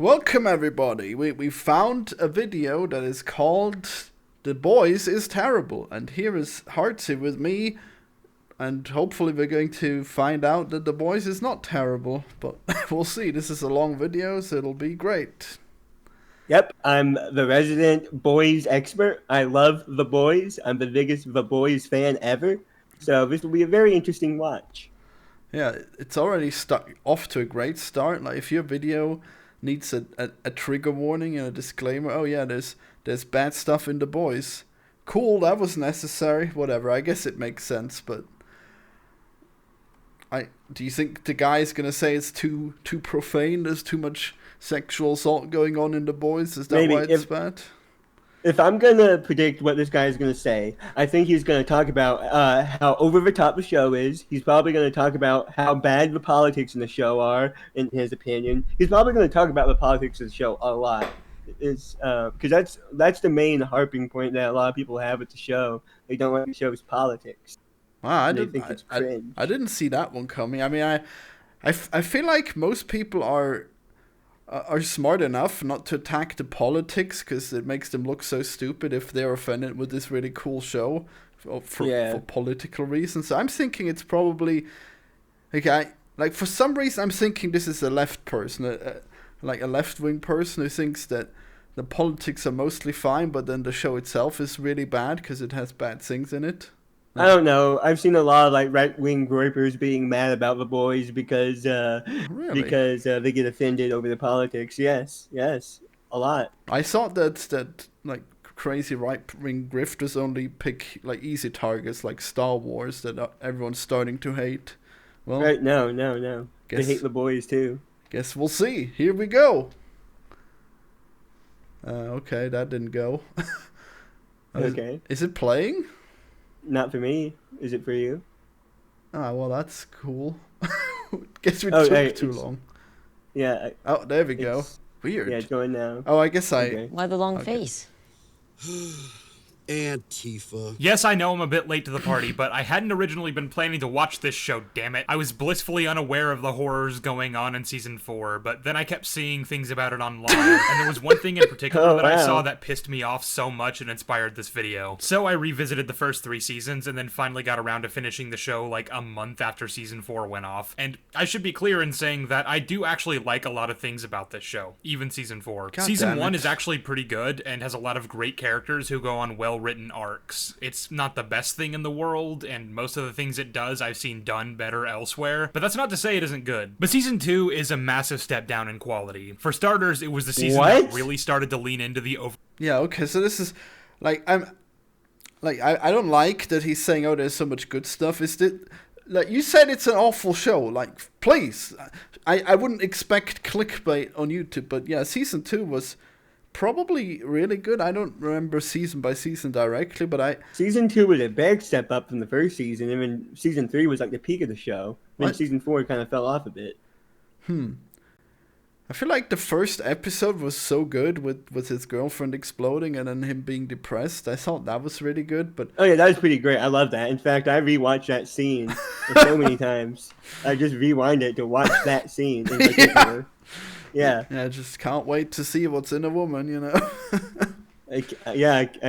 Welcome everybody. We found a video that is called "The Boys is Terrible," and here is Hartsy with me, and hopefully we're going to find out that The Boys is not terrible. But we'll see. This is a long video, so it'll be great. Yep, I'm the resident boys expert. I love The Boys. I'm the biggest The Boys fan ever. So this will be a very interesting watch. Yeah, it's already off to a great start. Like if your video needs a trigger warning and a disclaimer, oh yeah, there's bad stuff in The Boys. Cool, that was necessary. Whatever, I guess it makes sense, but do you think the guy's gonna say it's too profane? There's too much sexual assault going on in The Boys. Is that Maybe why it's bad? If I'm gonna predict what this guy is gonna say, I think he's gonna talk about how over the top the show is. He's probably gonna talk about how bad the politics in the show are, in his opinion. He's probably gonna talk about the politics of the show a lot. It's because that's the main harping point that a lot of people have with the show. They don't like the show's politics. Wow, They think it's cringe. I didn't see that one coming. I mean, I feel like most people are smart enough not to attack the politics because it makes them look so stupid if they're offended with this really cool show for political reasons. So I'm thinking it's probably like for some reason I'm thinking this is a left person, like a left-wing person who thinks that the politics are mostly fine, but then the show itself is really bad because it has bad things in it. I don't know. I've seen a lot of like right-wing groypers being mad about The Boys because Really? They get offended over the politics. Yes, a lot. I thought that like crazy right-wing grifters only pick like easy targets like Star Wars that everyone's starting to hate. Well, Right? No. They hate The Boys too. Guess we'll see. Here we go. Okay, that didn't go. Okay. Is it playing? Not for me. Is it for you? Ah, well, that's cool. Guess we took too long. Yeah. Oh, there we go. Weird. Yeah, join now. Oh, I guess Okay. Why the long face? Antifa. Yes, I know I'm a bit late to the party, but I hadn't originally been planning to watch this show, damn it. I was blissfully unaware of the horrors going on in Season 4, but then I kept seeing things about it online, and there was one thing in particular that I saw that pissed me off so much and inspired this video. So I revisited the first 3 seasons, and then finally got around to finishing the show like a month after Season 4 went off. And I should be clear in saying that I do actually like a lot of things about this show, even Season 4. Season 1 is actually pretty good, and has a lot of great characters who go on well-written arcs. It's not the best thing in the world, and most of the things it does I've seen done better elsewhere, but that's not to say it isn't good. But Season 2 is a massive step down in quality. For starters, it was the season that really started to lean into the Yeah, okay, so this is like I don't like that he's saying, oh, there's so much good stuff. Is it like you said it's an awful show? Like, please. I wouldn't expect clickbait on YouTube, but yeah, Season 2 was probably really good. I don't remember season by season directly, but Season 2 was a big step up from the first season, and then Season 3 was like the peak of the show. Then Season 4 kind of fell off a bit. I feel like the first episode was so good with his girlfriend exploding and then him being depressed. I thought that was really good, but Oh yeah, that was pretty great. I love that. In fact, I rewatched that scene so many times. I just rewind it to watch that scene in particular. Yeah. I just can't wait to see what's in a woman, you know. I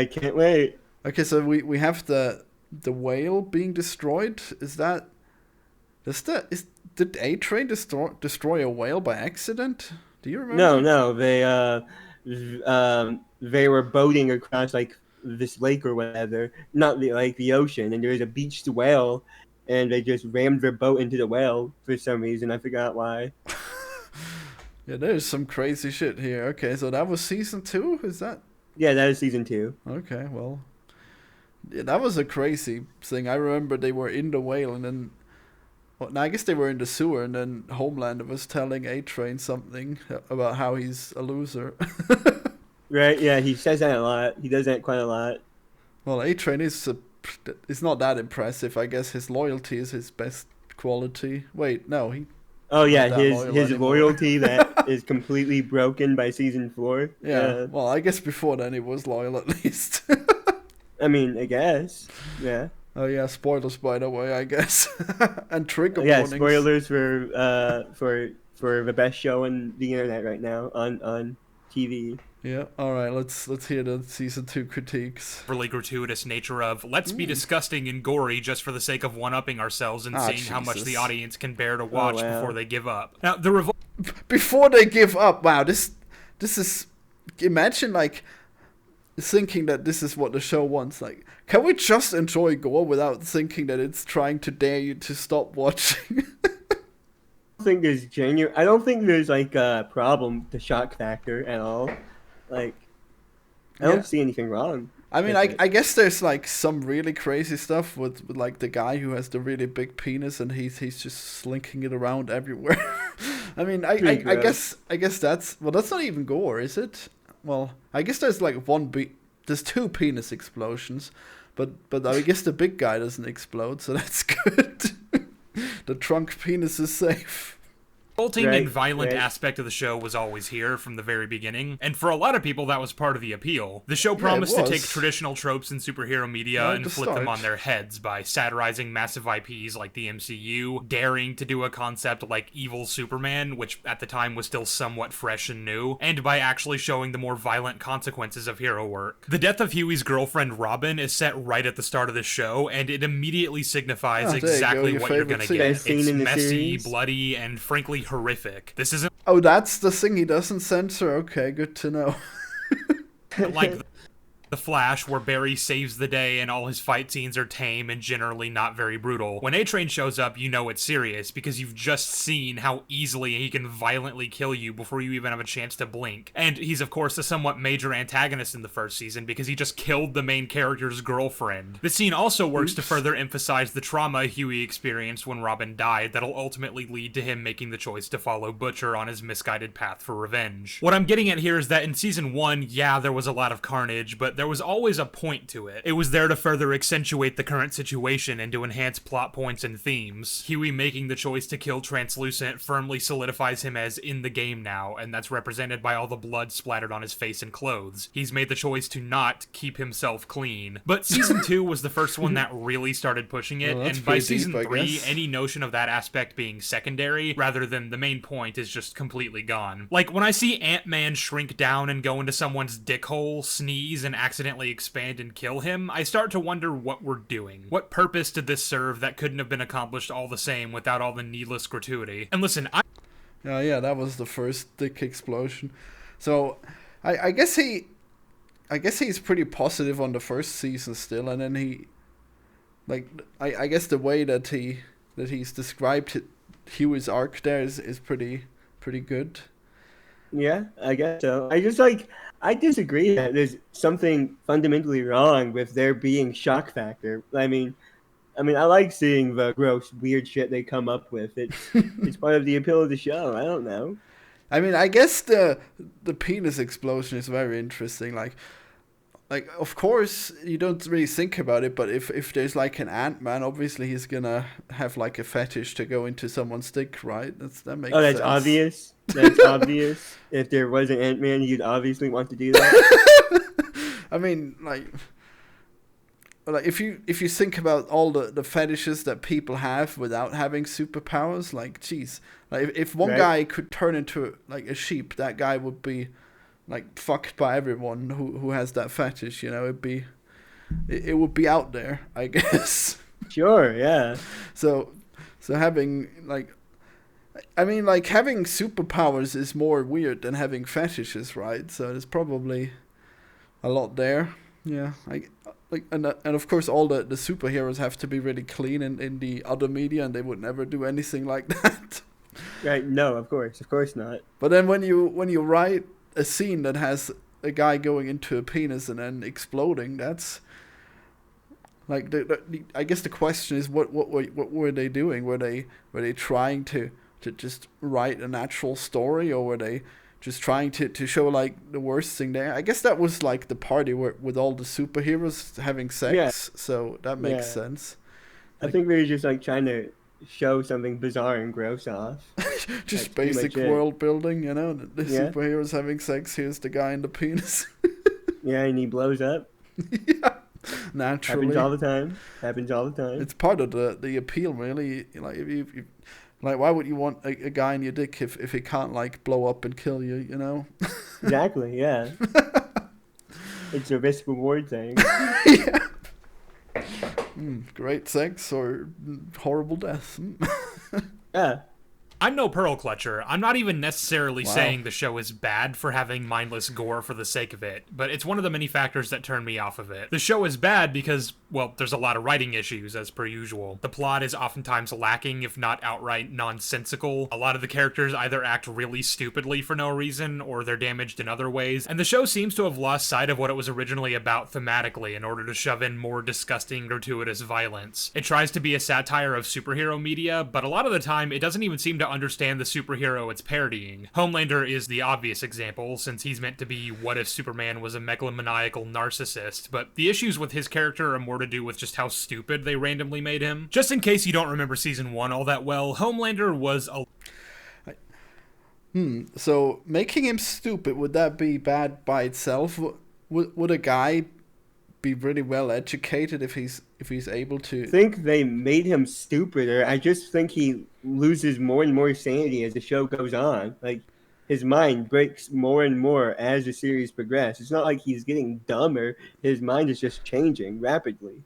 can't wait. Okay, so we have the whale being destroyed. Did A-Train destroy a whale by accident? Do you remember? No, they were boating across like this lake or whatever, not the ocean, and there was a beached whale, and they just rammed their boat into the whale for some reason. I forgot why. Yeah, there's some crazy shit here. Okay, so that was Season 2? Is that? Yeah, that is Season 2. Okay, well. Yeah, that was a crazy thing. I remember they were in the whale and then... Well, I guess they were in the sewer and then Homelander was telling A-Train something about how he's a loser. Right, yeah, he says that a lot. He does that quite a lot. Well, A-Train is not that impressive. I guess his loyalty is his best quality. Wait, no, he... Oh yeah, his loyalty that is completely broken by Season 4. Yeah, well, I guess before then he was loyal at least. I mean, I guess. Yeah. Oh yeah, spoilers by the way, I guess. And trigger Yeah, warnings. spoilers for for the best show on the internet right now on TV. Yeah. All right. Let's hear the season 2 critiques. Really gratuitous nature of let's be disgusting and gory just for the sake of one-upping ourselves and seeing how much the audience can bear to watch before they give up. Now the before they give up. Wow. This is, imagine like thinking that this is what the show wants. Like, can we just enjoy gore without thinking that it's trying to dare you to stop watching? I don't think there's like a problem with the shock factor at all. Like, I don't see anything wrong. I mean, I guess there's like some really crazy stuff with like the guy who has the really big penis and he's just slinking it around everywhere. I mean, I guess that's not even gore, is it? Well, I guess there's like there's 2 penis explosions, but I guess the big guy doesn't explode, so that's good. The trunk penis is safe. revolting and violent aspect of the show was always here from the very beginning, and for a lot of people that was part of the appeal. The show promised to take traditional tropes in superhero media and flip them on their heads by satirizing massive IPs like the MCU, daring to do a concept like evil Superman, which at the time was still somewhat fresh and new, and by actually showing the more violent consequences of hero work. The death of Huey's girlfriend Robin is set right at the start of the show, and it immediately signifies exactly what you're gonna get. It's messy, bloody, and frankly horrific. This isn't— Oh, that's the thing he doesn't censor? Okay, good to know. like The Flash, where Barry saves the day and all his fight scenes are tame and generally not very brutal. When A-Train shows up, you know it's serious, because you've just seen how easily he can violently kill you before you even have a chance to blink. And he's of course a somewhat major antagonist in the first season, because he just killed the main character's girlfriend. This scene also works to further emphasize the trauma Huey experienced when Robin died that'll ultimately lead to him making the choice to follow Butcher on his misguided path for revenge. What I'm getting at here is that in season 1, yeah, there was a lot of carnage, but there was always a point to it. It was there to further accentuate the current situation and to enhance plot points and themes. Huey making the choice to kill Translucent firmly solidifies him as in the game now, and that's represented by all the blood splattered on his face and clothes. He's made the choice to not keep himself clean. But season 2 was the first one that really started pushing it, and by season 3, any notion of that aspect being secondary rather than the main point is just completely gone. Like, when I see Ant-Man shrink down and go into someone's dick hole, sneeze, and accidentally expand and kill him, I start to wonder what we're doing. What purpose did this serve that couldn't have been accomplished all the same without all the needless gratuity? And listen, yeah, that was the first dick explosion. So, I guess he's pretty positive on the first season still, and then he, like, I guess the way that he's described Huey's arc there is pretty good. Yeah, I guess so. I disagree that there's something fundamentally wrong with there being shock factor. I mean, I like seeing the gross, weird shit they come up with. It's part of the appeal of the show. I don't know. I mean, I guess the penis explosion is very interesting. Like, of course, you don't really think about it, but if there's like an Ant-Man, obviously he's gonna have like a fetish to go into someone's dick, right? That makes sense. Oh, that's obvious? That's obvious? If there was an Ant-Man, you'd obviously want to do that? I mean, like if you think about all the fetishes that people have without having superpowers, like, geez, like if one guy could turn into like a sheep, that guy would be like fucked by everyone who has that fetish, you know. It would be out there, I guess. Sure, yeah. So having like, I mean, like, having superpowers is more weird than having fetishes, right? So there's probably a lot there. Yeah, and of course all the superheroes have to be really clean in the other media, and they would never do anything like that. Right? No, of course not. But then when you write a scene that has a guy going into a penis and then exploding, that's like I guess the question is what were they doing? Were they trying to just write a natural story, or were they just trying to show like the worst thing there? I guess that was like the party with all the superheroes having sex, so that makes sense. I think they were just like trying to show something bizarre and gross off. Just basic world building, you know. The superheroes having sex. Here's the guy in the penis. Yeah, and he blows up. Yeah, naturally. Happens all the time. It's part of the appeal, really. Like if Like, why would you want a guy in your dick if he can't, like, blow up and kill you, you know? Exactly, yeah. It's a risk reward thing. Yeah. Great sex or horrible death. Yeah. I'm no pearl clutcher. I'm not even necessarily Wow. saying the show is bad for having mindless gore for the sake of it, but it's one of the many factors that turn me off of it. The show is bad because, well, there's a lot of writing issues, as per usual. The plot is oftentimes lacking, if not outright nonsensical. A lot of the characters either act really stupidly for no reason, or they're damaged in other ways, and the show seems to have lost sight of what it was originally about thematically in order to shove in more disgusting, gratuitous violence. It tries to be a satire of superhero media, but a lot of the time it doesn't even seem to understand the superhero it's parodying. Homelander is the obvious example, since he's meant to be what if Superman was a megalomaniacal narcissist, but the issues with his character are more to do with just how stupid they randomly made him. Just in case you don't remember season 1 all that well, Homelander was a So, making him stupid, would that be bad by itself? Would a guy be really well educated if he's able to? I think they made him stupider. I just think he loses more and more sanity as the show goes on. Like, his mind breaks more and more as the series progresses. It's not like he's getting dumber. His mind is just changing rapidly.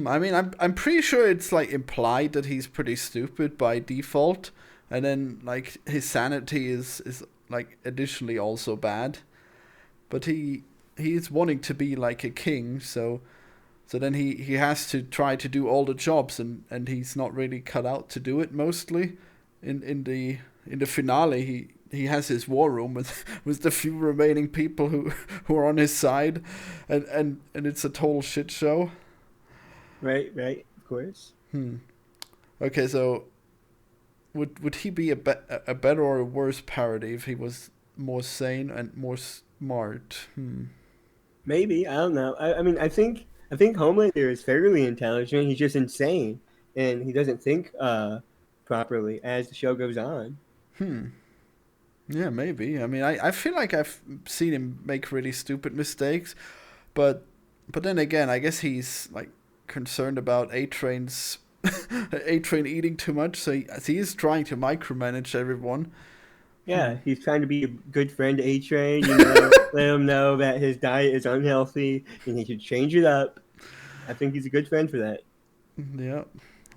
I mean, I'm pretty sure it's like implied that he's pretty stupid by default, and then like his sanity is like additionally also bad, but he's wanting to be like a king, so then he has to try to do all the jobs, and he's not really cut out to do it mostly. In the finale, he has his war room with the few remaining people who are on his side, and it's a total shit show. Right, of course. Okay, so would he be a better or a worse parody if he was more sane and more smart? Maybe, I don't know. I mean, I think Homelander is fairly intelligent. He's just insane, and he doesn't think properly as the show goes on. Yeah, maybe. I mean, I feel like I've seen him make really stupid mistakes, but then again, I guess he's like concerned about A-Train eating too much, so he is trying to micromanage everyone. Yeah, he's trying to be a good friend to A-Train, you know, let him know that his diet is unhealthy and he should change it up. I think he's a good friend for that. Yeah.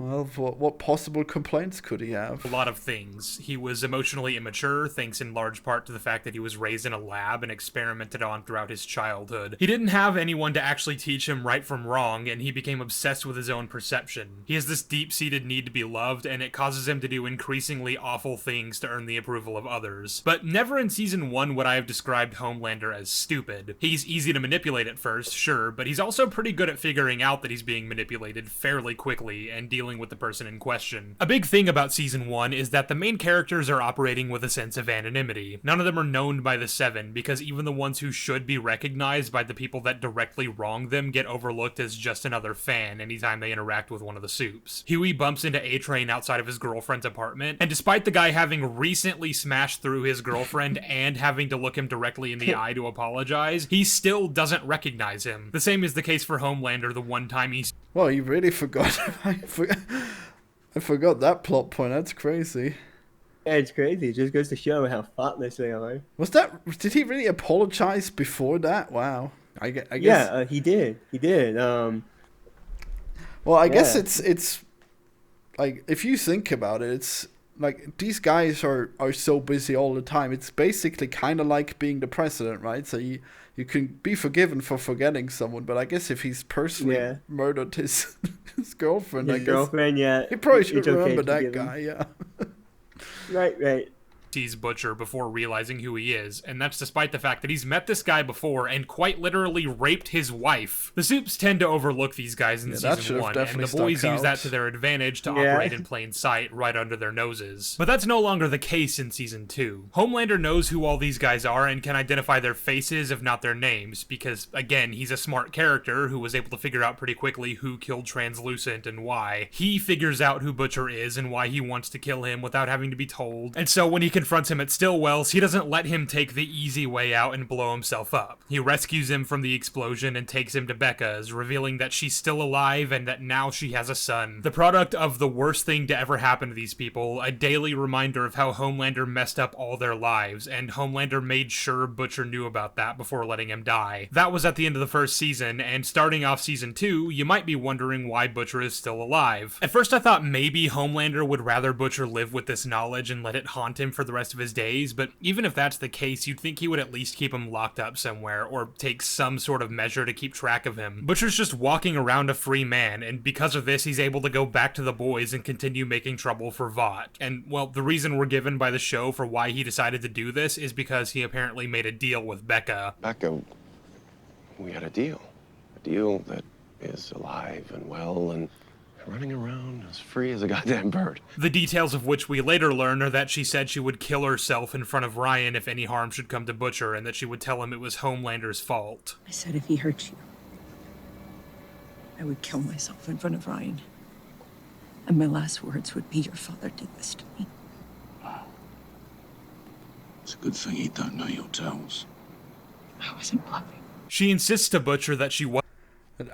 Well, what possible complaints could he have? a lot of things. He was emotionally immature, thanks in large part to the fact that he was raised in a lab and experimented on throughout his childhood. He didn't have anyone to actually teach him right from wrong, and he became obsessed with his own perception. He has this deep-seated need to be loved, and it causes him to do increasingly awful things to earn the approval of others. But never in Season 1 would I have described Homelander as stupid. He's easy to manipulate at first, sure, but he's also pretty good at figuring out that he's being manipulated fairly quickly and dealing with the person in question. A big thing about Season 1 is that the main characters are operating with a sense of anonymity. None of them are known by the Seven, because even the ones who should be recognized by the people that directly wrong them get overlooked as just another fan anytime they interact with one of the Supes. Huey bumps into A-Train outside of his girlfriend's apartment, and despite the guy having recently smashed through his girlfriend and having to look him directly in the eye to apologize, he still doesn't recognize him. The same is the case for Homelander the one time he... Well, you really forgot. I forgot that plot point. That's crazy. Yeah, it's crazy. It just goes to show how thoughtless they are. Did he really apologize before that? Wow. I guess. Yeah, he did. He did. Well, I guess it's like, if you think about it, it's like these guys are so busy all the time. It's basically kind of like being the president, right? So you can be forgiven for forgetting someone, but I guess if he's personally murdered his girlfriend, yeah, he probably should okay remember that guy. Yeah. Right. sees Butcher before realizing who he is, and that's despite the fact that he's met this guy before and quite literally raped his wife. The Supes tend to overlook these guys in Season 1, and the boys use that to their advantage to operate in plain sight right under their noses. But that's no longer the case in Season 2. Homelander knows who all these guys are and can identify their faces if not their names, because, again, he's a smart character who was able to figure out pretty quickly who killed Translucent and why. He figures out who Butcher is and why he wants to kill him without having to be told, and so when he confronts him at Stillwell's, he doesn't let him take the easy way out and blow himself up. He rescues him from the explosion and takes him to Becca's, revealing that she's still alive and that now she has a son. The product of the worst thing to ever happen to these people, a daily reminder of how Homelander messed up all their lives, and Homelander made sure Butcher knew about that before letting him die. That was at the end of the first season, and starting off season 2, you might be wondering why Butcher is still alive. At first I thought maybe Homelander would rather Butcher live with this knowledge and let it haunt him for the rest of his days, but even if that's the case, you'd think he would at least keep him locked up somewhere, or take some sort of measure to keep track of him. Butcher's just walking around a free man, and because of this, he's able to go back to the boys and continue making trouble for Vought. And, well, the reason we're given by the show for why he decided to do this is because he apparently made a deal with Becca. Becca, we had a deal. A deal that is alive and well and running around as free as a goddamn bird. The details of which we later learn are that she said she would kill herself in front of Ryan if any harm should come to Butcher, and that she would tell him it was Homelander's fault. I said if he hurt you, I would kill myself in front of Ryan. And my last words would be, your father did this to me. It's a good thing he don't know your tales. I wasn't bluffing. She insists to Butcher that she was.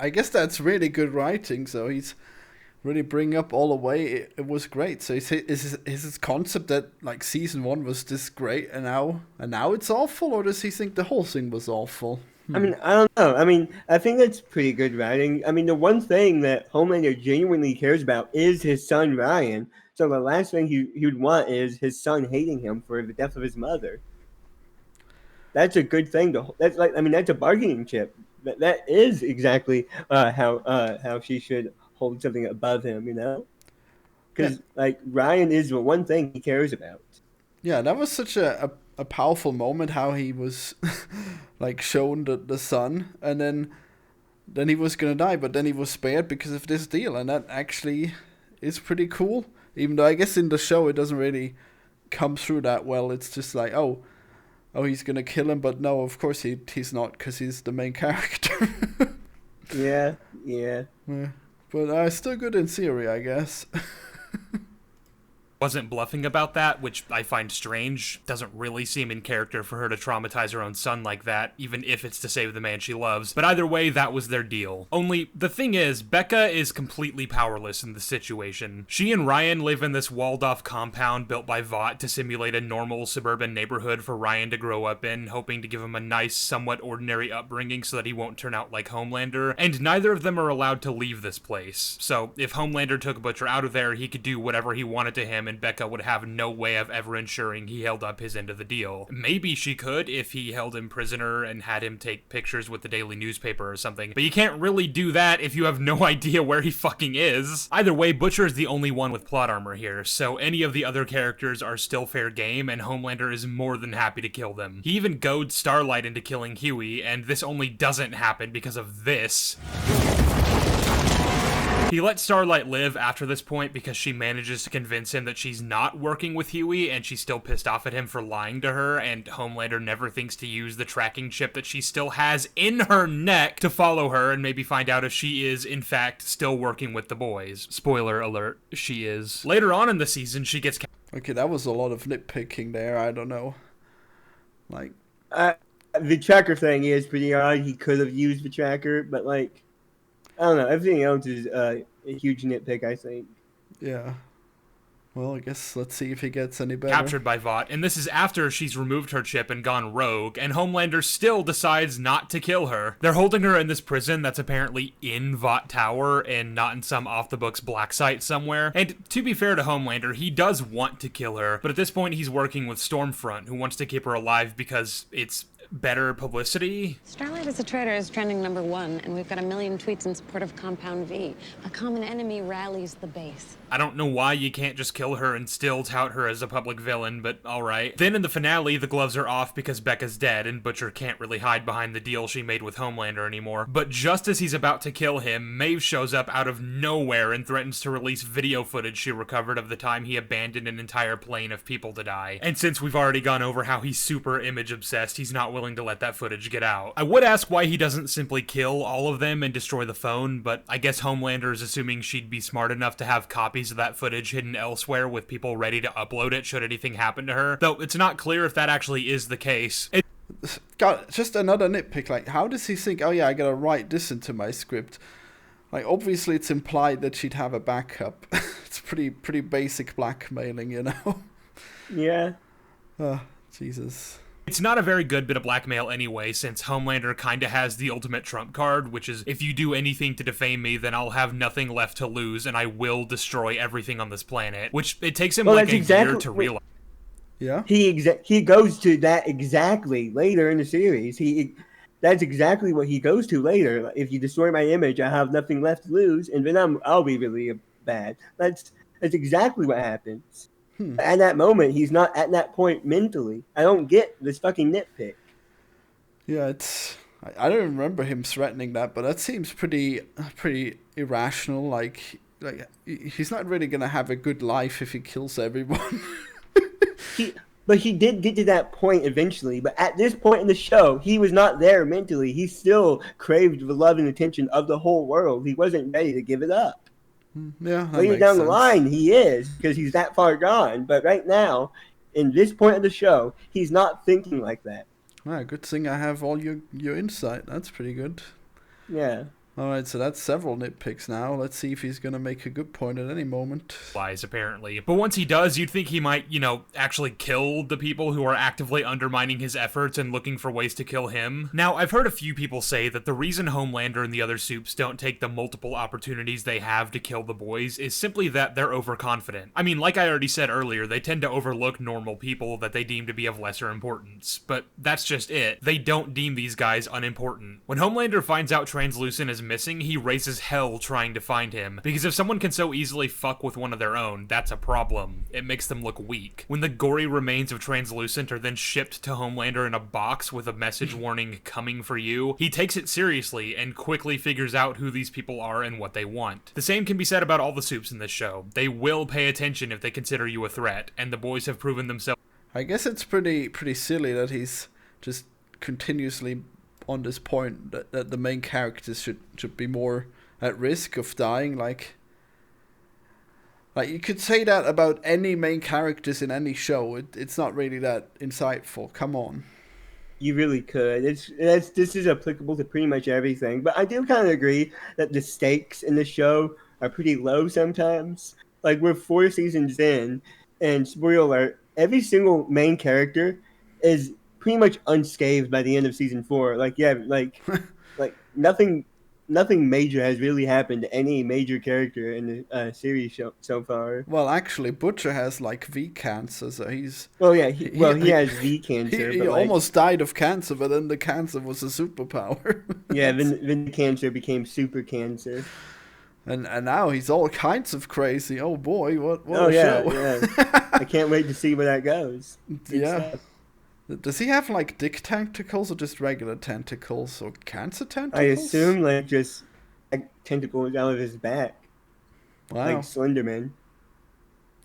I guess that's really good writing, so he's really bringing up all the way. It was great. So is his concept that like season 1 was this great and now it's awful, or does he think the whole thing was awful? I mean, I don't know. I mean, I think that's pretty good writing. I mean, the one thing that Homelander genuinely cares about is his son, Ryan. So the last thing he would want is his son hating him for the death of his mother. That's a good thing. That's a bargaining chip. That is exactly how she should hold something above him, you know? Because, like, Ryan is the one thing he cares about. Yeah, that was such a powerful moment, how he was like shown the son, and then he was gonna die, but then he was spared because of this deal, and that actually is pretty cool. Even though I guess in the show it doesn't really come through that well. It's just like, oh, he's gonna kill him, but no, of course he's not, because he's the main character. Yeah. But still good in theory, I guess. Wasn't bluffing about that, which I find strange. Doesn't really seem in character for her to traumatize her own son like that, even if it's to save the man she loves. But either way, that was their deal. Only, the thing is, Becca is completely powerless in this situation. She and Ryan live in this walled-off compound built by Vought to simulate a normal suburban neighborhood for Ryan to grow up in, hoping to give him a nice, somewhat ordinary upbringing so that he won't turn out like Homelander, and neither of them are allowed to leave this place. So, if Homelander took Butcher out of there, he could do whatever he wanted to him, and Becca would have no way of ever ensuring he held up his end of the deal. Maybe she could if he held him prisoner and had him take pictures with the daily newspaper or something, but you can't really do that if you have no idea where he fucking is. Either way, Butcher is the only one with plot armor here, so any of the other characters are still fair game, and Homelander is more than happy to kill them. He even goads Starlight into killing Huey, and this only doesn't happen because of this. He lets Starlight live after this point because she manages to convince him that she's not working with Huey, and she's still pissed off at him for lying to her, and Homelander never thinks to use the tracking chip that she still has in her neck to follow her and maybe find out if she is, in fact, still working with the boys. Spoiler alert, she is. Later on in the season, she gets... Okay, that was a lot of nitpicking there, I don't know. Like... The tracker thing is pretty odd. He could have used the tracker, but, like... I don't know. Everything else is a huge nitpick, I think. Yeah. Well, I guess let's see if he gets any better. Captured by Vought, and this is after she's removed her chip and gone rogue, and Homelander still decides not to kill her. They're holding her in this prison that's apparently in Vought Tower and not in some off-the-books black site somewhere. And to be fair to Homelander, he does want to kill her, but at this point he's working with Stormfront, who wants to keep her alive because it's better publicity. Starlight is a traitor is trending #1, and we've got 1 million tweets in support of Compound V. A common enemy rallies the base. I don't know why you can't just kill her and still tout her as a public villain, but alright. Then in the finale, the gloves are off because Becca's dead, and Butcher can't really hide behind the deal she made with Homelander anymore. But just as he's about to kill him, Maeve shows up out of nowhere and threatens to release video footage she recovered of the time he abandoned an entire plane of people to die. And since we've already gone over how he's super image obsessed, he's not willing willing to let that footage get out. I would ask why he doesn't simply kill all of them and destroy the phone, but I guess Homelander is assuming she'd be smart enough to have copies of that footage hidden elsewhere with people ready to upload it should anything happen to her, though it's not clear if that actually is the case. God, just another nitpick, like, how does he think, oh yeah, I gotta write this into my script? Like, obviously it's implied that she'd have a backup. It's pretty basic blackmailing, you know? Yeah. Oh, Jesus. It's not a very good bit of blackmail anyway, since Homelander kinda has the ultimate trump card, which is, if you do anything to defame me, then I'll have nothing left to lose, and I will destroy everything on this planet. Which, it takes him like a year to realize. Yeah? He goes to that exactly later in the series. That's exactly what he goes to later. If you destroy my image, I have nothing left to lose, and then I'll be really bad. That's exactly what happens. At that moment, he's not at that point mentally. I don't get this fucking nitpick. Yeah, I don't remember him threatening that, but that seems pretty irrational. Like he's not really gonna have a good life if he kills everyone. But he did get to that point eventually. But at this point in the show, he was not there mentally. He still craved the love and attention of the whole world. He wasn't ready to give it up. Yeah, that Later makes down the sense. line, he is, because he's that far gone. But right now, in this point of the show, he's not thinking like that. Ah, good thing I have all your insight. That's pretty good. Yeah. Alright, so that's several nitpicks now. Let's see if he's gonna make a good point at any moment. Lies, apparently. But once he does, you'd think he might, actually kill the people who are actively undermining his efforts and looking for ways to kill him. Now, I've heard a few people say that the reason Homelander and the other supes don't take the multiple opportunities they have to kill the boys is simply that they're overconfident. I mean, like I already said earlier, they tend to overlook normal people that they deem to be of lesser importance. But that's just it. They don't deem these guys unimportant. When Homelander finds out Translucent is missing, he raises hell trying to find him, because if someone can so easily fuck with one of their own, that's a problem. It makes them look weak. When the gory remains of Translucent are then shipped to Homelander in a box with a message warning, coming for you, he takes it seriously and quickly figures out who these people are and what they want. The same can be said about all the supes in this show. They will pay attention if they consider you a threat, and the boys have proven themselves. I guess it's pretty silly that he's just continuously on this point that the main characters should be more at risk of dying. Like you could say that about any main characters in any show. It's not really that insightful. Come on. You really could. This is applicable to pretty much everything. But I do kind of agree that the stakes in the show are pretty low sometimes. Like, we're 4 seasons in, and spoiler alert, every single main character is pretty much unscathed by the end of season 4. Like nothing major has really happened to any major character in the series so far. Well, actually, Butcher has like V cancer, so he's. Well, yeah, he has V cancer. He almost died of cancer, but then the cancer was a superpower. Yeah, then the cancer became super cancer. And now he's all kinds of crazy. Oh boy, what Oh a yeah, show! yeah. I can't wait to see where that goes. Yeah. Does he have like dick tentacles or just regular tentacles or cancer tentacles? I assume like just tentacles out of his back, Wow. like Slenderman.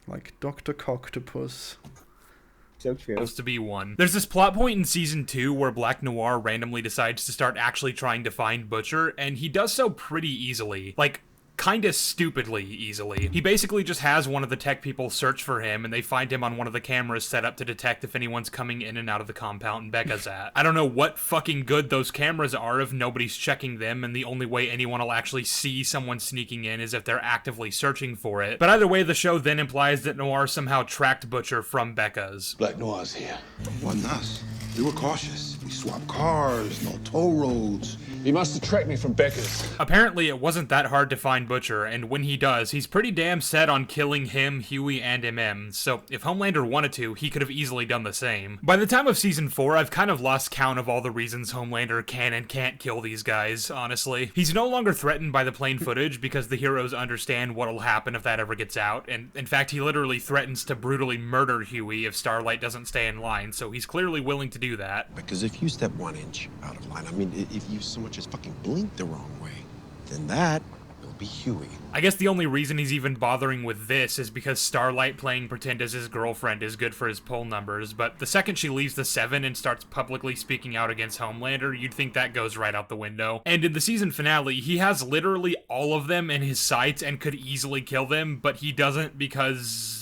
Like Dr. Coctopus. So true. Supposed to be one. There's this plot point in season 2 where Black Noir randomly decides to start actually trying to find Butcher, and he does so pretty easily. Like, kinda stupidly easily. He basically just has one of the tech people search for him, and they find him on one of the cameras set up to detect if anyone's coming in and out of the compound Becca's at. I don't know what fucking good those cameras are if nobody's checking them, and the only way anyone will actually see someone sneaking in is if they're actively searching for it. But either way, the show then implies that Noir somehow tracked Butcher from Becca's. Black Noir's here. Wasn't us. We were cautious. We swapped cars, no toll roads. He must have tracked me from Becca's. Apparently, it wasn't that hard to find Butcher, and when he does, he's pretty damn set on killing him, Huey, and MM, so if Homelander wanted to, he could have easily done the same. By the time of season 4, I've kind of lost count of all the reasons Homelander can and can't kill these guys, honestly. He's no longer threatened by the plain footage because the heroes understand what'll happen if that ever gets out, and in fact, he literally threatens to brutally murder Huey if Starlight doesn't stay in line, so he's clearly willing to do that. Because if you step 1 inch out of line, I mean, if you so much as fucking blink the wrong way, then that will be Huey. I guess the only reason he's even bothering with this is because Starlight playing pretend as his girlfriend is good for his poll numbers, but the second she leaves the 7 and starts publicly speaking out against Homelander, you'd think that goes right out the window. And in the season finale, he has literally all of them in his sights and could easily kill them, but he doesn't because...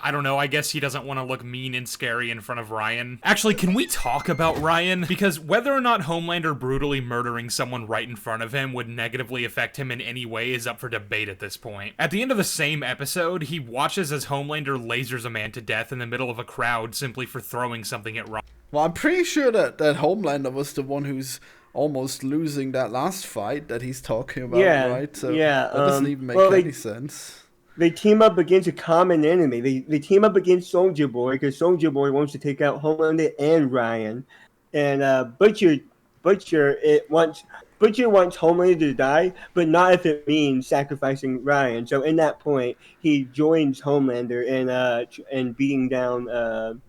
I don't know, I guess he doesn't want to look mean and scary in front of Ryan. Actually, can we talk about Ryan? Because whether or not Homelander brutally murdering someone right in front of him would negatively affect him in any way is up for debate at this point. At the end of the same episode, he watches as Homelander lasers a man to death in the middle of a crowd simply for throwing something at Ryan. Well, I'm pretty sure that Homelander was the one who's almost losing that last fight that he's talking about, right? So that doesn't even make any sense. They team up against a common enemy. They team up against Soldier Boy because Soldier Boy wants to take out Homelander and Ryan, and Butcher wants Homelander to die, but not if it means sacrificing Ryan. So in that point, he joins Homelander and beating down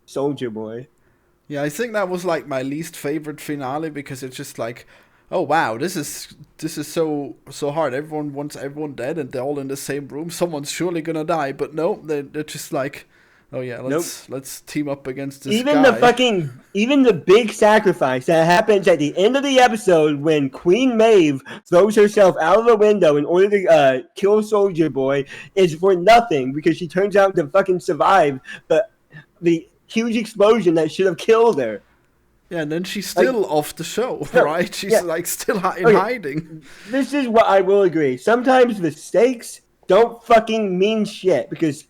Soldier Boy. Yeah, I think that was like my least favorite finale because it's just like, oh wow, this is so hard. Everyone wants everyone dead, and they're all in the same room. Someone's surely gonna die, but no, they're just like, oh yeah, let's team up against this guy. Even the big sacrifice that happens at the end of the episode when Queen Maeve throws herself out of the window in order to kill Soldier Boy is for nothing because she turns out to fucking survive the huge explosion that should have killed her. Yeah, and then she's still off the show, right? She's still in hiding. This is what I will agree. Sometimes the stakes don't fucking mean shit because,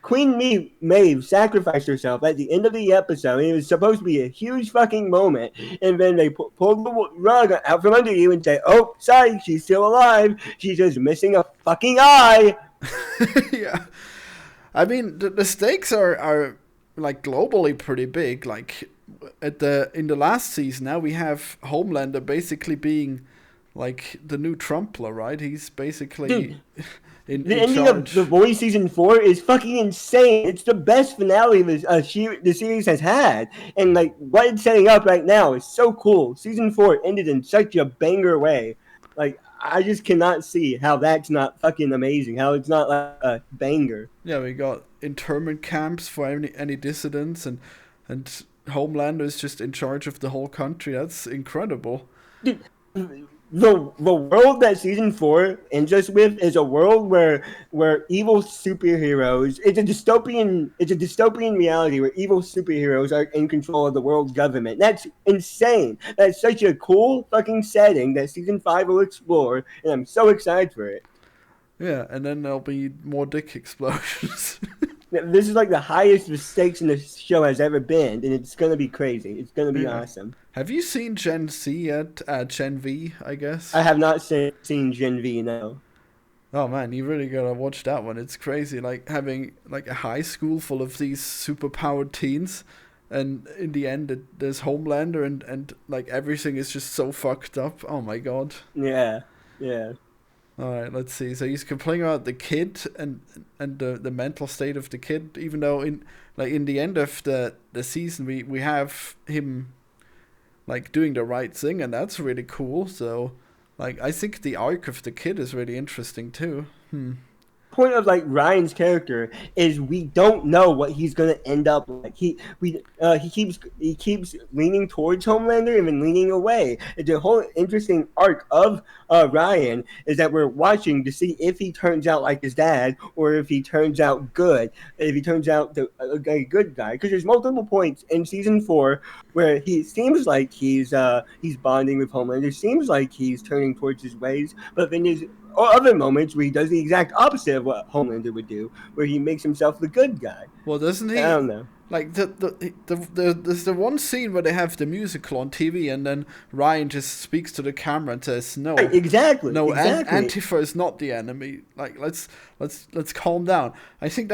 Queen Maeve sacrificed herself at the end of the episode, and it was supposed to be a huge fucking moment, and then they pulled the rug out from under you and say, oh, sorry, she's still alive. She's just missing a fucking eye. Yeah. I mean, the stakes are globally pretty big, in the last season, now we have Homelander basically being like the new Trumpler, right? He's basically the ending of The Voice season 4 is fucking insane. It's the best finale the series has had, and what it's setting up right now is so cool. Season 4 ended in such a banger way. I just cannot see how that's not fucking amazing. How it's not a banger. Yeah, we got internment camps for any dissidents, and Homelander is just in charge of the whole country. That's incredible. Dude, the world that season 4 ends us with is a world where evil superheroes. It's a dystopian reality where evil superheroes are in control of the world's government. That's insane. That's such a cool fucking setting that season 5 will explore, and I'm so excited for it. Yeah, and then there'll be more dick explosions. This is the highest the stakes in the show has ever been, and it's gonna be crazy. It's gonna be awesome. Have you seen Gen C yet? Gen V, I guess. I have not seen Gen V, no. Oh man, you really gotta watch that one. It's crazy, having a high school full of these superpowered teens, and in the end, there's Homelander, and everything is just so fucked up. Oh my god. Yeah. All right, let's see. So he's complaining about the kid and the mental state of the kid, even though in the end of the season we have him doing the right thing, and that's really cool. So I think the arc of the kid is really interesting too. Point of Ryan's character is we don't know what he's gonna end up like. He keeps leaning towards Homelander and then leaning away. It's a whole interesting arc of Ryan is that we're watching to see if he turns out like his dad or if he turns out good. If he turns out a good guy, because there's multiple points in season 4 where he seems like he's bonding with Homelander. Seems like he's turning towards his ways, but then there's other moments where he does the exact opposite of what Homelander would do, where he makes himself the good guy. Well, doesn't he? I don't know. There's the one scene where they have the musical on TV, and then Ryan just speaks to the camera and says, "No, exactly. Antifa is not the enemy. Let's calm down." I think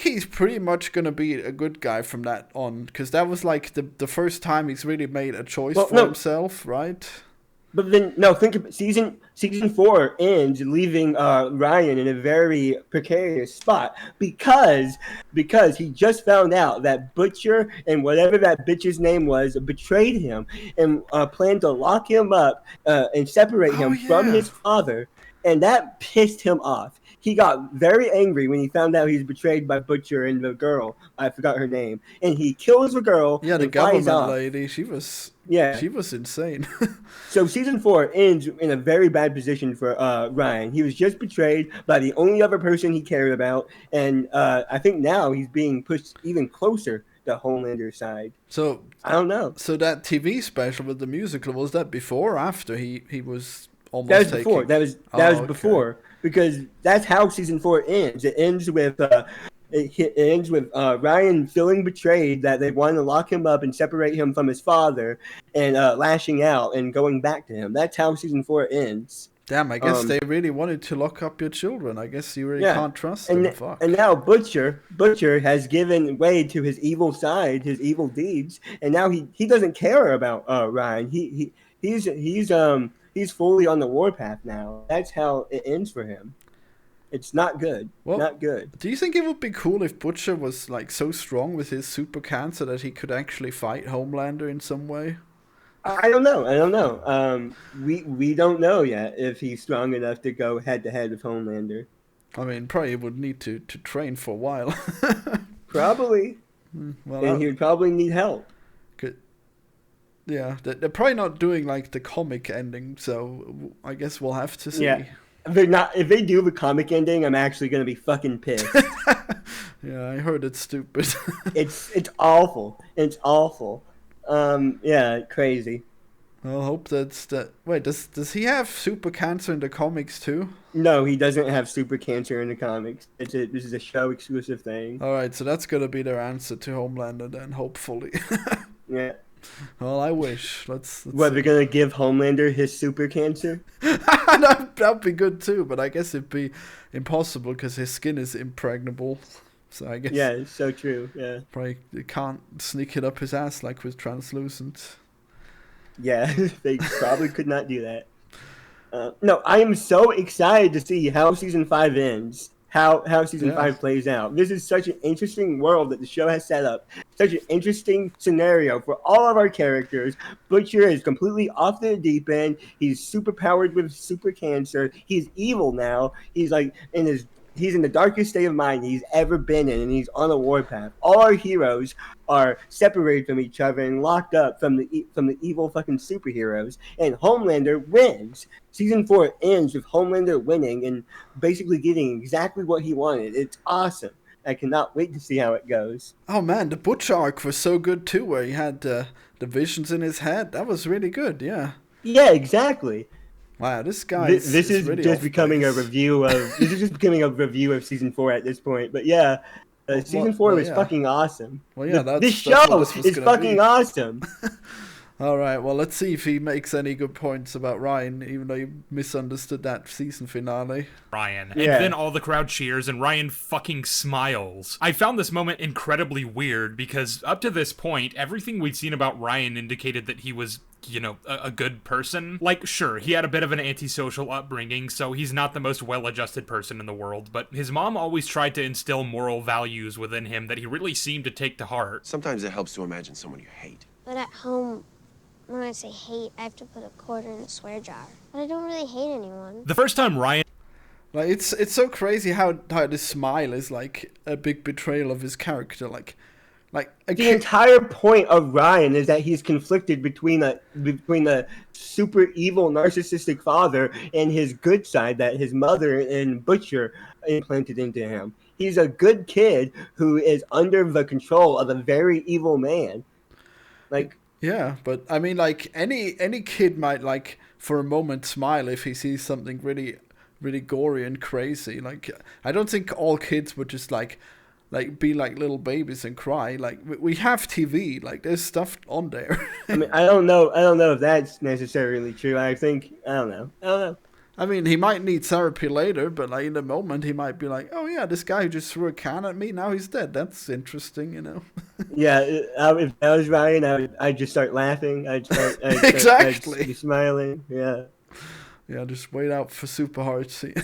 he's pretty much gonna be a good guy from that on, because that was the first time he's really made a choice for himself, right? But then, no, think of season 4 ends leaving Ryan in a very precarious spot because he just found out that Butcher and whatever that bitch's name was betrayed him and planned to lock him up and separate Oh, him from yeah. his father, and that pissed him off. He got very angry when he found out he was betrayed by Butcher and the girl. I forgot her name, and he kills the girl. Yeah, the and flies government off. lady, she was insane. So season 4 ends in a very bad position for Ryan. He was just betrayed by the only other person he cared about, and I think now he's being pushed even closer to Homelander's side. So I don't know. So that TV special with the musical, was that before or after he was almost That was taking... before. That was before, because that's how season 4 ends. It ends with Ryan feeling betrayed that they wanted to lock him up and separate him from his father, and lashing out and going back to him. That's how season 4 ends. Damn, I guess they really wanted to lock up your children. I guess you really can't trust and, them. Fuck. And now Butcher has given way to his evil side, his evil deeds, and now he doesn't care about Ryan. He's fully on the warpath now. That's how it ends for him. It's not good. Well, not good. Do you think it would be cool if Butcher was like so strong with his super cancer that he could actually fight Homelander in some way? I don't know. We don't know yet if he's strong enough to go head to head with Homelander. I mean, probably would need to train for a while. Probably. Well, and he would probably need help. Good. Yeah, they're probably not doing like the comic ending, so I guess we'll have to see. Yeah. If they do the comic ending, I'm actually gonna be fucking pissed. Yeah, I heard it's stupid. It's awful. It's awful. Yeah, crazy. I'll hope that's that. Wait, does he have super cancer in the comics too? No, he doesn't have super cancer in the comics. This is a show exclusive thing. All right, so that's gonna be their answer to Homelander then, hopefully. Yeah. Well, I wish. Let's what, they're gonna give Homelander his super cancer? That'd be good too, but I guess it'd be impossible because his skin is impregnable. So I guess. Yeah, it's so true. Yeah. Probably they can't sneak it up his ass like with translucent. Yeah, they probably could not do that. No, I am so excited to see how season 5 ends. How season 5 plays out. This is such an interesting world that the show has set up. Such an interesting scenario for all of our characters. Butcher is completely off the deep end. He's super powered with super cancer. He's evil now. He's like he's in the darkest state of mind he's ever been in, and he's on a warpath. All our heroes are separated from each other and locked up from the evil fucking superheroes. And Homelander wins. Season 4 ends with Homelander winning and basically getting exactly what he wanted. It's awesome. I cannot wait to see how it goes. Oh man, the Butch arc was so good too, where he had the visions in his head. That was really good. Yeah. Yeah, exactly. Wow, this guy. This is really just becoming a review of. This is just becoming a review of season 4 at this point. But yeah, season 4 was fucking awesome. Well, yeah, this show is fucking awesome. All right, well, let's see if he makes any good points about Ryan, even though you misunderstood that season finale. Ryan. And then all the crowd cheers, and Ryan fucking smiles. I found this moment incredibly weird, because up to this point, everything we'd seen about Ryan indicated that he was, you know, a good person. Like, sure, he had a bit of an antisocial upbringing, so he's not the most well-adjusted person in the world, but his mom always tried to instill moral values within him that he really seemed to take to heart. Sometimes it helps to imagine someone you hate. But at home, when I say hate, I have to put a quarter in a swear jar. But I don't really hate anyone. The first time Ryan... Like, it's so crazy how this smile is like a big betrayal of his character. Like the entire point of Ryan is that he's conflicted between the super evil narcissistic father and his good side that his mother and Butcher implanted into him. He's a good kid who is under the control of a very evil man. Like, yeah, but I mean, like any kid might like for a moment smile if he sees something really, really gory and crazy. Like, I don't think all kids would just like be like little babies and cry. Like, we have TV. Like, there's stuff on there. I mean, I don't know if that's necessarily true. I don't know. I mean, he might need therapy later, but like in the moment, he might be like, "Oh yeah, this guy who just threw a can at me, now he's dead. That's interesting, you know." Yeah, if I was Ryan, I'd just start laughing. Exactly. I'd be smiling. Yeah. Yeah, just wait out for Super Hartsy.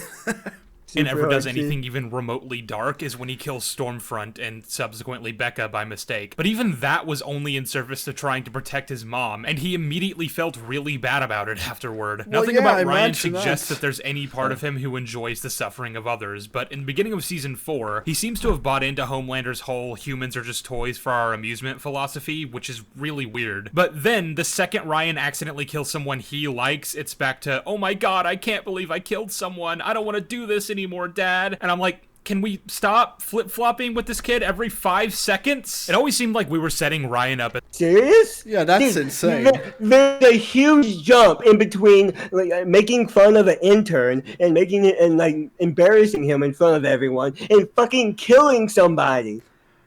And ever does anything even remotely dark is when he kills Stormfront and subsequently Becca by mistake. But even that was only in service to trying to protect his mom, and he immediately felt really bad about it afterward. Well, Nothing yeah, about I Ryan imagine suggests that. that there's any part of him who enjoys the suffering of others, but in the beginning of Season 4, he seems to have bought into Homelander's whole humans are just toys for our amusement philosophy, which is really weird. But then, the second Ryan accidentally kills someone he likes, it's back to, oh my god, I can't believe I killed someone, I don't want to do this anymore, Dad. And I'm like, can we stop flip-flopping with this kid every 5 seconds? It always seemed like we were setting Ryan up. Serious? Yeah, that's insane. There's a huge jump in between like making fun of an intern and making it and like embarrassing him in front of everyone and fucking killing somebody.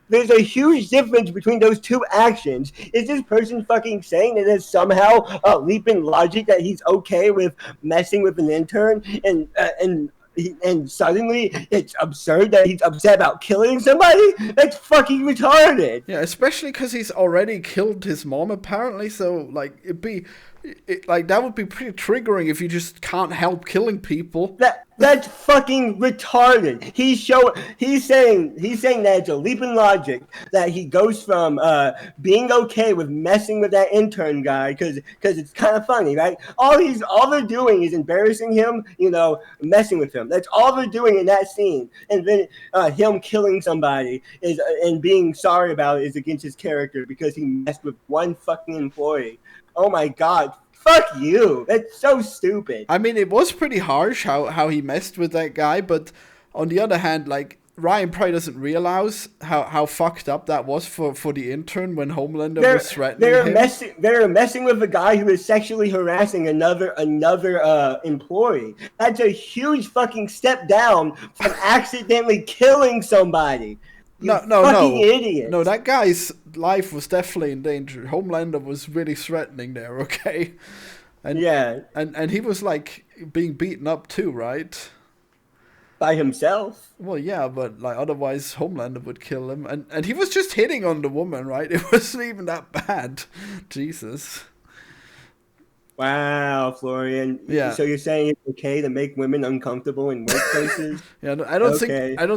There's a huge difference between those two actions. Is this person fucking saying that there's somehow a leap in logic that he's okay with messing with an intern and suddenly it's absurd that he's upset about killing somebody? That's fucking retarded. Yeah, especially because he's already killed his mom, apparently. So, like, that would be pretty triggering if you just can't help killing people. That's fucking retarded. He's saying that it's a leap in logic that he goes from being okay with messing with that intern guy because it's kind of funny, right? All they're doing is embarrassing him, you know, messing with him. That's all they're doing in that scene. And then him killing somebody and being sorry about it is against his character because he messed with one fucking employee. Oh my god. Fuck you. That's so stupid. I mean, it was pretty harsh how he messed with that guy, but on the other hand, like, Ryan probably doesn't realize how fucked up that was for the intern when Homelander was threatening him. They're messing with a guy who is sexually harassing another employee. That's a huge fucking step down from accidentally killing somebody. No, Idiot. No, that guy's life was definitely in danger. Homelander was really threatening there, okay? And yeah. And he was, like, being beaten up too, right? By himself. Well, yeah, but, like, otherwise Homelander would kill him. And he was just hitting on the woman, right? It wasn't even that bad. Jesus. Wow, Florian. Yeah. So you're saying it's okay to make women uncomfortable in workplaces? Yeah, I don't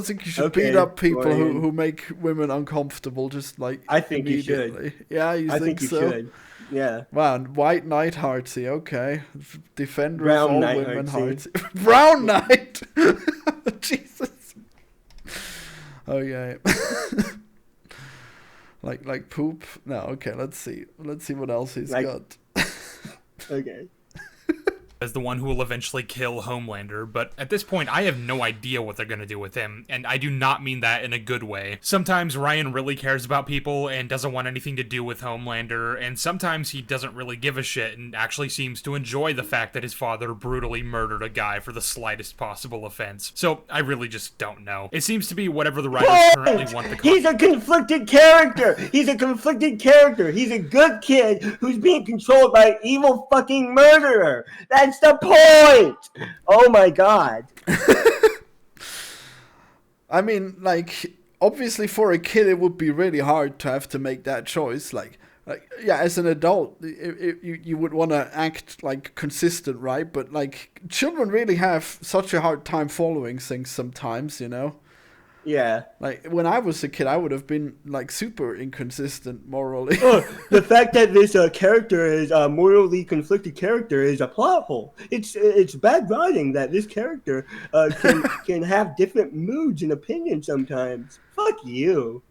think you should beat up people who make women uncomfortable. Just like I think you should. Yeah, I think you so? Should. Yeah. Wow, White Knight Hartsy. Okay, defender Brown of all Knight women Hartsy. Brown Knight. Jesus. Oh yeah. like poop. No, okay. Let's see what else he's got. Okay. As the one who will eventually kill Homelander, but at this point, I have no idea what they're gonna do with him, and I do not mean that in a good way. Sometimes Ryan really cares about people and doesn't want anything to do with Homelander, and sometimes he doesn't really give a shit and actually seems to enjoy the fact that his father brutally murdered a guy for the slightest possible offense. So, I really just don't know. It seems to be whatever the writers currently want the He's a conflicted character! He's a conflicted character! He's a good kid who's being controlled by an evil fucking murderer! That's the point! Oh my god. I mean, like, obviously for a kid it would be really hard to have to make that choice. Like yeah, as an adult, you would want to act, like, consistent, right? But, like, children really have such a hard time following things sometimes, you know? Yeah. Like, when I was a kid, I would have been, like, super inconsistent morally. The fact that this character is a morally conflicted character is a plot hole. It's bad writing that this character can have different moods and opinions sometimes. Fuck you.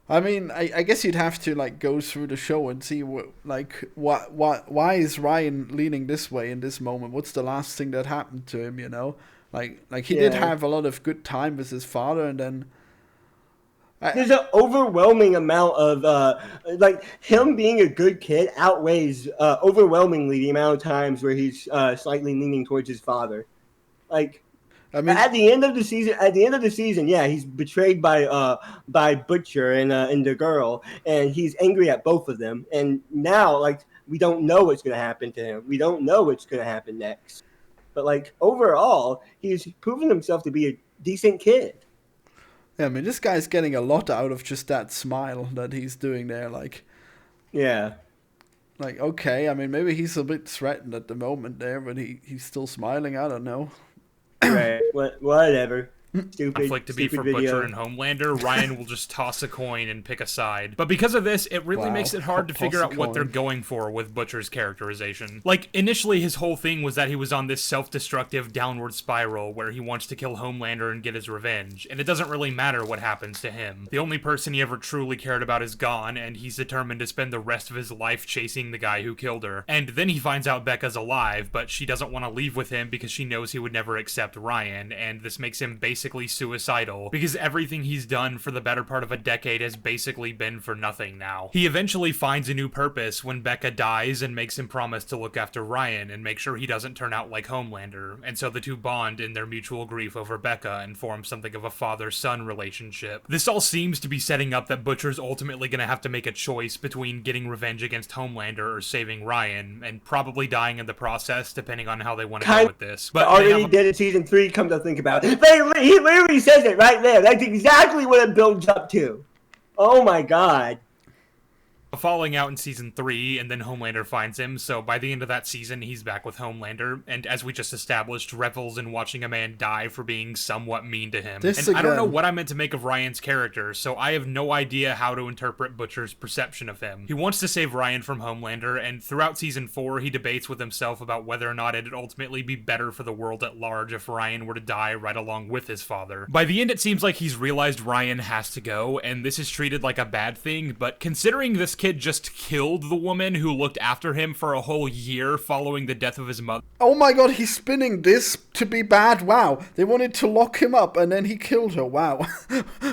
I mean, I guess you'd have to, like, go through the show and see why is Ryan leaning this way in this moment? What's the last thing that happened to him, you know? Like he did have a lot of good time with his father, and then there's an overwhelming amount of like him being a good kid outweighs overwhelmingly the amount of times where he's slightly leaning towards his father. Like, I mean, at the end of the season, yeah, he's betrayed by Butcher and the girl, and he's angry at both of them. And now, like, we don't know what's going to happen to him. We don't know what's going to happen next. But like overall, he's proven himself to be a decent kid. Yeah, I mean, this guy's getting a lot out of just that smile that he's doing there. Like, yeah. Like, okay, I mean, maybe he's a bit threatened at the moment there, but he's still smiling. I don't know. Right. Whatever. Conflict to be for Butcher and Homelander, Ryan will just toss a coin and pick a side. But because of this, it really makes it hard to figure out what they're going for with Butcher's characterization. Like, initially his whole thing was that he was on this self-destructive downward spiral where he wants to kill Homelander and get his revenge, and it doesn't really matter what happens to him. The only person he ever truly cared about is gone, and he's determined to spend the rest of his life chasing the guy who killed her. And then he finds out Becca's alive, but she doesn't want to leave with him because she knows he would never accept Ryan, and this makes him basically suicidal, because everything he's done for the better part of a decade has basically been for nothing now. He eventually finds a new purpose when Becca dies and makes him promise to look after Ryan and make sure he doesn't turn out like Homelander, and so the two bond in their mutual grief over Becca and form something of a father-son relationship. This all seems to be setting up that Butcher's ultimately gonna have to make a choice between getting revenge against Homelander or saving Ryan, and probably dying in the process, depending on how they want to go with this. But already did in season 3, come to think about it. He literally says it right there. That's exactly what it builds up to. Oh my god. Falling out in season 3, and then Homelander finds him, so by the end of that season, he's back with Homelander, and as we just established, revels in watching a man die for being somewhat mean to him. I don't know what I meant to make of Ryan's character, so I have no idea how to interpret Butcher's perception of him. He wants to save Ryan from Homelander, and throughout season 4, he debates with himself about whether or not it'd ultimately be better for the world at large if Ryan were to die right along with his father. By the end, it seems like he's realized Ryan has to go, and this is treated like a bad thing, but considering this kid just killed the woman who looked after him for a whole year following the death of his mother. Oh my god, he's spinning this to be bad. Wow. They wanted to lock him up and then he killed her. Wow.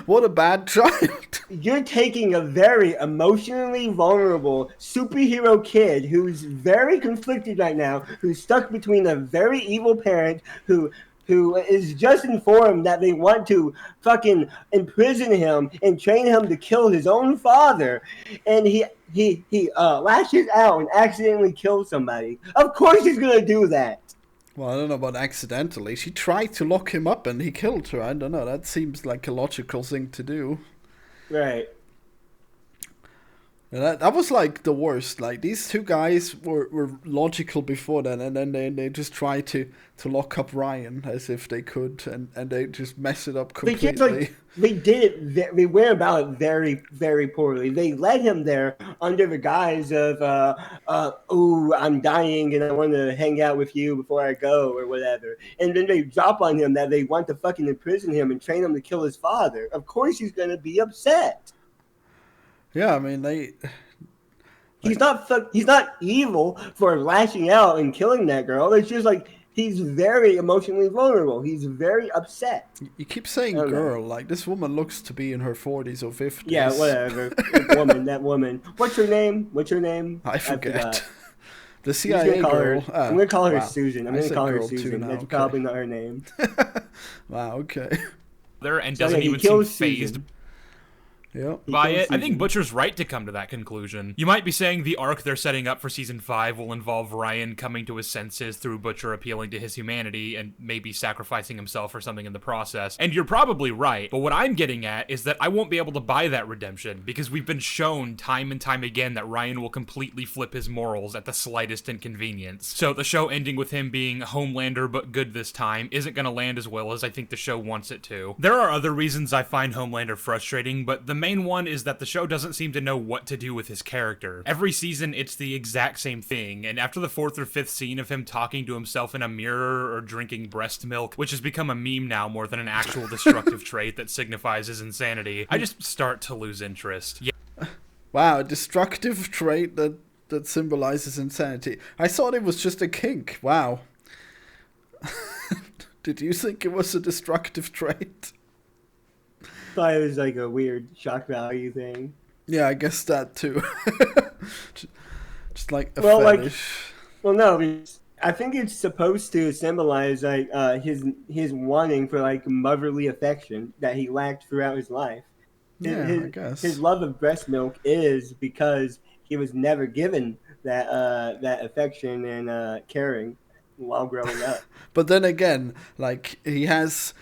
What a bad child. You're taking a very emotionally vulnerable superhero kid who's very conflicted right now, who's stuck between a very evil parent who is just informed that they want to fucking imprison him and train him to kill his own father, and he lashes out and accidentally kills somebody. Of course he's gonna do that. Well, I don't know about accidentally. She tried to lock him up and he killed her. I don't know. That seems like a logical thing to do. Right. And that was like the worst. Like, these two guys were logical before then, and then they just tried to lock up Ryan as if they could, and they just mess it up completely. They did it. They went about it very, very poorly. They led him there under the guise of, "Oh, I'm dying and I want to hang out with you before I go," or whatever. And then they drop on him that they want to fucking imprison him and train him to kill his father. Of course, he's gonna be upset. Yeah, I mean, he's not evil for lashing out and killing that girl. It's just like he's very emotionally vulnerable. He's very upset. You keep saying girl. Like, this woman looks to be in her 40s or 50s. Yeah, whatever. That woman. What's her name? I forget. The CIA girl. I'm going to call her Susan. I'm going to call her Susan. That's probably not her name. Wow, okay. And doesn't even seem phased by it. I think Butcher's right to come to that conclusion. You might be saying the arc they're setting up for season 5 will involve Ryan coming to his senses through Butcher appealing to his humanity and maybe sacrificing himself or something in the process. And you're probably right, but what I'm getting at is that I won't be able to buy that redemption because we've been shown time and time again that Ryan will completely flip his morals at the slightest inconvenience. So the show ending with him being Homelander but good this time isn't going to land as well as I think the show wants it to. There are other reasons I find Homelander frustrating, but the main one is that the show doesn't seem to know what to do with his character. Every season, it's the exact same thing, and after the 4th or 5th scene of him talking to himself in a mirror or drinking breast milk, which has become a meme now more than an actual destructive trait that signifies his insanity, I just start to lose interest. Yeah. Wow, a destructive trait that symbolizes insanity. I thought it was just a kink. Wow. Did you think it was a destructive trait? Thought it was like a weird shock value thing. Yeah, I guess that too. just like a fetish. No, I think it's supposed to symbolize like his wanting for like motherly affection that he lacked throughout his life. Yeah, I guess his love of breast milk is because he was never given that affection and caring while growing up. But then again, like he has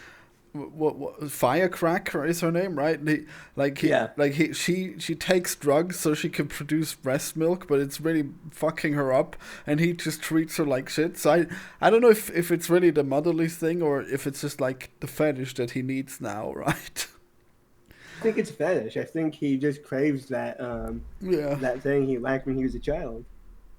what Firecracker is her name, right? She takes drugs so she can produce breast milk, but it's really fucking her up, and he just treats her like shit. So I don't know if it's really the motherly thing or if it's just like the fetish that he needs now, right? I think it's fetish. I think he just craves that that thing he lacked when he was a child.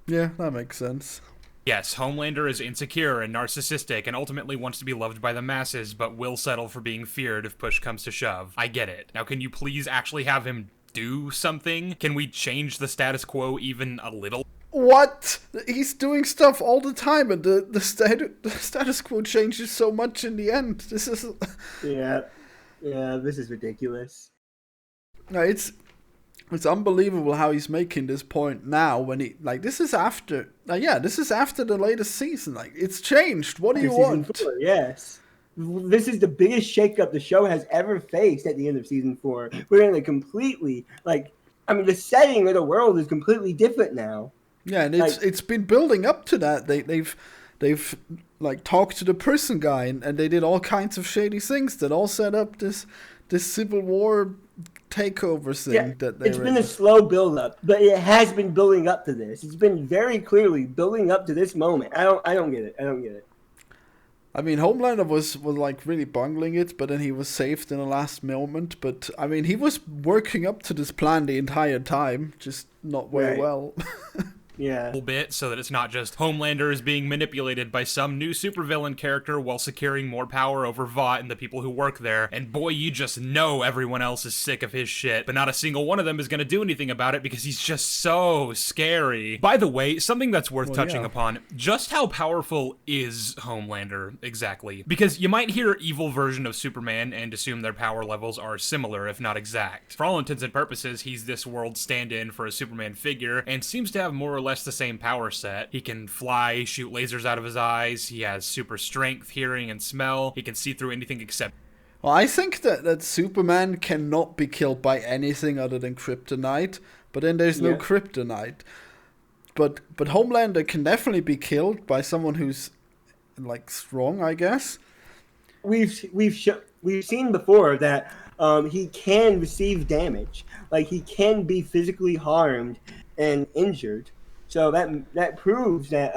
Yeah, that makes sense. Yes, Homelander is insecure and narcissistic and ultimately wants to be loved by the masses, but will settle for being feared if push comes to shove. I get it. Now, can you please actually have him do something? Can we change the status quo even a little? What? He's doing stuff all the time, and the status quo changes so much in the end. This is... Yeah, this is ridiculous. No, it's unbelievable how he's making this point now when he this is after this is after the latest season. Like, it's changed. What do you want? Season 4, yes. This is the biggest shakeup the show has ever faced at the end of season 4. We're in a completely the setting of the world is completely different now. Yeah, and it's been building up to that. They've like talked to the prison guy and they did all kinds of shady things that all set up this Civil War takeover thing it's been a slow build up, but it has been building up to this. It's been very clearly building up to this moment. I don't get it. I mean, Homelander was like really bungling it, but then he was saved in the last moment. But I mean, he was working up to this plan the entire time, just not very well. Yeah. A little bit, so that it's not just Homelander is being manipulated by some new supervillain character while securing more power over Vought and the people who work there. And boy, you just know everyone else is sick of his shit, but not a single one of them is going to do anything about it because he's just so scary. By the way, something that's worth touching upon, just how powerful is Homelander exactly? Because you might hear evil version of Superman and assume their power levels are similar, if not exact. For all intents and purposes, he's this world's stand-in for a Superman figure and seems to have more or less the same power set. He can fly, shoot lasers out of his eyes, he has super strength, hearing, and smell. He can see through anything except... Well, I think that Superman cannot be killed by anything other than kryptonite, but then there's no kryptonite. But Homelander can definitely be killed by someone who's like strong, I guess. We've seen before that he can receive damage. Like, he can be physically harmed and injured. So that proves that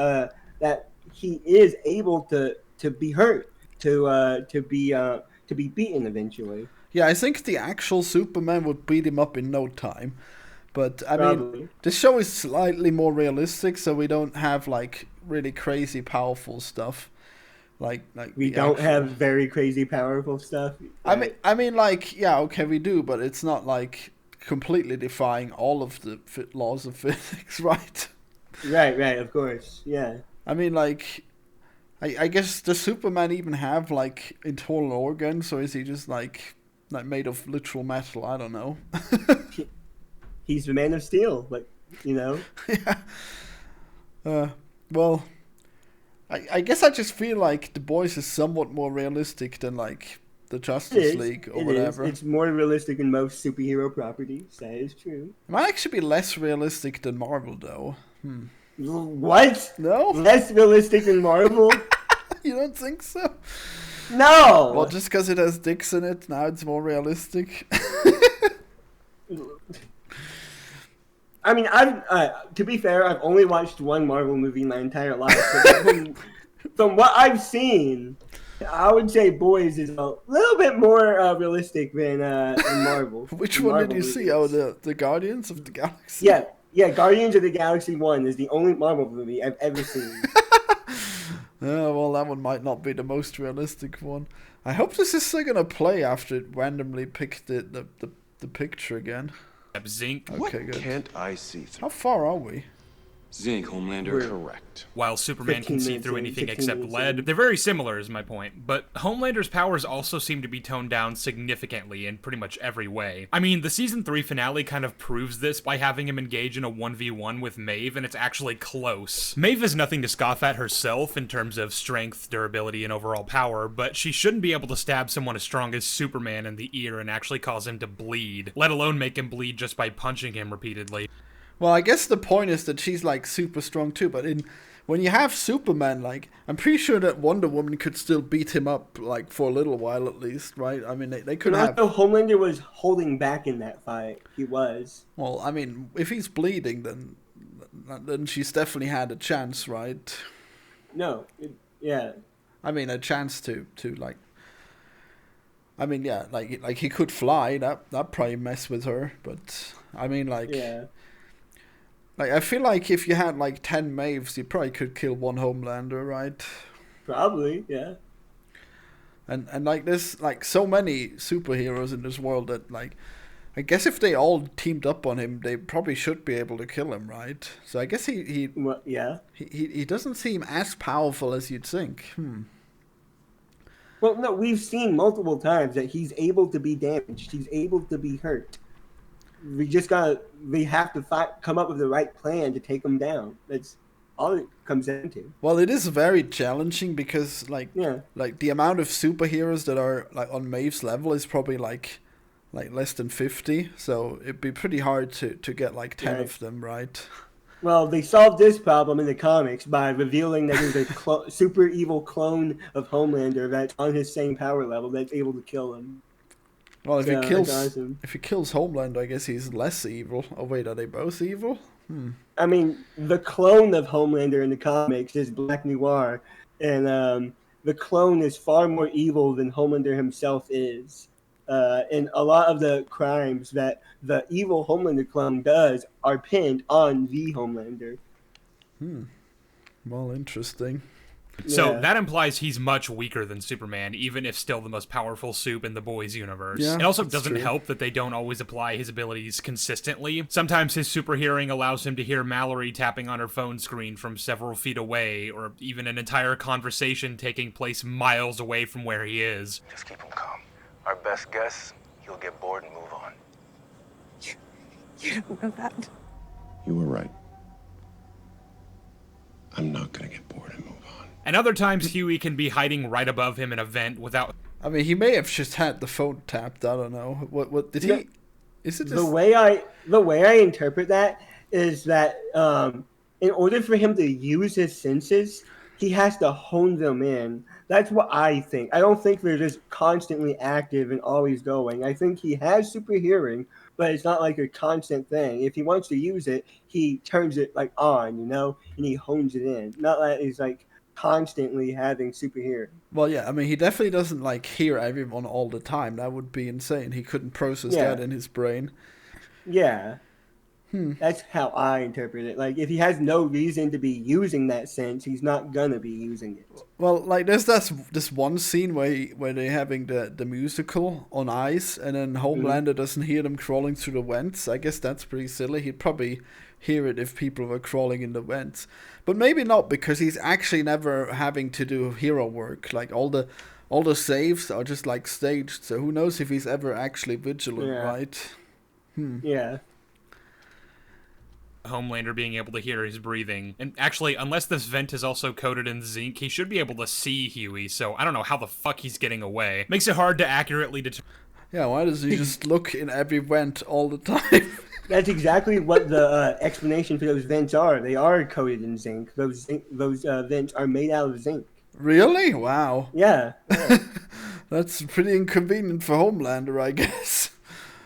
that he is able to be hurt, to be beaten eventually. Yeah, I think the actual Superman would beat him up in no time. But I mean, this show is slightly more realistic, so we don't have like really crazy powerful stuff. Like we don't have very crazy powerful stuff. Right? I mean, like, yeah, okay, we do, but it's not like completely defying all of the laws of physics, right? Right, of course, yeah. I mean, like, I guess does Superman even have like internal organs, or is he just like made of literal metal? I don't know. He's the Man of Steel, but you know. Yeah. Well, I guess I just feel like The Boys is somewhat more realistic than like the Justice League or whatever. It's more realistic than most superhero properties. That is true. It might actually be less realistic than Marvel, though. What? No? Less realistic than Marvel? You don't think so? No! Well, just because it has dicks in it, now it's more realistic. I mean, to be fair, I've only watched one Marvel movie my entire life. From what I've seen, I would say Boys is a little bit more realistic than Marvel. Which one did you see? Oh, the Guardians of the Galaxy? Yeah, Guardians of the Galaxy 1 is the only Marvel movie I've ever seen. Yeah, well, that one might not be the most realistic one. I hope this is still gonna play after it randomly picked the picture again. Zinc. Okay, What good. can't I see through? How far are we? Zinc, Homelander. We're correct. While Superman can see through anything except lead, in. they're very similar is my point, but Homelander's powers also seem to be toned down significantly in pretty much every way. I mean, the season 3 finale kind of proves this by having him engage in a 1v1 with Maeve, and it's actually close. Maeve is nothing to scoff at herself in terms of strength, durability, and overall power, but she shouldn't be able to stab someone as strong as Superman in the ear and actually cause him to bleed, let alone make him bleed just by punching him repeatedly. Well, I guess the point is that she's like super strong too, but when you have Superman, like, I'm pretty sure that Wonder Woman could still beat him up, like, for a little while at least, right? I mean, they could have... Also, Homelander was holding back in that fight. He was. Well, I mean, if he's bleeding, then she's definitely had a chance, right? No, yeah. I mean, a chance to like... I mean, yeah, like he could fly, that probably mess with her, but, I mean, like... Yeah. Like, I feel like if you had, like, 10 Maves, you probably could kill one Homelander, right? Probably, yeah. And like, there's, like, so many superheroes in this world that, like, I guess if they all teamed up on him, they probably should be able to kill him, right? So I guess Well, yeah. He doesn't seem as powerful as you'd think. Well, no, we've seen multiple times that he's able to be damaged. He's able to be hurt. We have to come up with the right plan to take him down. That's all it comes down to. Well, it is very challenging because, like the amount of superheroes that are, like, on Maeve's level is probably, like less than 50. So it'd be pretty hard to get, like, 10 of them, right? Well, they solved this problem in the comics by revealing that there's a super evil clone of Homelander that's on his same power level that's able to kill him. Well, if he kills Homelander, I guess he's less evil. Oh wait, are they both evil? I mean, the clone of Homelander in the comics is Black Noir, and the clone is far more evil than Homelander himself is. And a lot of the crimes that the evil Homelander clone does are pinned on the Homelander. Well, interesting. So that implies he's much weaker than Superman, even if still the most powerful soup in the boys universe. Yeah, it also doesn't help that they don't always apply his abilities consistently. Sometimes his super hearing allows him to hear Mallory tapping on her phone screen from several feet away, or even an entire conversation taking place miles away from where he is. Just keep him calm. Our best guess, he'll get bored and move on. You don't know that. You were right. I'm not gonna get bored and move on. And other times, Huey can be hiding right above him in a vent without... I mean, he may have just had the phone tapped. I don't know. What did he... Is it just... The way I interpret that is that in order for him to use his senses, he has to hone them in. That's what I think. I don't think they're just constantly active and always going. I think he has super hearing, but it's not like a constant thing. If he wants to use it, he turns it like on, and he hones it in. Not that he's like constantly having super hearing. Well, yeah, I mean, he definitely doesn't, like, hear everyone all the time. That would be insane. He couldn't process that in his brain. Yeah. That's how I interpret it. Like, if he has no reason to be using that sense, he's not gonna be using it. Well, like, there's this one scene where they're having the musical on ice, and then Homelander doesn't hear them crawling through the vents. I guess that's pretty silly. He'd probably hear it if people were crawling in the vents. But maybe not, because he's actually never having to do hero work. Like, all the saves are just, like, staged, so who knows if he's ever actually vigilant, right? Yeah. Homelander being able to hear his breathing. And actually, unless this vent is also coated in zinc, he should be able to see Huey, so I don't know how the fuck he's getting away. Makes it hard to accurately determine... Yeah, why does he just look in every vent all the time? That's exactly what the explanation for those vents are. They are coated in zinc. Those vents are made out of zinc. Really? Wow. Yeah. That's pretty inconvenient for Homelander, I guess.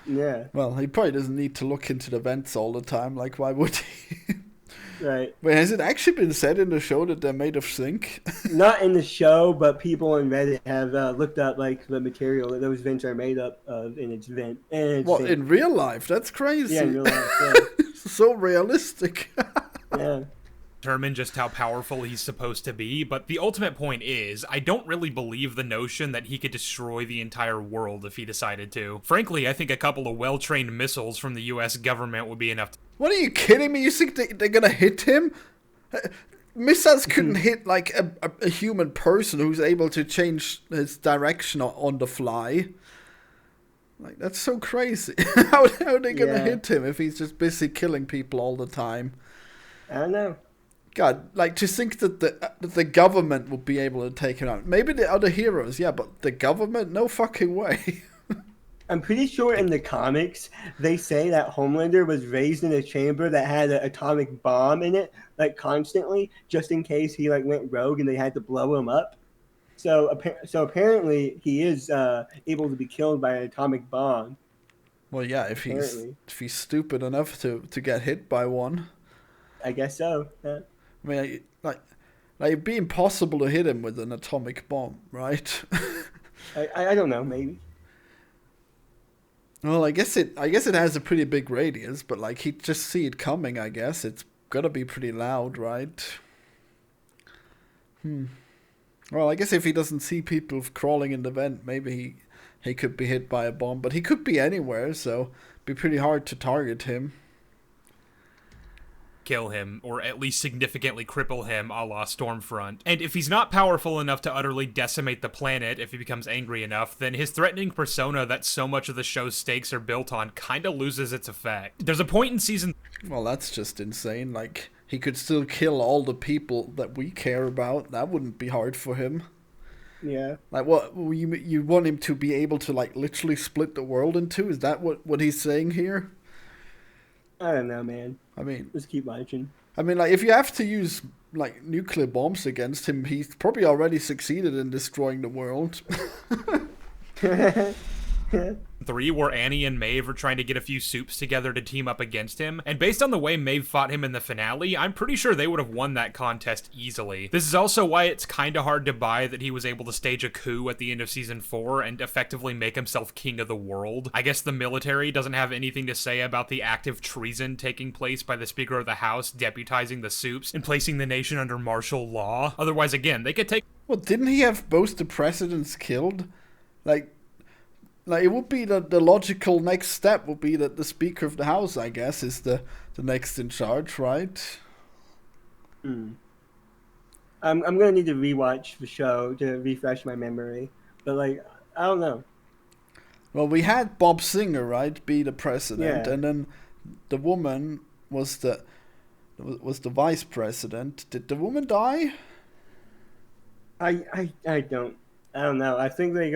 Yeah. Well, he probably doesn't need to look into the vents all the time. Like, why would he? Right. Wait, has it actually been said in the show that they're made of zinc? Not in the show, but people on Reddit have looked up, like, the material that those vents are made up of in its vent. And What, in real life? That's crazy. Yeah, in real life, yeah. So realistic. Yeah. Determine just how powerful he's supposed to be, but the ultimate point is, I don't really believe the notion that he could destroy the entire world if he decided to. Frankly, I think a couple of well-trained missiles from the US government would be enough to... What, are you kidding me? You think they're gonna hit him? Missiles couldn't hit, like, a human person who's able to change his direction on the fly. Like, that's so crazy. How are they gonna hit him if he's just busy killing people all the time? I don't know. God, like, to think that the government would be able to take him out. Maybe the other heroes, yeah, but the government? No fucking way. I'm pretty sure in the comics they say that Homelander was raised in a chamber that had an atomic bomb in it, like constantly, just in case he like went rogue and they had to blow him up. So apparently he is able to be killed by an atomic bomb. Well, yeah, if he's stupid enough to get hit by one. I guess so. Yeah. I mean, like it'd be impossible to hit him with an atomic bomb, right? I don't know, maybe. Well, I guess it has a pretty big radius, but like he'd just see it coming. I guess it's gotta be pretty loud, right? Well, I guess if he doesn't see people crawling in the vent, maybe he could be hit by a bomb, but he could be anywhere, so it'd be pretty hard to target him. Kill him, or at least significantly cripple him, a la Stormfront. And if he's not powerful enough to utterly decimate the planet if he becomes angry enough, then his threatening persona that so much of the show's stakes are built on kinda loses its effect. There's a point in season... Well, that's just insane. Like, he could still kill all the people that we care about. That wouldn't be hard for him. Yeah. Like, what, you want him to be able to, like, literally split the world in two? Is that what he's saying here? I don't know, man. I mean... Just keep watching. I mean, like, if you have to use, like, nuclear bombs against him, he's probably already succeeded in destroying the world. 3, where Annie and Maeve are trying to get a few soups together to team up against him, and based on the way Maeve fought him in the finale, I'm pretty sure they would have won that contest easily. This is also why it's kinda hard to buy that he was able to stage a coup at the end of season 4 and effectively make himself king of the world. I guess the military doesn't have anything to say about the active treason taking place by the Speaker of the House deputizing the soups and placing the nation under martial law. Otherwise, again, they could take... Well, didn't he have both the presidents killed? Like, it would be the logical next step would be that the Speaker of the House, I guess, is the next in charge, right? I'm gonna need to rewatch the show to refresh my memory, but like I don't know. Well, we had Bob Singer, right, be the president, and then the woman was the vice president. Did the woman die? I don't know. I think like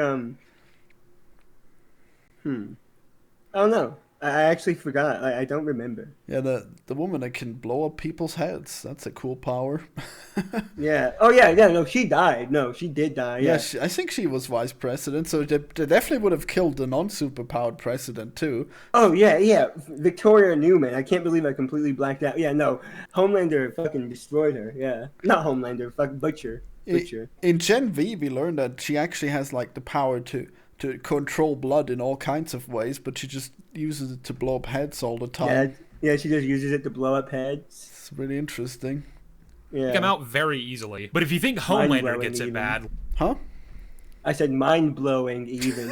I don't know. I actually forgot. I don't remember. Yeah, the woman that can blow up people's heads. That's a cool power. Yeah. Oh, yeah. No, she died. No, she did die. Yeah. I think she was vice president, so they definitely would have killed the non-superpowered president, too. Oh, yeah. Victoria Newman. I can't believe I completely blacked out. Yeah, no. Homelander fucking destroyed her. Yeah. Not Homelander. Fuck Butcher. In Gen V, we learned that she actually has, like, the power to control blood in all kinds of ways, but she just uses it to blow up heads all the time. Yeah, she just uses it to blow up heads. It's really interesting. Yeah. Come out very easily. But if you think Homelander gets it bad... Huh? I said mind-blowing even.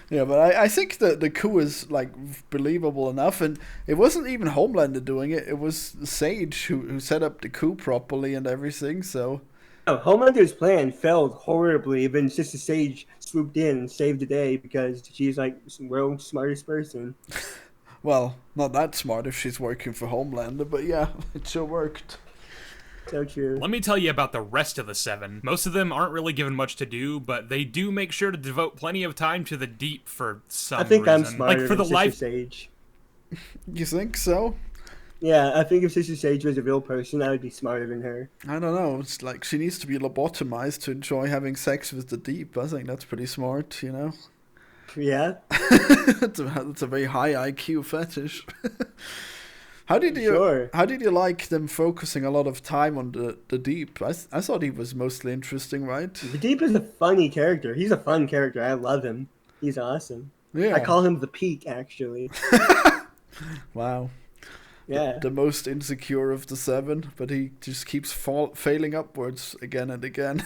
Yeah, but I think the coup is, like, believable enough, and it wasn't even Homelander doing it, it was Sage who set up the coup properly and everything, so... Oh, Homelander's plan failed horribly, then Sister Sage swooped in and saved the day because she's like the world's smartest person. Well, not that smart if she's working for Homelander, but yeah, it sure worked. So true. Let me tell you about the rest of the 7. Most of them aren't really given much to do, but they do make sure to devote plenty of time to the deep for some reason. I think I'm smarter like for the than Sister Sage. You think so? Yeah, I think if Sister Sage was a real person, I would be smarter than her. I don't know. It's like she needs to be lobotomized to enjoy having sex with the deep. I think that's pretty smart, you know? Yeah? That's a very high IQ fetish. How did you like them focusing a lot of time on the deep? I thought he was mostly interesting, right? The deep is a funny character. He's a fun character. I love him. He's awesome. Yeah. I call him the Peak, actually. Wow. Yeah. The most insecure of the 7, but he just keeps failing upwards again and again.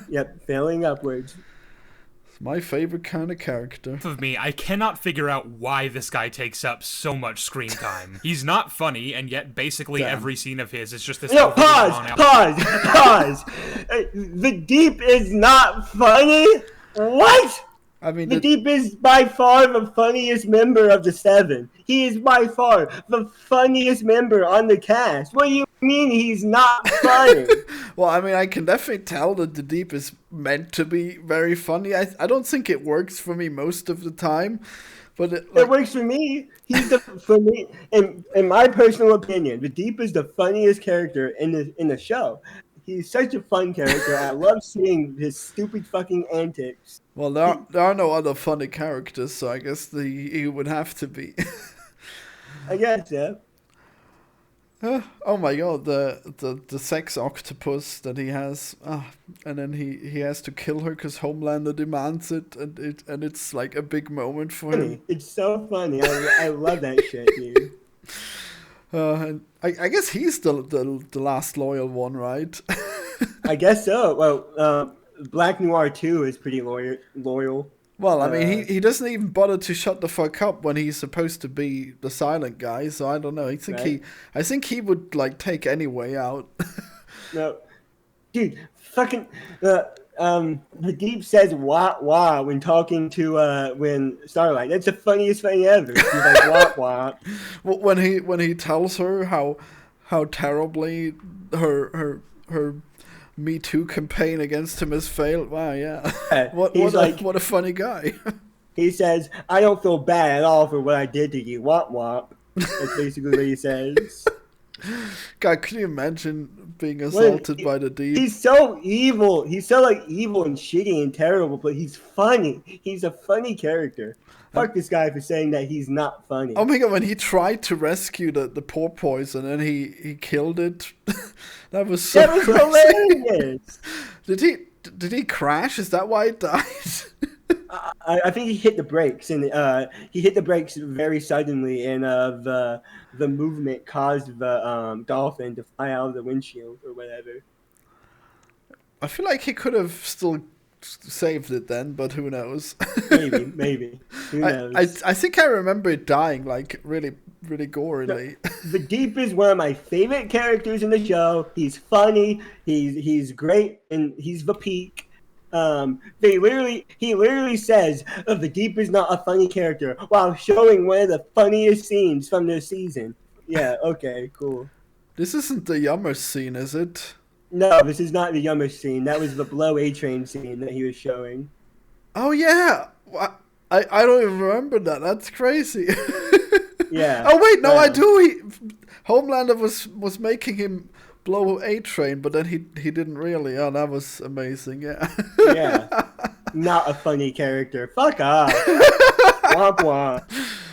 Yep, failing upwards. It's my favorite kind of character. Of me, I cannot figure out why this guy takes up so much screen time. He's not funny, and yet basically every scene of his is just this... No, pause! The Deep is not funny? What? I mean, The Deep is by far the funniest member of the Seven. He is by far the funniest member on the cast. What do you mean he's not funny? well, I mean, I can definitely tell that the Deep is meant to be very funny. I don't think it works for me most of the time, but it works for me. For me, in my personal opinion, the Deep is the funniest character in the show. He's such a fun character. I love seeing his stupid fucking antics. Well, there are no other funny characters, so I guess he would have to be. I guess, yeah. Oh my god, the sex octopus that he has, and then he has to kill her because Homelander demands it, and it's like a big moment for him. It's so funny. I love that shit, dude. And I guess he's the last loyal one, right? I guess so. Well, Black Noir 2 is pretty loyal. Well, I mean, he doesn't even bother to shut the fuck up when he's supposed to be the silent guy. So I don't know. I think he would like take any way out. No, dude, fucking the Deep says wah wah when talking to when Starlight. That's the funniest thing ever. He's like wah wah. When he tells her how terribly her Me Too campaign against him has failed. Wow, yeah. What a funny guy. He says, "I don't feel bad at all for what I did to you." Womp womp. That's basically what he says. God, can you imagine being assaulted by the Deep? He's so evil. He's so like evil and shitty and terrible, but he's funny. He's a funny character. Fuck this guy for saying that he's not funny. Oh my god, when he tried to rescue the porpoise and then he killed it. That was so hilarious. Did he crash? Is that why it died? I think he hit the brakes, and he hit the brakes very suddenly, and the movement caused the dolphin to fly out of the windshield or whatever. I feel like he could have still saved it then, but who knows? Maybe. Who knows? I think I remember it dying like really, really gorily. The Deep is one of my favorite characters in the show. He's funny. He's great, and he's the peak. He literally says the Deep is not a funny character while showing one of the funniest scenes from this season. Yeah, okay, cool. This isn't the Yummer scene, is it? No, this is not the Yummer scene. That was the Blow A-Train scene that he was showing. Oh yeah, I don't even remember that. That's crazy. Yeah. Oh wait, no, I do. Homelander was making him blow A-Train, but then he didn't really. Oh, that was amazing. Yeah. Yeah. Not a funny character. Fuck off. Womp womp.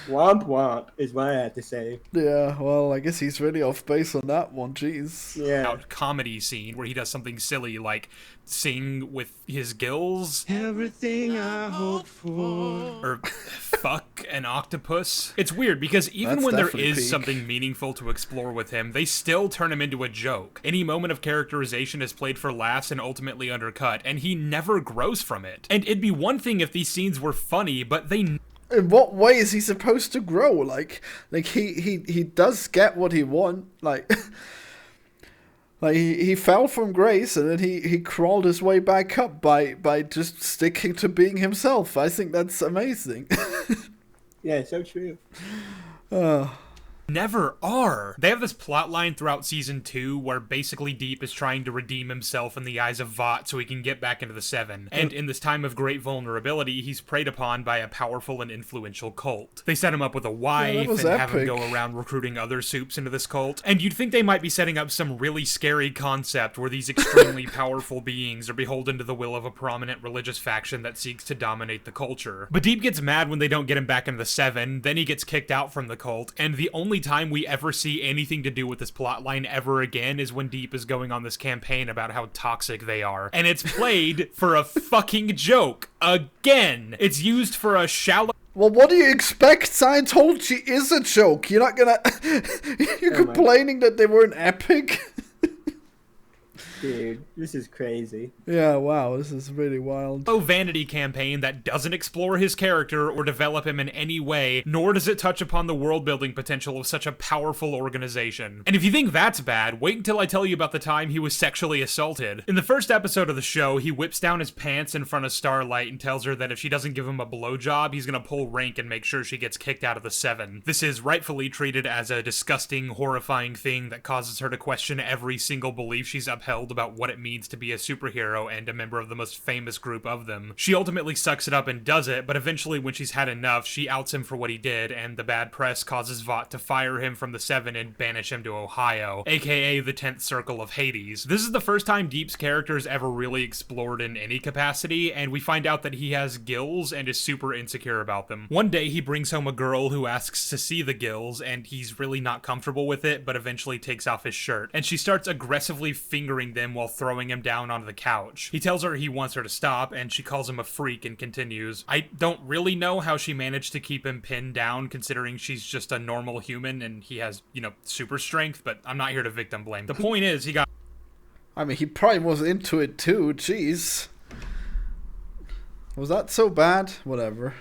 Womp womp is what I have to say. Yeah, well, I guess he's really off base on that one. Jeez. Yeah. Comedy scene where he does something silly like sing with his gills. Everything I hope for. Or fuck an octopus. It's weird because even That's when there definitely is peak. something meaningful to explore with him, they still turn him into a joke. Any moment of characterization is played for laughs and ultimately undercut, and he never grows from it. And it'd be one thing if these scenes were funny, but they... In what way is he supposed to grow? Like he does get what he wants. Like he fell from grace and then he crawled his way back up by just sticking to being himself. I think that's amazing. Yeah, so true. Never are. They have this plot line throughout season 2 where basically Deep is trying to redeem himself in the eyes of Vought so he can get back into the Seven. And in this time of great vulnerability, he's preyed upon by a powerful and influential cult. They set him up with a wife and have him go around recruiting other supes into this cult. And you'd think they might be setting up some really scary concept where these extremely powerful beings are beholden to the will of a prominent religious faction that seeks to dominate the culture. But Deep gets mad when they don't get him back into the Seven, then he gets kicked out from the cult, and the only time we ever see anything to do with this plotline ever again is when Deep is going on this campaign about how toxic they are. And it's played for a fucking joke. Again! It's used for a shallow... Well, what do you expect? Scientology is a joke. You're not gonna... You're complaining that they weren't epic? Dude, this is crazy. Yeah, wow, this is really wild. Vanity campaign that doesn't explore his character or develop him in any way, nor does it touch upon the world-building potential of such a powerful organization. And if you think that's bad, wait until I tell you about the time he was sexually assaulted. In the first episode of the show, he whips down his pants in front of Starlight and tells her that if she doesn't give him a blowjob, he's gonna pull rank and make sure she gets kicked out of the Seven. This is rightfully treated as a disgusting, horrifying thing that causes her to question every single belief she's upheld about what it means to be a superhero and a member of the most famous group of them. She ultimately sucks it up and does it, but eventually when she's had enough, she outs him for what he did, and the bad press causes Vought to fire him from the Seven and banish him to Ohio, aka the 10th Circle of Hades. This is the first time Deep's character is ever really explored in any capacity, and we find out that he has gills and is super insecure about them. One day he brings home a girl who asks to see the gills, and he's really not comfortable with it, but eventually takes off his shirt, and she starts aggressively fingering them while throwing him down onto the couch. He tells her he wants her to stop, and she calls him a freak and continues. I don't really know how she managed to keep him pinned down, considering she's just a normal human and he has, super strength, but I'm not here to victim blame. The point is, he got... I mean, he probably was into it too, jeez. Was that so bad? Whatever.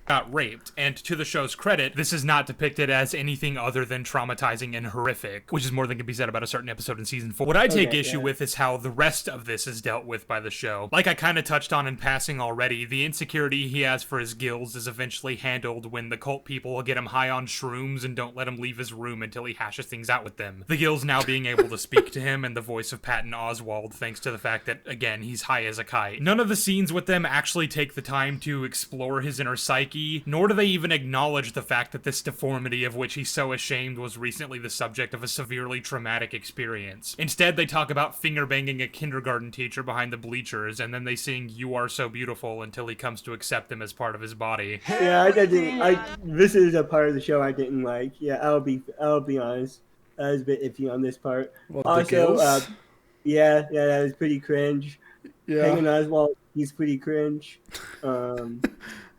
Got raped, and to the show's credit, this is not depicted as anything other than traumatizing and horrific, which is more than can be said about a certain episode in season 4. What I take issue with is how the rest of this is dealt with by the show. Like I kind of touched on in passing already, the insecurity he has for his gills is eventually handled when the cult people get him high on shrooms and don't let him leave his room until he hashes things out with them. The gills now being able to speak to him and the voice of Patton Oswalt thanks to the fact that, again, he's high as a kite. None of the scenes with them actually take the time to explore his inner psyche, nor do they even acknowledge the fact that this deformity of which he's so ashamed was recently the subject of a severely traumatic experience. Instead, they talk about finger-banging a kindergarten teacher behind the bleachers, and then they sing "You Are So Beautiful" until he comes to accept them as part of his body. Yeah, this is a part of the show I didn't like. Yeah, I'll be honest. I was a bit iffy on this part. What, also, that was pretty cringe. Yeah. Patton Oswalt, he's pretty cringe.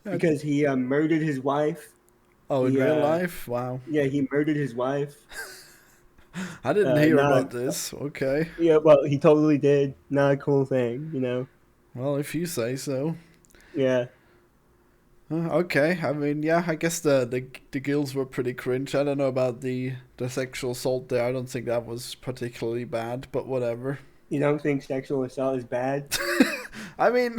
Because he murdered his wife. Oh, in real life? Wow. Yeah, he murdered his wife. I didn't hear about this. Okay. Yeah, well, he totally did. Not a cool thing, Well, if you say so. Yeah. Okay. I mean, yeah, I guess the gills were pretty cringe. I don't know about the sexual assault there. I don't think that was particularly bad, but whatever. You don't think sexual assault is bad? I mean...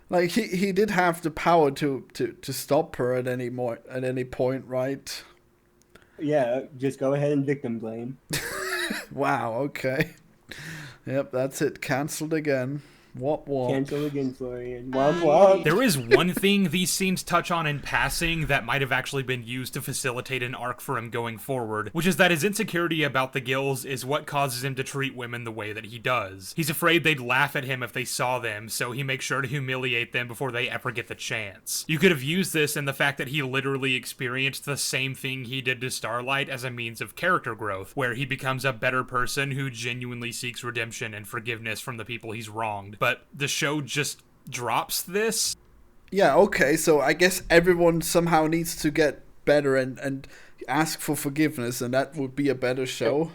Like, he did have the power to stop her at any point, right? Yeah, just go ahead and victim blame. Wow, okay. Yep, that's it. Cancelled again. Womp womp. Cancel again, Florian. Womp womp. There is one thing these scenes touch on in passing that might have actually been used to facilitate an arc for him going forward, which is that his insecurity about the gills is what causes him to treat women the way that he does. He's afraid they'd laugh at him if they saw them, so he makes sure to humiliate them before they ever get the chance. You could have used this in the fact that he literally experienced the same thing he did to Starlight as a means of character growth, where he becomes a better person who genuinely seeks redemption and forgiveness from the people he's wronged. But the show just drops this. Yeah, okay, so I guess everyone somehow needs to get better and ask for forgiveness, and that would be a better show.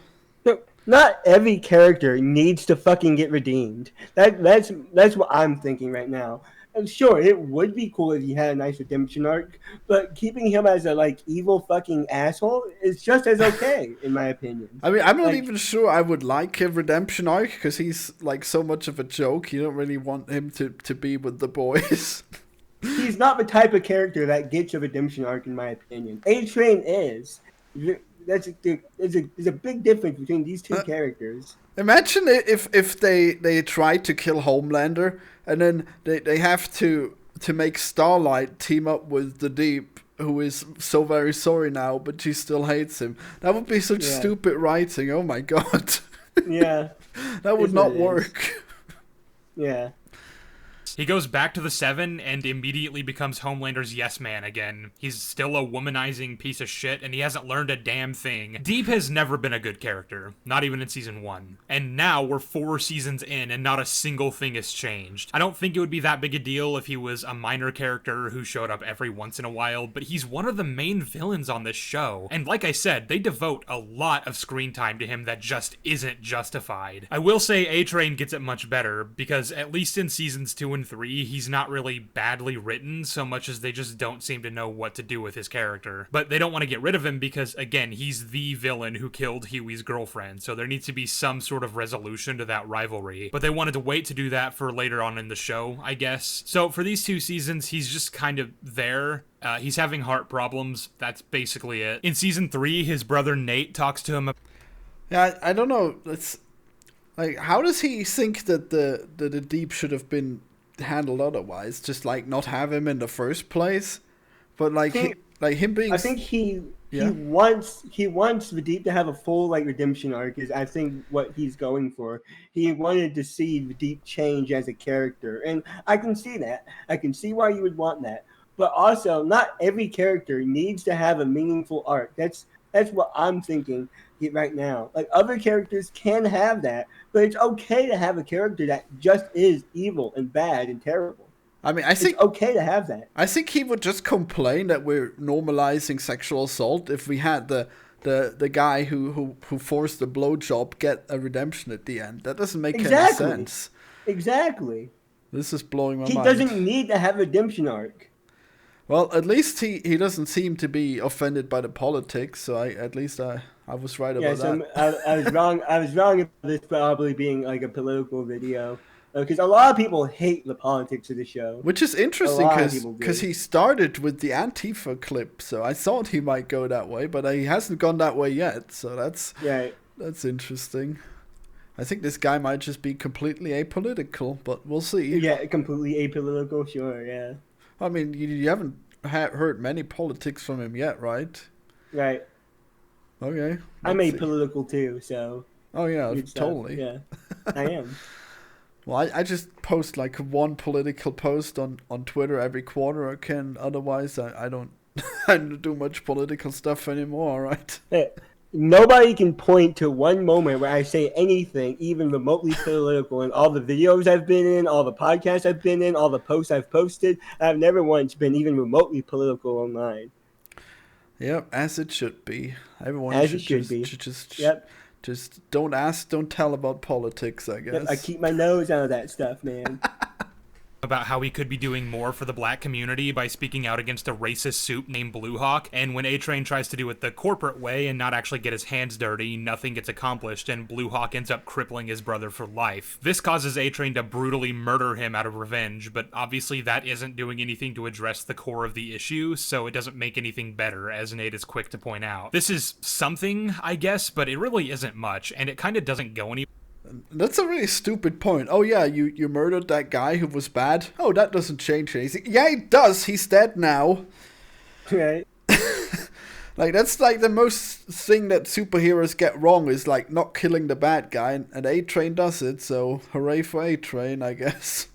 No, not every character needs to fucking get redeemed. That's what I'm thinking right now. And sure, it would be cool if he had a nice redemption arc, but keeping him as a evil fucking asshole is just as okay, in my opinion. I mean, I'm not even sure I would like a redemption arc, because he's so much of a joke. You don't really want him to be with the boys. He's not the type of character that gets a redemption arc, in my opinion. A-Train is. There's a big difference between these two characters. Imagine if they try to kill Homelander, and then they have to make Starlight team up with the Deep, who is so very sorry now, but she still hates him. That would be such stupid writing. Oh my god. Yeah. That would not work. Yeah. 6. He goes back to the 7 and immediately becomes Homelander's yes man again. He's still a womanizing piece of shit, and he hasn't learned a damn thing. Deep has never been a good character, not even in season 1. And now we're 4 seasons in, and not a single thing has changed. I don't think it would be that big a deal if he was a minor character who showed up every once in a while, but he's one of the main villains on this show. And like I said, they devote a lot of screen time to him that just isn't justified. I will say A-Train gets it much better, because at least in seasons 2 and 3, he's not really badly written so much as they just don't seem to know what to do with his character. But they don't want to get rid of him because, again, he's the villain who killed Huey's girlfriend, so there needs to be some sort of resolution to that rivalry. But they wanted to wait to do that for later on in the show, I guess. So for these 2 seasons, he's just kind of there. He's having heart problems. That's basically it. In season 3, his brother Nate talks to him. Yeah, I don't know. It's like, how does he think that the Deep should have been handled otherwise? Just like not have him in the first place, but like him being. I think he wants the Deep to have a full like redemption arc. Is I think what he's going for. He wanted to see the Deep change as a character, and I can see that. I can see why you would want that. But also, not every character needs to have a meaningful arc. That's what I'm thinking right now. Like, other characters can have that, but it's okay to have a character that just is evil and bad and terrible. I mean, I think it's okay to have that. I think he would just complain that we're normalizing sexual assault if we had the guy who forced the blowjob get a redemption at the end. That doesn't make any sense. Exactly. This is blowing my mind. He doesn't need to have a redemption arc. Well, at least he doesn't seem to be offended by the politics, so I was right about that. I was wrong. I was wrong about this probably being like a political video, because a lot of people hate the politics of the show. Which is interesting because he started with the Antifa clip, so I thought he might go that way, but he hasn't gone that way yet. So that's interesting. I think this guy might just be completely apolitical, but we'll see. Yeah, completely apolitical. Sure, yeah. I mean, you haven't heard many politics from him yet, right? Right. Okay. I'm apolitical too, so. Oh yeah, totally. Yeah, I am. Well, I just post like one political post on Twitter every quarter I can. Otherwise, I don't I don't do much political stuff anymore, right? Nobody can point to one moment where I say anything, even remotely political, in all the videos I've been in, all the podcasts I've been in, all the posts I've posted. I've never once been even remotely political online. Yep, as it should be. Everyone should just don't ask, don't tell about politics, I guess. Yep, I keep my nose out of that stuff, man. About how he could be doing more for the black community by speaking out against a racist soup named Blue Hawk, and when A-Train tries to do it the corporate way and not actually get his hands dirty, nothing gets accomplished, and Blue Hawk ends up crippling his brother for life. This causes A-Train to brutally murder him out of revenge, but obviously that isn't doing anything to address the core of the issue, so it doesn't make anything better, as Nate is quick to point out. This is something, I guess, but it really isn't much, and it kind of doesn't go anywhere. That's a really stupid point. Oh yeah, you murdered that guy who was bad. Oh, that doesn't change anything. Yeah, it does. He's dead now. Right. Like, that's like the most thing that superheroes get wrong is like not killing the bad guy, and A-Train does it. So hooray for A-Train, I guess.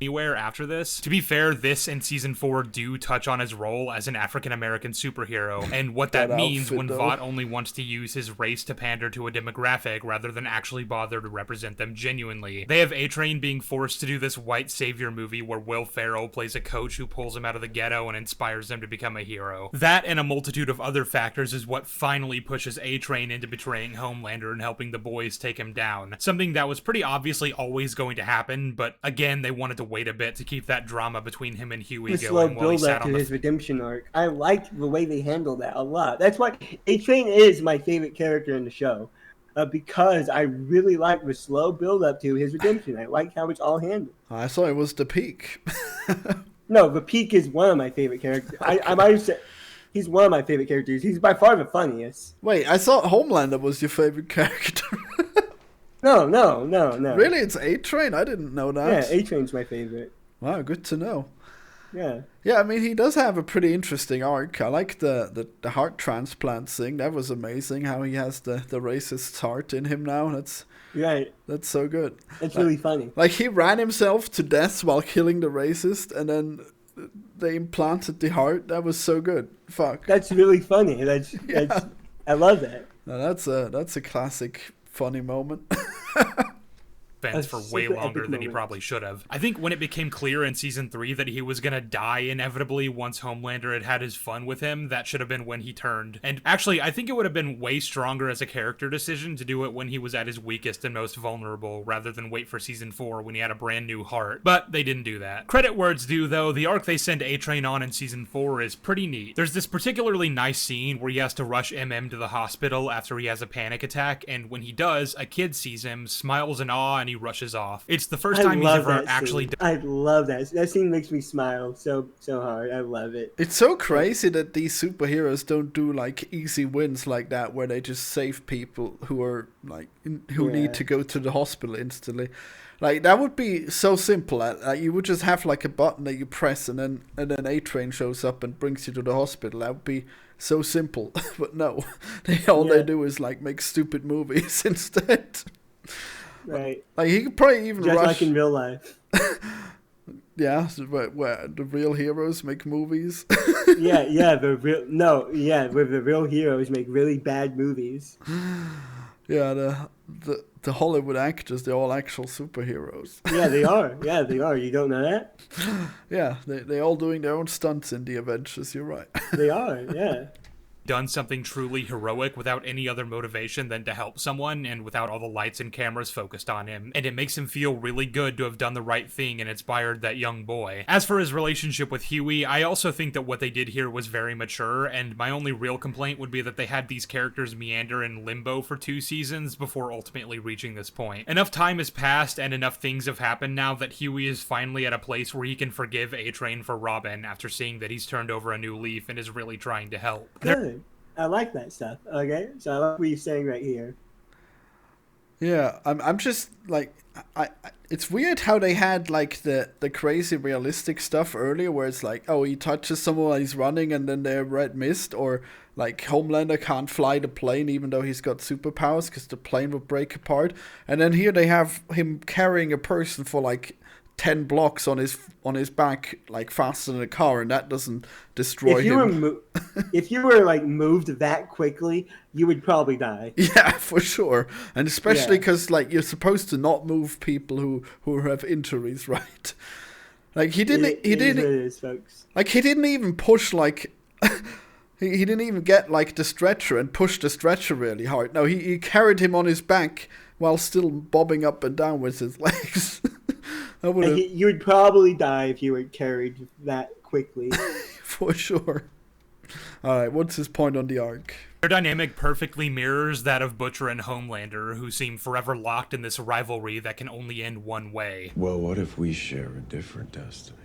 Anywhere after this. To be fair, this and season 4 do touch on his role as an African-American superhero, and what that means when Vought only wants to use his race to pander to a demographic rather than actually bother to represent them genuinely. They have A-Train being forced to do this white savior movie where Will Ferrell plays a coach who pulls him out of the ghetto and inspires him to become a hero. That and a multitude of other factors is what finally pushes A-Train into betraying Homelander and helping the boys take him down. Something that was pretty obviously always going to happen, but again, they wanted to wait a bit to keep that drama between him and Huey going while he sat on his redemption arc. I liked the way they handled that a lot. That's why A-Train is my favorite character in the show, because I really like the slow build up to his redemption. I like how it's all handled. I thought it was the peak. No, the peak is one of my favorite characters. I might have said he's one of my favorite characters. He's by far the funniest. Wait, I thought Homelander was your favorite character. No. Really? It's A-Train? I didn't know that. Yeah, A-Train's my favorite. Wow, good to know. Yeah, I mean, he does have a pretty interesting arc. I like the heart transplant thing. That was amazing, how he has the racist heart in him now. That's so good. It's really funny. Like, he ran himself to death while killing the racist, and then they implanted the heart. That was so good. Fuck. That's really funny. That's I love that. Now, that's a classic funny moment. For way longer than he probably should have. I think when it became clear in season 3 that he was gonna die inevitably once Homelander had his fun with him, that should have been when he turned. And actually, I think it would have been way stronger as a character decision to do it when he was at his weakest and most vulnerable, rather than wait for season 4 when he had a brand new heart. But they didn't do that. Credit where it's due, though, the arc they send A-Train on in season 4 is pretty neat. There's this particularly nice scene where he has to rush MM to the hospital after he has a panic attack, and when he does, a kid sees him, smiles in awe, and he rushes off. It's the first time he's ever actually done. I love that. That scene makes me smile so hard. I love it. It's so crazy that these superheroes don't do like easy wins like that, where they just save people who are like who need to go to the hospital instantly. Like, that would be so simple. You would just have like a button that you press, and then A-Train shows up and brings you to the hospital. That would be so simple. But no, they do is like make stupid movies instead. Right. Like, he could probably even just rush... like in real life. Yeah, where the real heroes make movies. where the real heroes make really bad movies. Yeah, the Hollywood actors, they're all actual superheroes. Yeah, they are. You don't know that? Yeah, they all doing their own stunts in the Avengers. You're right. They are. Yeah. Done something truly heroic without any other motivation than to help someone, and without all the lights and cameras focused on him, and it makes him feel really good to have done the right thing and inspired that young boy. As for his relationship with Huey, I also think that what they did here was very mature, and my only real complaint would be that they had these characters meander in limbo for 2 seasons before ultimately reaching this point. Enough time has passed and enough things have happened now that Huey is finally at a place where he can forgive A-Train for Robin after seeing that he's turned over a new leaf and is really trying to help. Good. I like that stuff. Okay, so I like what you're saying right here. Yeah, I'm just like, I it's weird how they had like the crazy realistic stuff earlier, where it's like, oh, he touches someone while he's running and then they're red mist, or like Homelander can't fly the plane even though he's got superpowers because the plane would break apart. And then here they have him carrying a person for like 10 blocks on his back, like faster than a car, and that doesn't destroy him. If you were like moved that quickly, you would probably die. Yeah, for sure. And especially because like you're supposed to not move people who have injuries, right? Like he didn't like he didn't even push like he didn't even get like the stretcher and push the stretcher really hard. No, he carried him on his back while still bobbing up and down with his legs. You would probably die if you were carried that quickly. For sure. Alright, what's his point on the arc? Their dynamic perfectly mirrors that of Butcher and Homelander, who seem forever locked in this rivalry that can only end one way. Well, what if we share a different destiny?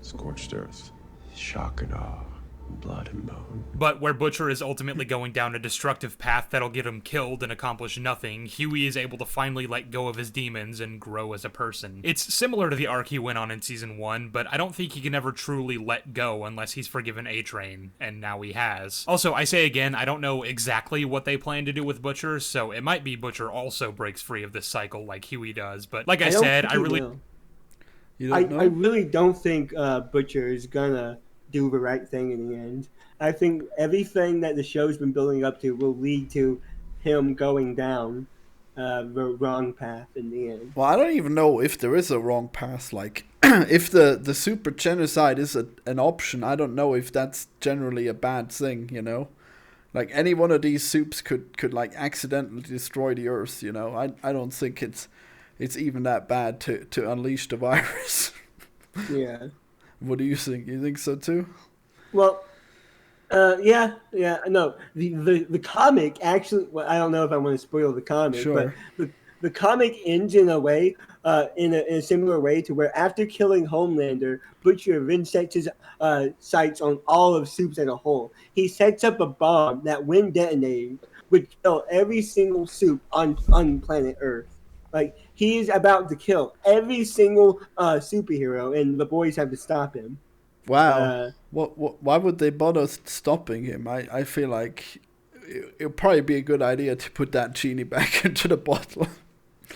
Scorched earth, shock and awe, blood and bone. But where Butcher is ultimately going down a destructive path that'll get him killed and accomplish nothing, Huey is able to finally let go of his demons and grow as a person. It's similar to the arc he went on in season 1, but I don't think he can ever truly let go unless he's forgiven A-Train, and now he has. Also, I say again, I don't know exactly what they plan to do with Butcher, so it might be Butcher also breaks free of this cycle like Huey does, but like I said, I really don't think Butcher is gonna do the right thing in the end. I think everything that the show's been building up to will lead to him going down the wrong path in the end. Well, I don't even know if there is a wrong path. Like, if the super genocide is an option, I don't know if that's generally a bad thing, you know? Like, any one of these soups could like accidentally destroy the Earth, you know? I don't think it's even that bad to unleash the virus. Yeah. What do you think? You think so too? Well, no. The comic actually. Well, I don't know if I want to spoil the comic, sure. But the comic ends in a way, in a similar way to where after killing Homelander, Butcher then sets his sights on all of Soups as a whole. He sets up a bomb that, when detonated, would kill every single Soup on planet Earth. Like, he's about to kill every single superhero, and the boys have to stop him. Wow. Why would they bother stopping him? I feel like it'll probably be a good idea to put that genie back into the bottle.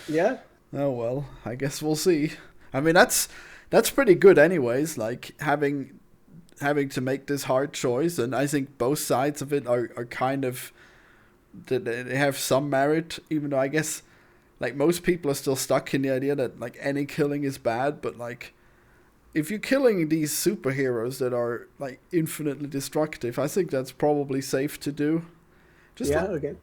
Yeah. Oh well, I guess we'll see. I mean, that's pretty good anyways, like having to make this hard choice, and I think both sides of it are kind of, they have some merit, even though I guess like most people are still stuck in the idea that like any killing is bad, but like if you're killing these superheroes that are like infinitely destructive, I think that's probably safe to do. Okay.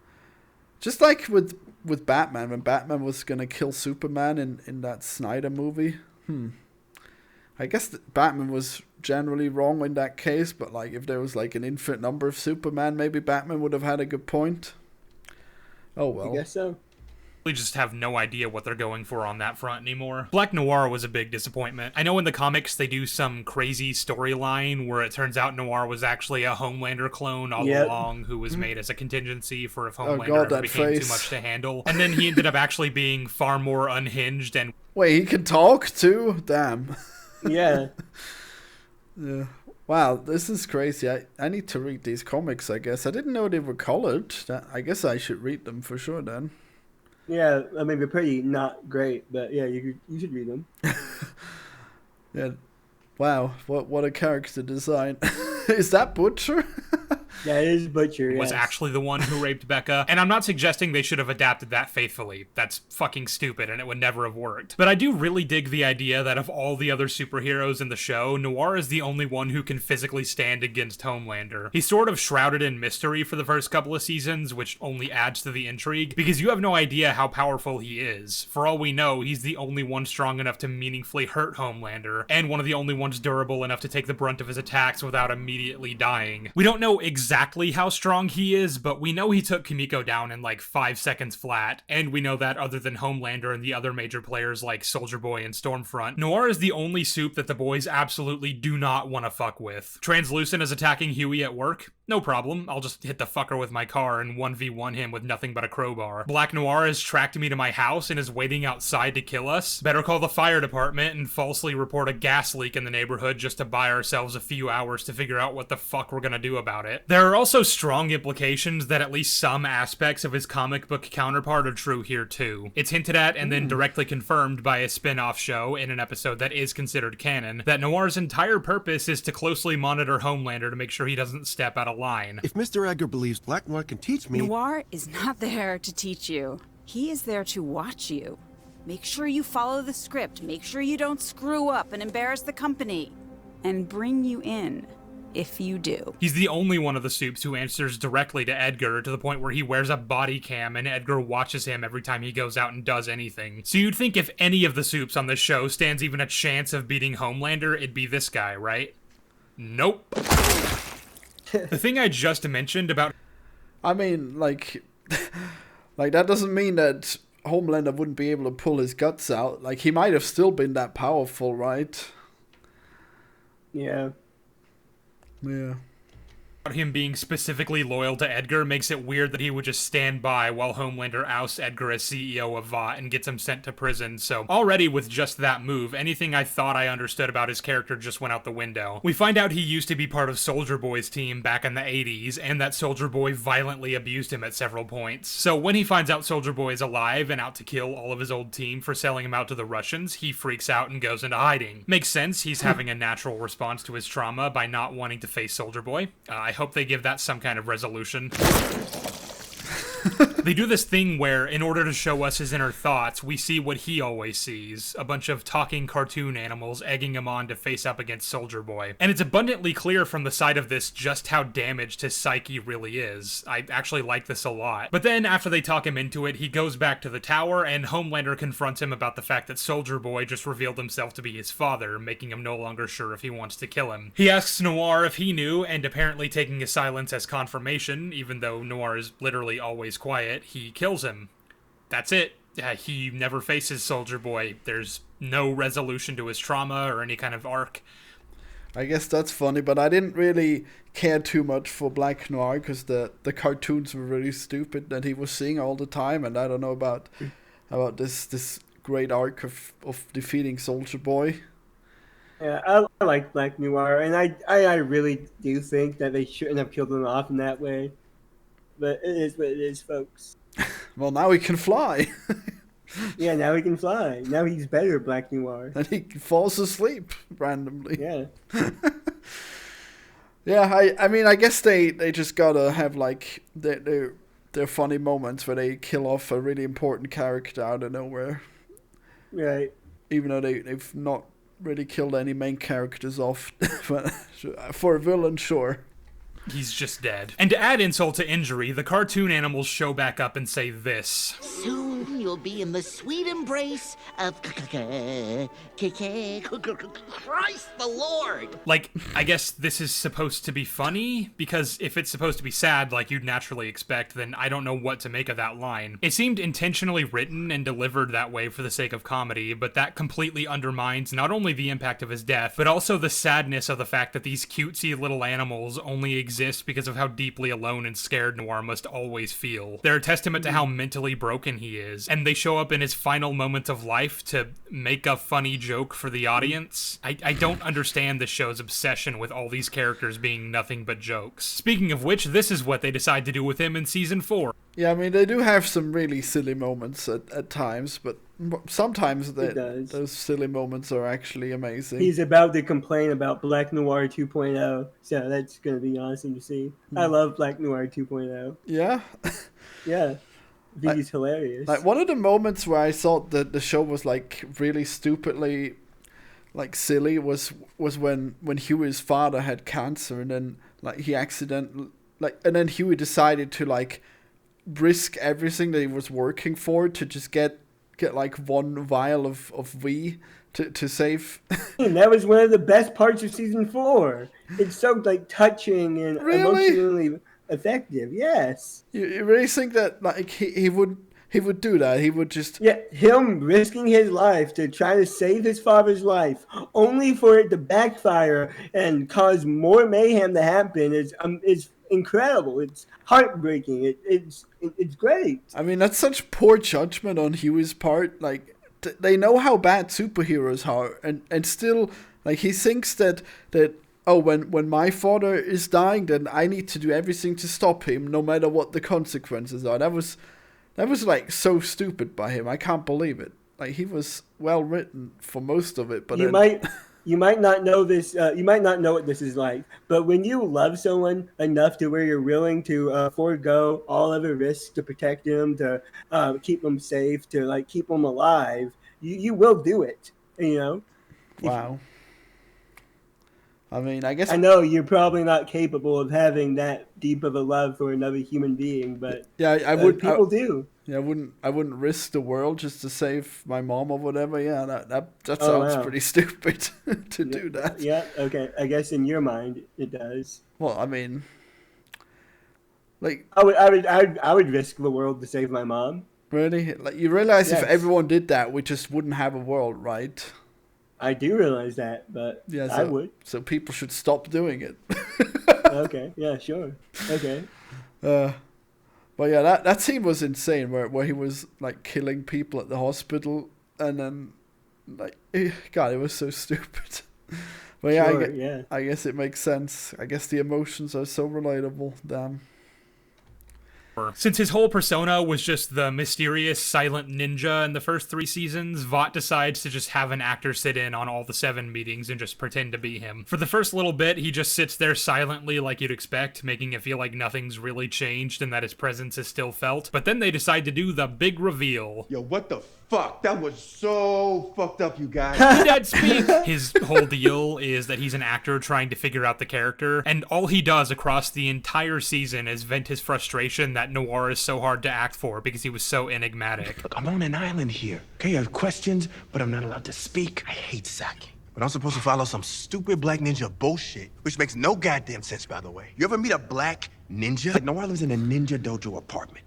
Just like with Batman, when Batman was gonna kill Superman in that Snyder movie. I guess Batman was generally wrong in that case, but like if there was like an infinite number of Superman, maybe Batman would have had a good point. Oh well. I guess so. We just have no idea what they're going for on that front anymore. Black Noir was a big disappointment. I know in the comics they do some crazy storyline where it turns out Noir was actually a Homelander clone all along who was made as a contingency for if Homelander ever became too much to handle. And then he ended up actually being far more unhinged and... Wait, he can talk too? Damn. Yeah. Yeah. Wow, this is crazy. I need to read these comics, I guess. I didn't know they were colored. I guess I should read them for sure then. Yeah, I mean, they're pretty not great, but yeah, you should read them. Yeah. Wow, what a character design. Is that Butcher? Yeah, it is Butcher, was actually the one who raped Becca. And I'm not suggesting they should have adapted that faithfully. That's fucking stupid and it would never have worked. But I do really dig the idea that of all the other superheroes in the show, Noir is the only one who can physically stand against Homelander. He's sort of shrouded in mystery for the first couple of seasons, which only adds to the intrigue, because you have no idea how powerful he is. For all we know, he's the only one strong enough to meaningfully hurt Homelander, and one of the only ones durable enough to take the brunt of his attacks without immediately dying. We don't know exactly how strong he is, but we know he took Kimiko down in like 5 seconds flat, and we know that other than Homelander and the other major players like Soldier Boy and Stormfront, Noir is the only soup that the boys absolutely do not want to fuck with. Translucent is attacking Huey at work? No problem, I'll just hit the fucker with my car and 1v1 him with nothing but a crowbar. Black Noir has tracked me to my house and is waiting outside to kill us. Better call the fire department and falsely report a gas leak in the neighborhood just to buy ourselves a few hours to figure out what the fuck we're gonna do about it. There are also strong implications that at least some aspects of his comic book counterpart are true here too. It's hinted at and then directly confirmed by a spin-off show in an episode that is considered canon, that Noir's entire purpose is to closely monitor Homelander to make sure he doesn't step out of line. If Mr. Edgar believes Black Noir can teach me... Noir is not there to teach you. He is there to watch you. Make sure you follow the script, make sure you don't screw up and embarrass the company, and bring you in. If you do. He's the only one of the soups who answers directly to Edgar, to the point where he wears a body cam and Edgar watches him every time he goes out and does anything. So you'd think if any of the soups on this show stands even a chance of beating Homelander, it'd be this guy, right? Nope. The thing I just mentioned about... I mean, like that doesn't mean that Homelander wouldn't be able to pull his guts out. Like, he might have still been that powerful, right? Yeah. Yeah. Him being specifically loyal to Edgar makes it weird that he would just stand by while Homelander ousts Edgar as CEO of Vought and gets him sent to prison, so already with just that move, anything I thought I understood about his character just went out the window. We find out he used to be part of Soldier Boy's team back in the 80s, and that Soldier Boy violently abused him at several points. So when he finds out Soldier Boy is alive and out to kill all of his old team for selling him out to the Russians, he freaks out and goes into hiding. Makes sense, he's having a natural response to his trauma by not wanting to face Soldier Boy. I hope they give that some kind of resolution. They do this thing where, in order to show us his inner thoughts, we see what he always sees. A bunch of talking cartoon animals egging him on to face up against Soldier Boy. And it's abundantly clear from the side of this just how damaged his psyche really is. I actually like this a lot. But then, after they talk him into it, he goes back to the tower, and Homelander confronts him about the fact that Soldier Boy just revealed himself to be his father, making him no longer sure if he wants to kill him. He asks Noir if he knew, and apparently taking his silence as confirmation, even though Noir is literally always quiet, he kills him. That's it. He never faces Soldier Boy. There's no resolution to his trauma or any kind of arc. I guess that's funny, but I didn't really care too much for Black Noir because the cartoons were really stupid that he was seeing all the time, and I don't know about this great arc of defeating Soldier Boy. Yeah, I like Black Noir, and I really do think that they shouldn't have killed him off in that way. But it is what it is, folks. Well, now he can fly. Yeah, now he can fly. Now he's better, Black Noir. And he falls asleep randomly. Yeah. Yeah, I mean, I guess they just gotta have, like, their funny moments where they kill off a really important character out of nowhere. Right. Even though they've not really killed any main characters off. But for a villain, sure. He's just dead. And to add insult to injury, the cartoon animals show back up and say this. Soon you'll be in the sweet embrace of Christ the Lord. Like, I guess this is supposed to be funny, because if it's supposed to be sad like you'd naturally expect, then I don't know what to make of that line. It seemed intentionally written and delivered that way for the sake of comedy, but that completely undermines not only the impact of his death, but also the sadness of the fact that these cutesy little animals only exist because of how deeply alone and scared Noir must always feel. They're a testament to how mentally broken he is, and they show up in his final moments of life to make a funny joke for the audience. I don't understand the show's obsession with all these characters being nothing but jokes. Speaking of which, this is what they decide to do with him in season 4. Yeah, I mean, they do have some really silly moments at times, but sometimes those silly moments are actually amazing. He's about to complain about Black Noir 2.0, so that's going to be awesome to see. I love Black Noir 2.0. Yeah? Yeah. I think he's hilarious. Like, one of the moments where I thought that the show was, like, really stupidly, like, silly was when Huey's father had cancer, and then, like, and then Huey decided to, like, risk everything that he was working for to just get like one vial of V to save. And that was one of the best parts of season 4. It's so, like, touching and emotionally effective. Yes. You really think that, like, he would do that? He would just... Yeah, him risking his life to try to save his father's life, only for it to backfire and cause more mayhem to happen is incredible. It's heartbreaking. It's great. I mean, that's such poor judgment on Huey's part. Like, they know how bad superheroes are, and still, like, he thinks that when my father is dying, then I need to do everything to stop him, no matter what the consequences are. That was like so stupid by him. I can't believe it. Like, he was well written for most of it, but you might not know this. You might not know what this is like. But when you love someone enough to where you're willing to forego all other risks to protect them, to keep them safe, to, like, keep them alive, you will do it. You know. Wow. I mean, I guess... I know you're probably not capable of having that deep of a love for another human being, but yeah, I would. People do. Yeah, I wouldn't risk the world just to save my mom or whatever. Yeah, that sounds pretty stupid to do that. Yeah, okay. I guess in your mind it does. Well, I mean, like, I would risk the world to save my mom. Really? Like, you realize Yes. if everyone did that, we just wouldn't have a world, right? I do realize that, but Yeah, I would. So people should stop doing it. Okay, yeah, sure. Okay. But yeah, that scene was insane, where he was, like, killing people at the hospital, and then, like, God, it was so stupid. But yeah, Sure, I guess it makes sense. I guess the emotions are so relatable. Damn. Since his whole persona was just the mysterious silent ninja in the first 3 seasons, Vought decides to just have an actor sit in on all the 7 meetings and just pretend to be him. For the first little bit, he just sits there silently like you'd expect, making it feel like nothing's really changed and that his presence is still felt. But then they decide to do the big reveal. Yo, what the fuck? That was so fucked up, you guys. He dead speak. His whole deal is that he's an actor trying to figure out the character, and all he does across the entire season is vent his frustration that Noir is so hard to act for because he was so enigmatic. Look, I'm on an island here. Okay, I have questions, but I'm not allowed to speak. I hate Saki. But I'm supposed to follow some stupid black ninja bullshit, which makes no goddamn sense, by the way. You ever meet a black ninja? Like, Noir lives in a ninja dojo apartment.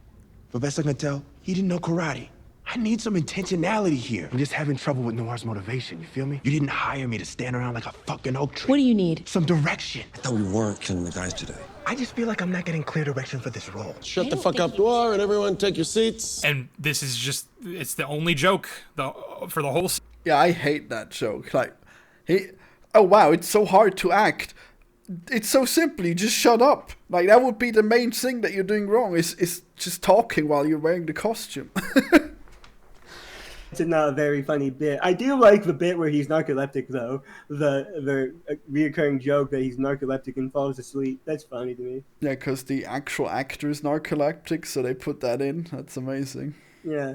For best I can tell, he didn't know karate. I need some intentionality here. I'm just having trouble with Noir's motivation, you feel me? You didn't hire me to stand around like a fucking oak tree. What do you need? Some direction. I thought we weren't killing the guys today. I just feel like I'm not getting clear direction for this role. Shut the fuck up, Noir, and everyone take your seats. And this is just, it's the only joke for the whole Yeah, I hate that joke. Like, oh wow, it's so hard to act. It's so simple, you just shut up. Like, that would be the main thing that you're doing wrong, is just talking while you're wearing the costume. It's not a very funny bit. I do like the bit where he's narcoleptic, though. The reoccurring joke that he's narcoleptic and falls asleep. That's funny to me. Yeah, because the actual actor is narcoleptic, so they put that in. That's amazing. Yeah,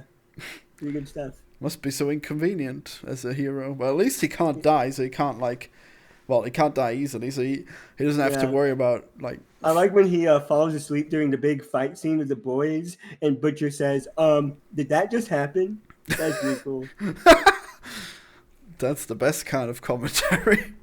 pretty good stuff. Must be so inconvenient as a hero. Well, at least he can't die, so he can't, like... Well, he can't die easily, so he doesn't have to worry about, like... I like when he falls asleep during the big fight scene with the boys, and Butcher says, did that just happen? That's really cool. That's the best kind of commentary.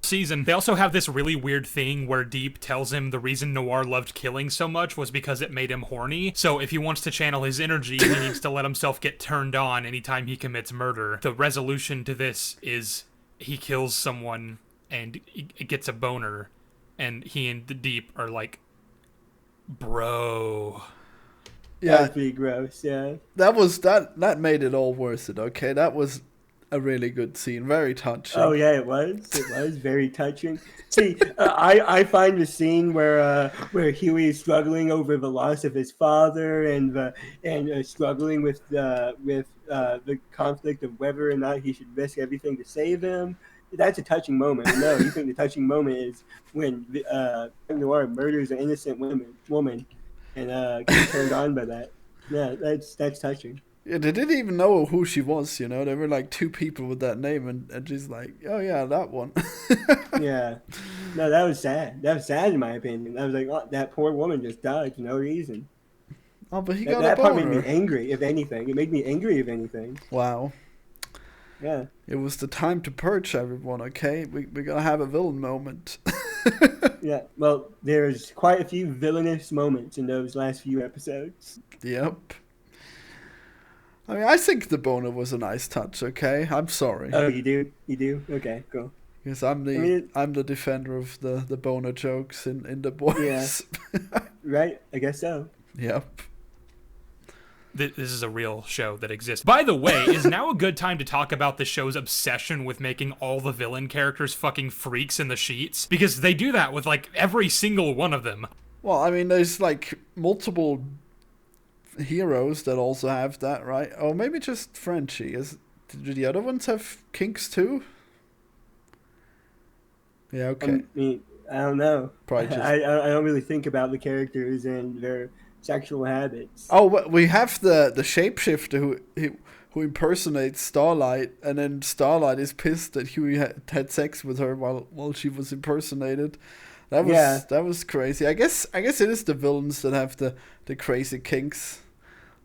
Season, they also have this really weird thing where Deep tells him the reason Noir loved killing so much was because it made him horny. So if he wants to channel his energy, he needs to let himself get turned on anytime he commits murder. The resolution to this is he kills someone and it gets a boner, and he and the Deep are like, bro. Yeah, that's pretty gross. Yeah, that made it all worth it. Okay, that was a really good scene, very touching. Oh yeah, it was very touching. See, I find the scene where Huey is struggling over the loss of his father and struggling with the conflict of whether or not he should risk everything to save him. That's a touching moment. No, you think the touching moment is when Noir murders an innocent woman and gets turned on by that. Yeah, that's touching. Yeah, they didn't even know who she was, you know. There were like two people with that name, and she's like, oh yeah, that one. Yeah. No, that was sad. That was sad in my opinion. I was like, oh, that poor woman just died for no reason. Oh, but he got that a boner. part made me angry, if anything. It made me angry, if anything. Wow. Yeah. It was the time to purge everyone, okay? We're gonna have a villain moment. Yeah, well, there's quite a few villainous moments in those last few episodes. Yep. I mean, I think the boner was a nice touch, okay? I'm sorry. Oh, you do? You do? Okay, cool. Because I'm the defender of the boner jokes in the boys. Yeah. Right? I guess so. Yep. This is a real show that exists. By the way, is now a good time to talk about the show's obsession with making all the villain characters fucking freaks in the sheets? Because they do that with, like, every single one of them. Well, I mean, there's, like, multiple heroes that also have that, right? Oh, maybe just Frenchie. Do the other ones have kinks too? Yeah, okay. I don't know. Probably just... I don't really think about the characters and their sexual habits. Oh, well, we have the shapeshifter who impersonates Starlight, and then Starlight is pissed that Huey had sex with her while she was impersonated. That was crazy. I guess it is the villains that have the crazy kinks.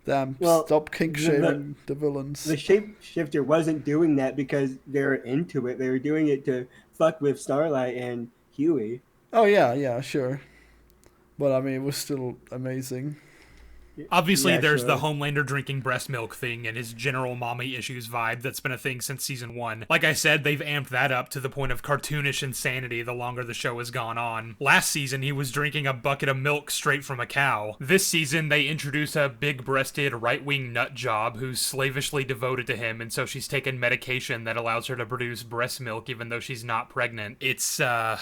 Damn, stop kink shaming the villains. The shapeshifter wasn't doing that because they were into it. They were doing it to fuck with Starlight and Huey. Oh yeah, sure. But I mean, it was still amazing. Obviously, there's the Homelander drinking breast milk thing and his general mommy issues vibe that's been a thing since season 1. Like I said, they've amped that up to the point of cartoonish insanity the longer the show has gone on. Last season, he was drinking a bucket of milk straight from a cow. This season, they introduce a big-breasted right-wing nut job who's slavishly devoted to him, and so she's taken medication that allows her to produce breast milk even though she's not pregnant. It's, But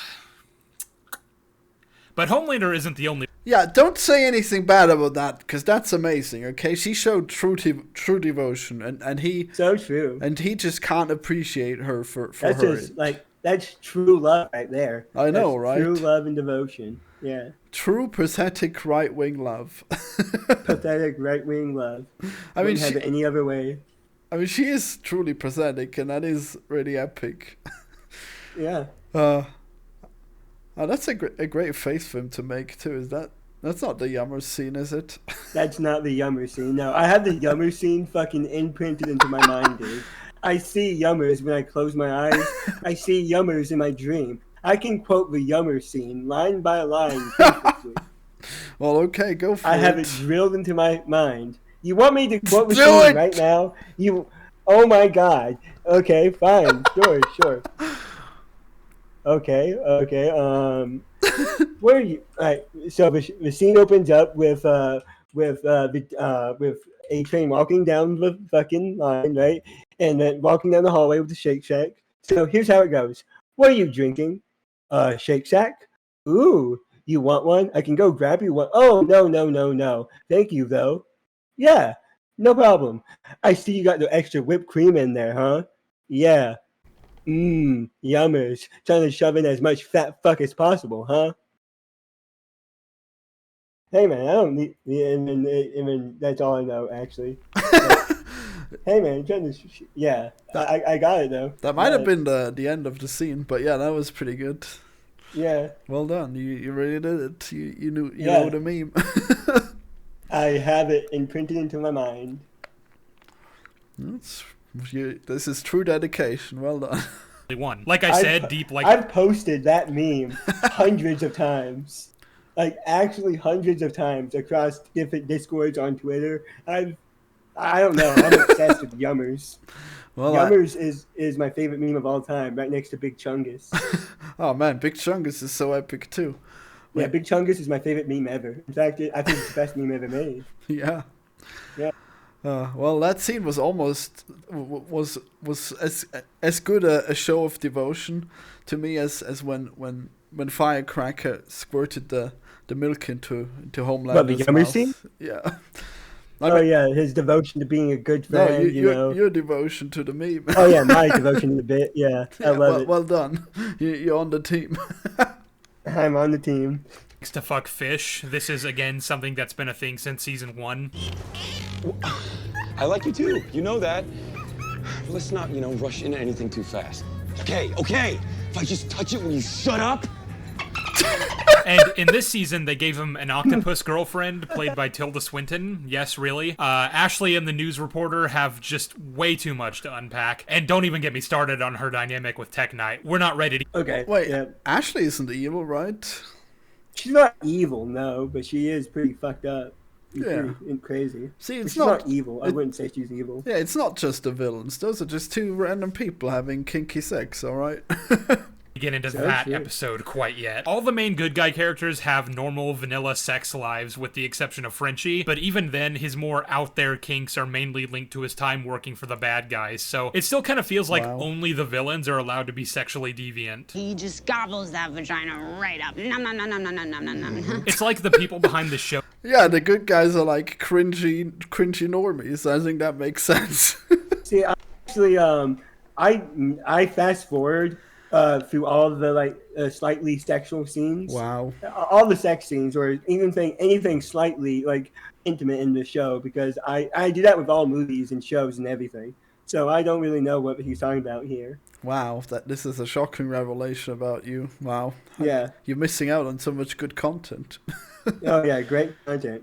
Homelander isn't the only... Yeah, don't say anything bad about that, because that's amazing, okay? She showed true devotion, and he... So true. And he just can't appreciate her for that's her. Just, that's true love right there. I know, that's right? True love and devotion, yeah. True pathetic right-wing love. Pathetic right-wing love. I mean, have it any other way. I mean, she is truly pathetic, and that is really epic. Yeah. Oh, that's a great face for him to make too. That's not the Yummer scene, is it? That's not the Yummer scene. No, I have the Yummer scene fucking imprinted into my mind, dude. I see Yummers when I close my eyes. I see Yummers in my dream. I can quote the Yummer scene line by line perfectly. Well, okay, go for it. I have it drilled into my mind. You want me to quote the scene right now? Oh my god. Okay, fine. Sure. Okay. Where are you? All right. So the scene opens up with A Train walking down the fucking line, right, and then walking down the hallway with the Shake Shack. So here's how it goes: What are you drinking? Shake Shack? Ooh, you want one? I can go grab you one. Oh, no, no, no, no. Thank you, though. Yeah, no problem. I see you got the extra whipped cream in there, huh? Yeah. Yummers. Trying to shove in as much fat fuck as possible, huh? Hey, man, I don't need... I mean, that's all I know, actually. Hey, man, trying to... Yeah, I got it, though. That might have been the end of the scene, but yeah, that was pretty good. Yeah. Well done. You really did it. You know the meme. I have it imprinted into my mind. This is true dedication. Well done. One. Like I said, I've posted that meme hundreds of times. Like, actually hundreds of times across different Discords on Twitter. I don't know. I'm obsessed with Yummers. Well, Yummers is my favorite meme of all time, right next to Big Chungus. Oh, man. Big Chungus is so epic, too. Yeah, Big Chungus is my favorite meme ever. In fact, I think it's the best meme ever made. Yeah. Yeah. Well, that scene was almost as good a show of devotion to me as when Firecracker squirted the milk into Homelander's What, the Yummer mouth. scene? Yeah. Yeah, his devotion to being a good friend, you know. Your devotion to the meme. Oh, yeah, my devotion to the bit, yeah. I love it. Well done. You're on the team. I'm on the team. To fuck fish. This is, again, something that's been a thing since season 1. I like you too. You know that. Let's not, rush into anything too fast. Okay. If I just touch it, will you shut up? And in this season, they gave him an octopus girlfriend played by Tilda Swinton. Yes, really. Ashley and the news reporter have just way too much to unpack. And don't even get me started on her dynamic with Tech Knight. We're not ready to... Okay. Wait, Ashley isn't evil, right? She's not evil, no, but she is pretty fucked up. Yeah. And crazy. See, it's she's not evil. I wouldn't say she's evil. Yeah, it's not just the villains. Those are just two random people having kinky sex, alright? Get into that episode quite yet. All the main good guy characters have normal vanilla sex lives with the exception of Frenchie, but even then his more out there kinks are mainly linked to his time working for the bad guys, so it still kind of feels like only the villains are allowed to be sexually deviant. He just gobbles that vagina right up. Nom nom nom nom nom nom nom nom. It's like the people behind the show. Yeah, the good guys are like cringy normies. I think that makes sense. See, actually, I fast forward through all of the slightly sexual scenes. Wow. All the sex scenes, or anything slightly intimate in the show, because I do that with all movies and shows and everything. So I don't really know what he's talking about here. Wow, this is a shocking revelation about you. Wow. Yeah. You're missing out on so much good content. Oh yeah, great content.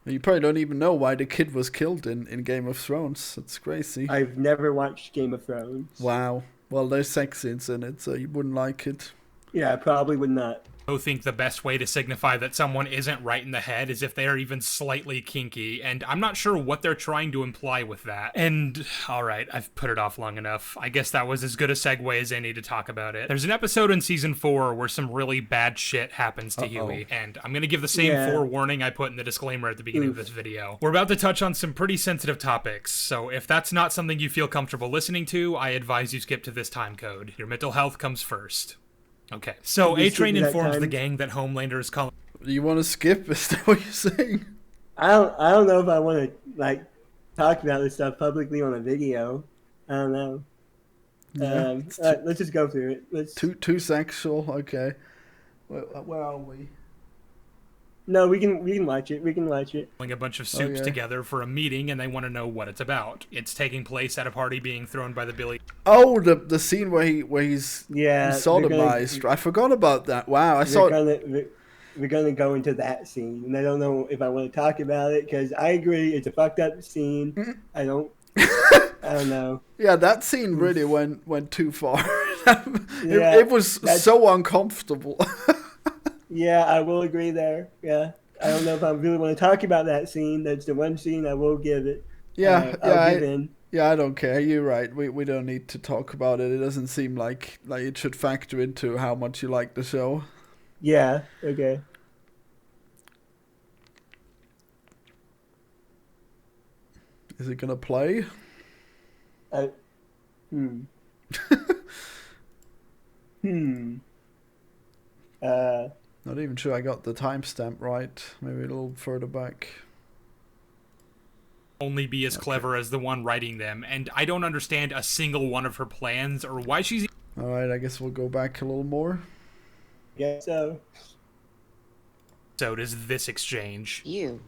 You probably don't even know why the kid was killed in Game of Thrones. It's crazy. I've never watched Game of Thrones. Wow. Well, there's sex scenes in it, so you wouldn't like it. Yeah, I probably would not. I think the best way to signify that someone isn't right in the head is if they are even slightly kinky, and I'm not sure what they're trying to imply with that. And, alright, I've put it off long enough. I guess that was as good a segue as any to talk about it. There's an episode in season 4 where some really bad shit happens to Huey, and I'm gonna give the same forewarning I put in the disclaimer at the beginning of this video. We're about to touch on some pretty sensitive topics, so if that's not something you feel comfortable listening to, I advise you skip to this time code. Your mental health comes first. Okay, so A-Train informs the gang that Homelander is calling... Do you want to skip? Is that what you're saying? I don't know if I want to, talk about this stuff publicly on a video. I don't know. Yeah, let's just go through it. Let's... Too sexual? Okay. Where are we? No, we can watch it. We can watch it. A bunch of soups together for a meeting, and they want to know what it's about. It's taking place at a party being thrown by the Billy. Oh, the scene where he's sodomized. I forgot about that. Wow, I saw. We're gonna go into that scene, and I don't know if I want to talk about it because I agree it's a fucked up scene. I don't know. Yeah, that scene really went too far. It was so uncomfortable. Yeah, I will agree there. Yeah, I don't know if I really want to talk about that scene. That's the one scene I will give it. I don't care. You're right. We don't need to talk about it. It doesn't seem like it should factor into how much you like the show. Yeah. Okay. Is it gonna play? Not even sure I got the timestamp right. Maybe a little further back. Only be as clever as the one writing them, and I don't understand a single one of her plans or why she's... Alright, I guess we'll go back a little more. Yeah, so... So does this exchange. You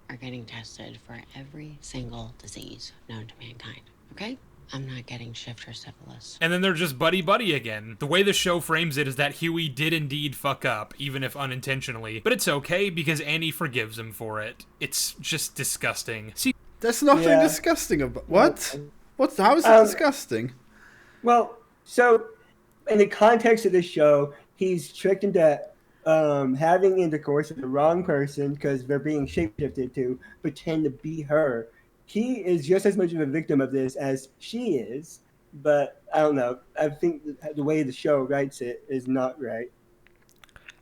are getting tested for every single disease known to mankind, okay? I'm not getting shifter syphilis. And then they're just buddy-buddy again. The way the show frames it is that Huey did indeed fuck up, even if unintentionally. But it's okay, because Annie forgives him for it. It's just disgusting. See, there's nothing disgusting about... What? How is it disgusting? Well, so, in the context of this show, he's tricked into having intercourse with the wrong person because they're being shapeshifted to pretend to be her. He is just as much of a victim of this as she is, but I don't know. I think the way the show writes it is not right.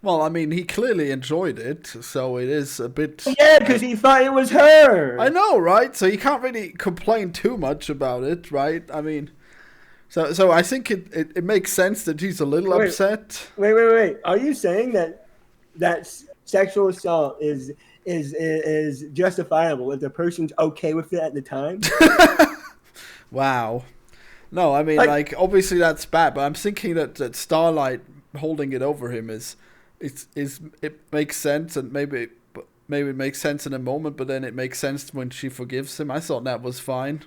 Well, I mean, he clearly enjoyed it, so it is a bit... Yeah, because he thought it was her! I know, right? So you can't really complain too much about it, right? I mean... So I think it makes sense that he's a little upset. Wait. Are you saying that sexual assault is justifiable if the person's okay with it at the time? Wow. No, I mean, like obviously that's bad, but I'm thinking that Starlight holding it over him it makes sense, and maybe it makes sense in a moment, but then it makes sense when she forgives him. I thought that was fine.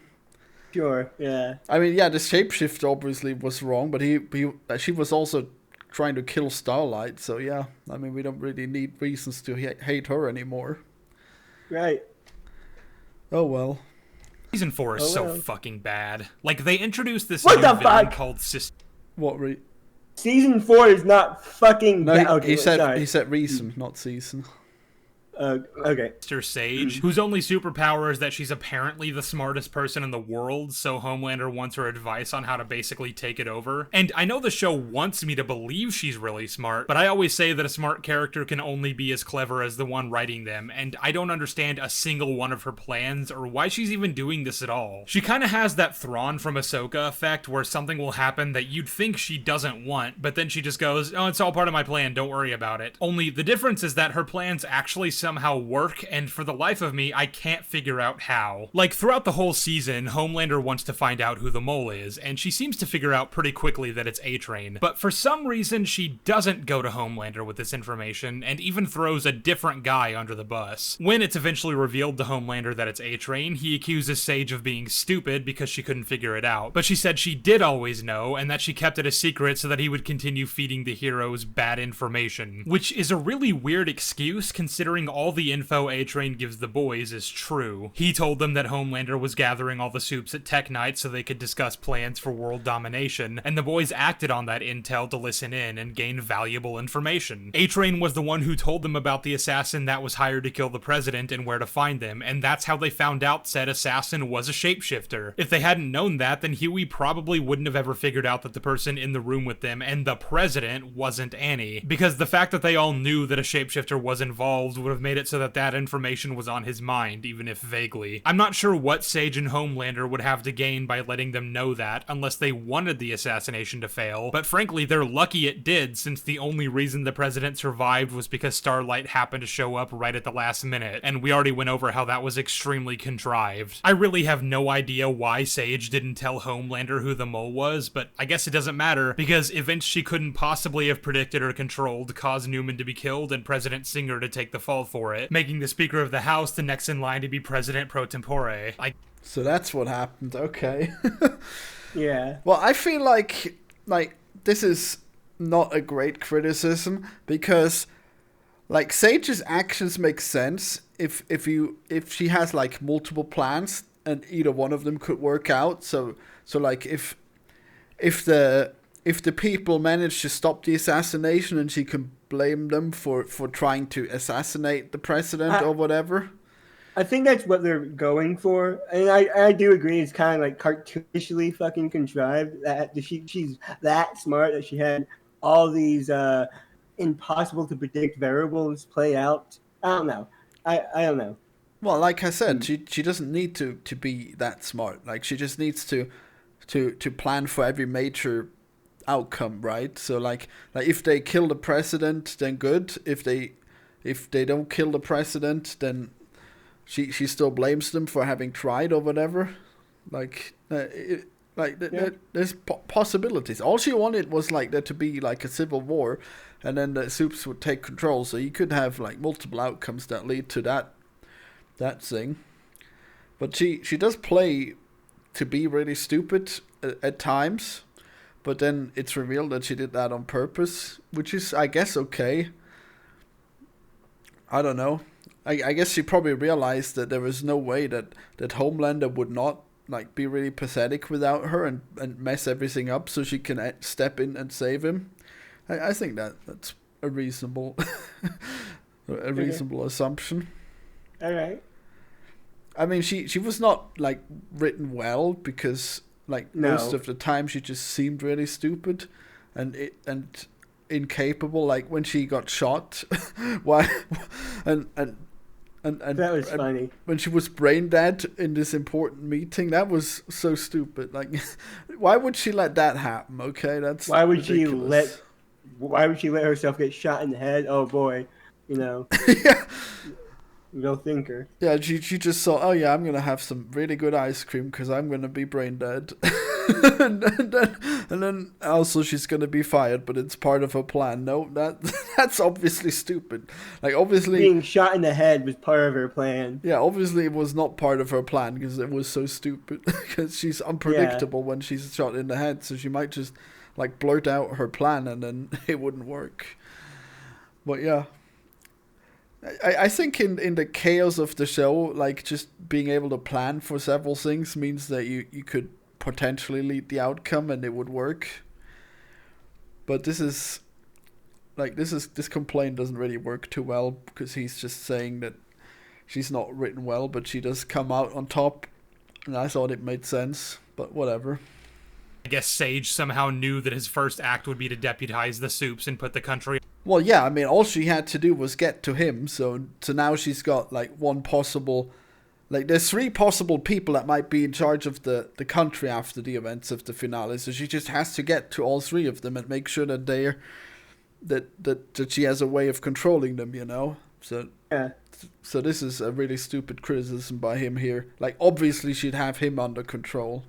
Sure, yeah. I mean, yeah, the shapeshift obviously was wrong, but she was also trying to kill Starlight, so yeah. I mean, we don't really need reasons to hate her anymore. Right. Oh, well. Season 4 is so fucking bad. Like, they introduced this new villain called Season 4 is not fucking bad. No, he sorry. said reason, not season. Okay. Mr. Sage, whose only superpower is that she's apparently the smartest person in the world, so Homelander wants her advice on how to basically take it over. And I know the show wants me to believe she's really smart, but I always say that a smart character can only be as clever as the one writing them, and I don't understand a single one of her plans or why she's even doing this at all. She kinda has that Thrawn from Ahsoka effect where something will happen that you'd think she doesn't want, but then she just goes, oh, it's all part of my plan, don't worry about it. Only the difference is that her plans actually somehow work, and for the life of me, I can't figure out how. Like, throughout the whole season, Homelander wants to find out who the mole is, and she seems to figure out pretty quickly that it's A-Train. But for some reason, she doesn't go to Homelander with this information, and even throws a different guy under the bus. When it's eventually revealed to Homelander that it's A-Train, he accuses Sage of being stupid because she couldn't figure it out. But she said she did always know, and that she kept it a secret so that he would continue feeding the heroes bad information. Which is a really weird excuse, considering all the info A-Train gives the boys is true. He told them that Homelander was gathering all the soups at Tech Night so they could discuss plans for world domination, and the boys acted on that intel to listen in and gain valuable information. A-Train was the one who told them about the assassin that was hired to kill the president and where to find them, and that's how they found out said assassin was a shapeshifter. If they hadn't known that, then Huey probably wouldn't have ever figured out that the person in the room with them and the president wasn't Annie, because the fact that they all knew that a shapeshifter was involved would have made it so that information was on his mind, even if vaguely. I'm not sure what Sage and Homelander would have to gain by letting them know that, unless they wanted the assassination to fail, but frankly, they're lucky it did, since the only reason the president survived was because Starlight happened to show up right at the last minute, and we already went over how that was extremely contrived. I really have no idea why Sage didn't tell Homelander who the mole was, but I guess it doesn't matter, because events she couldn't possibly have predicted or controlled caused Newman to be killed and President Singer to take the fall for it, making the Speaker of the House the next in line to be President pro tempore. So that's what happened, okay. Yeah. Well, I feel like this is not a great criticism, because like Sage's actions make sense if she has like multiple plans and either one of them could work out. So like if the people manage to stop the assassination and she can blame them for trying to assassinate the president or whatever. I think that's what they're going for, and I do agree. It's kind of like cartoonishly fucking contrived that she's that smart that she had all these impossible to predict variables play out. I don't know. I don't know. Well, like I said, she doesn't need to be that smart. Like she just needs to plan for every major outcome, right? So like if they kill the president, then good. If they don't kill the president, then she still blames them for having tried or whatever. There's possibilities. All she wanted was like there to be like a civil war, and then the Supes would take control. So you could have like multiple outcomes that lead to that thing. But she does play to be really stupid at times, but then it's revealed that she did that on purpose, which is, I guess, okay. I don't know. I guess she probably realized that there was no way that Homelander would not like be really pathetic without her and mess everything up, so she can step in and save him. I think that's a reasonable assumption. All right. I mean, she was not like written well, because like most of the time she just seemed really stupid and incapable. Like when she got shot, why and that was funny. When she was brain dead in this important meeting, that was so stupid. Like, why would she let that happen? Okay, that's why would ridiculous. Why would she let herself get shot in the head? Oh boy, yeah. Real thinker. Yeah, she just thought, oh yeah, I'm gonna have some really good ice cream because I'm gonna be brain dead, and then also she's gonna be fired, but it's part of her plan. No, that's obviously stupid. Like obviously being shot in the head was part of her plan. Yeah, obviously it was not part of her plan because it was so stupid. Because she's unpredictable when she's shot in the head, so she might just like blurt out her plan and then it wouldn't work. But yeah. I think in the chaos of the show, like just being able to plan for several things means that you could potentially lead the outcome and it would work. But this complaint doesn't really work too well because he's just saying that she's not written well, but she does come out on top, and I thought it made sense, but whatever. I guess Sage somehow knew that his first act would be to deputize the Supes and put the country... Well, yeah, I mean, all she had to do was get to him, so now she's got, like, one possible... Like, there's 3 possible people that might be in charge of the country after the events of the finale, so she just has to get to all 3 of them and make sure that they're... That she has a way of controlling them, So, yeah. So this is a really stupid criticism by him here. Like, obviously she'd have him under control.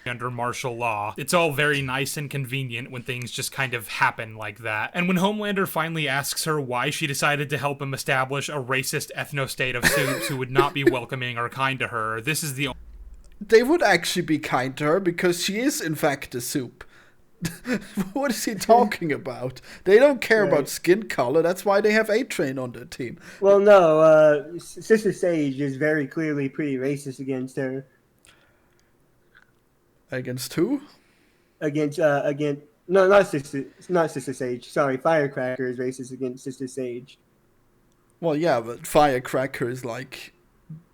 Under martial law. It's all very nice and convenient when things just kind of happen like that. And when Homelander finally asks her why she decided to help him establish a racist ethno-state of Supes who would not be welcoming or kind to her, this is the... They would actually be kind to her because she is in fact a Supe. What is he talking about? They don't care about skin color. That's why they have A-Train on their team. Well, no, Sister Sage is very clearly pretty racist against her. Against who? Against no, not Sister Sage. Sorry, Firecracker is racist against Sister Sage. Well, yeah, but Firecracker is like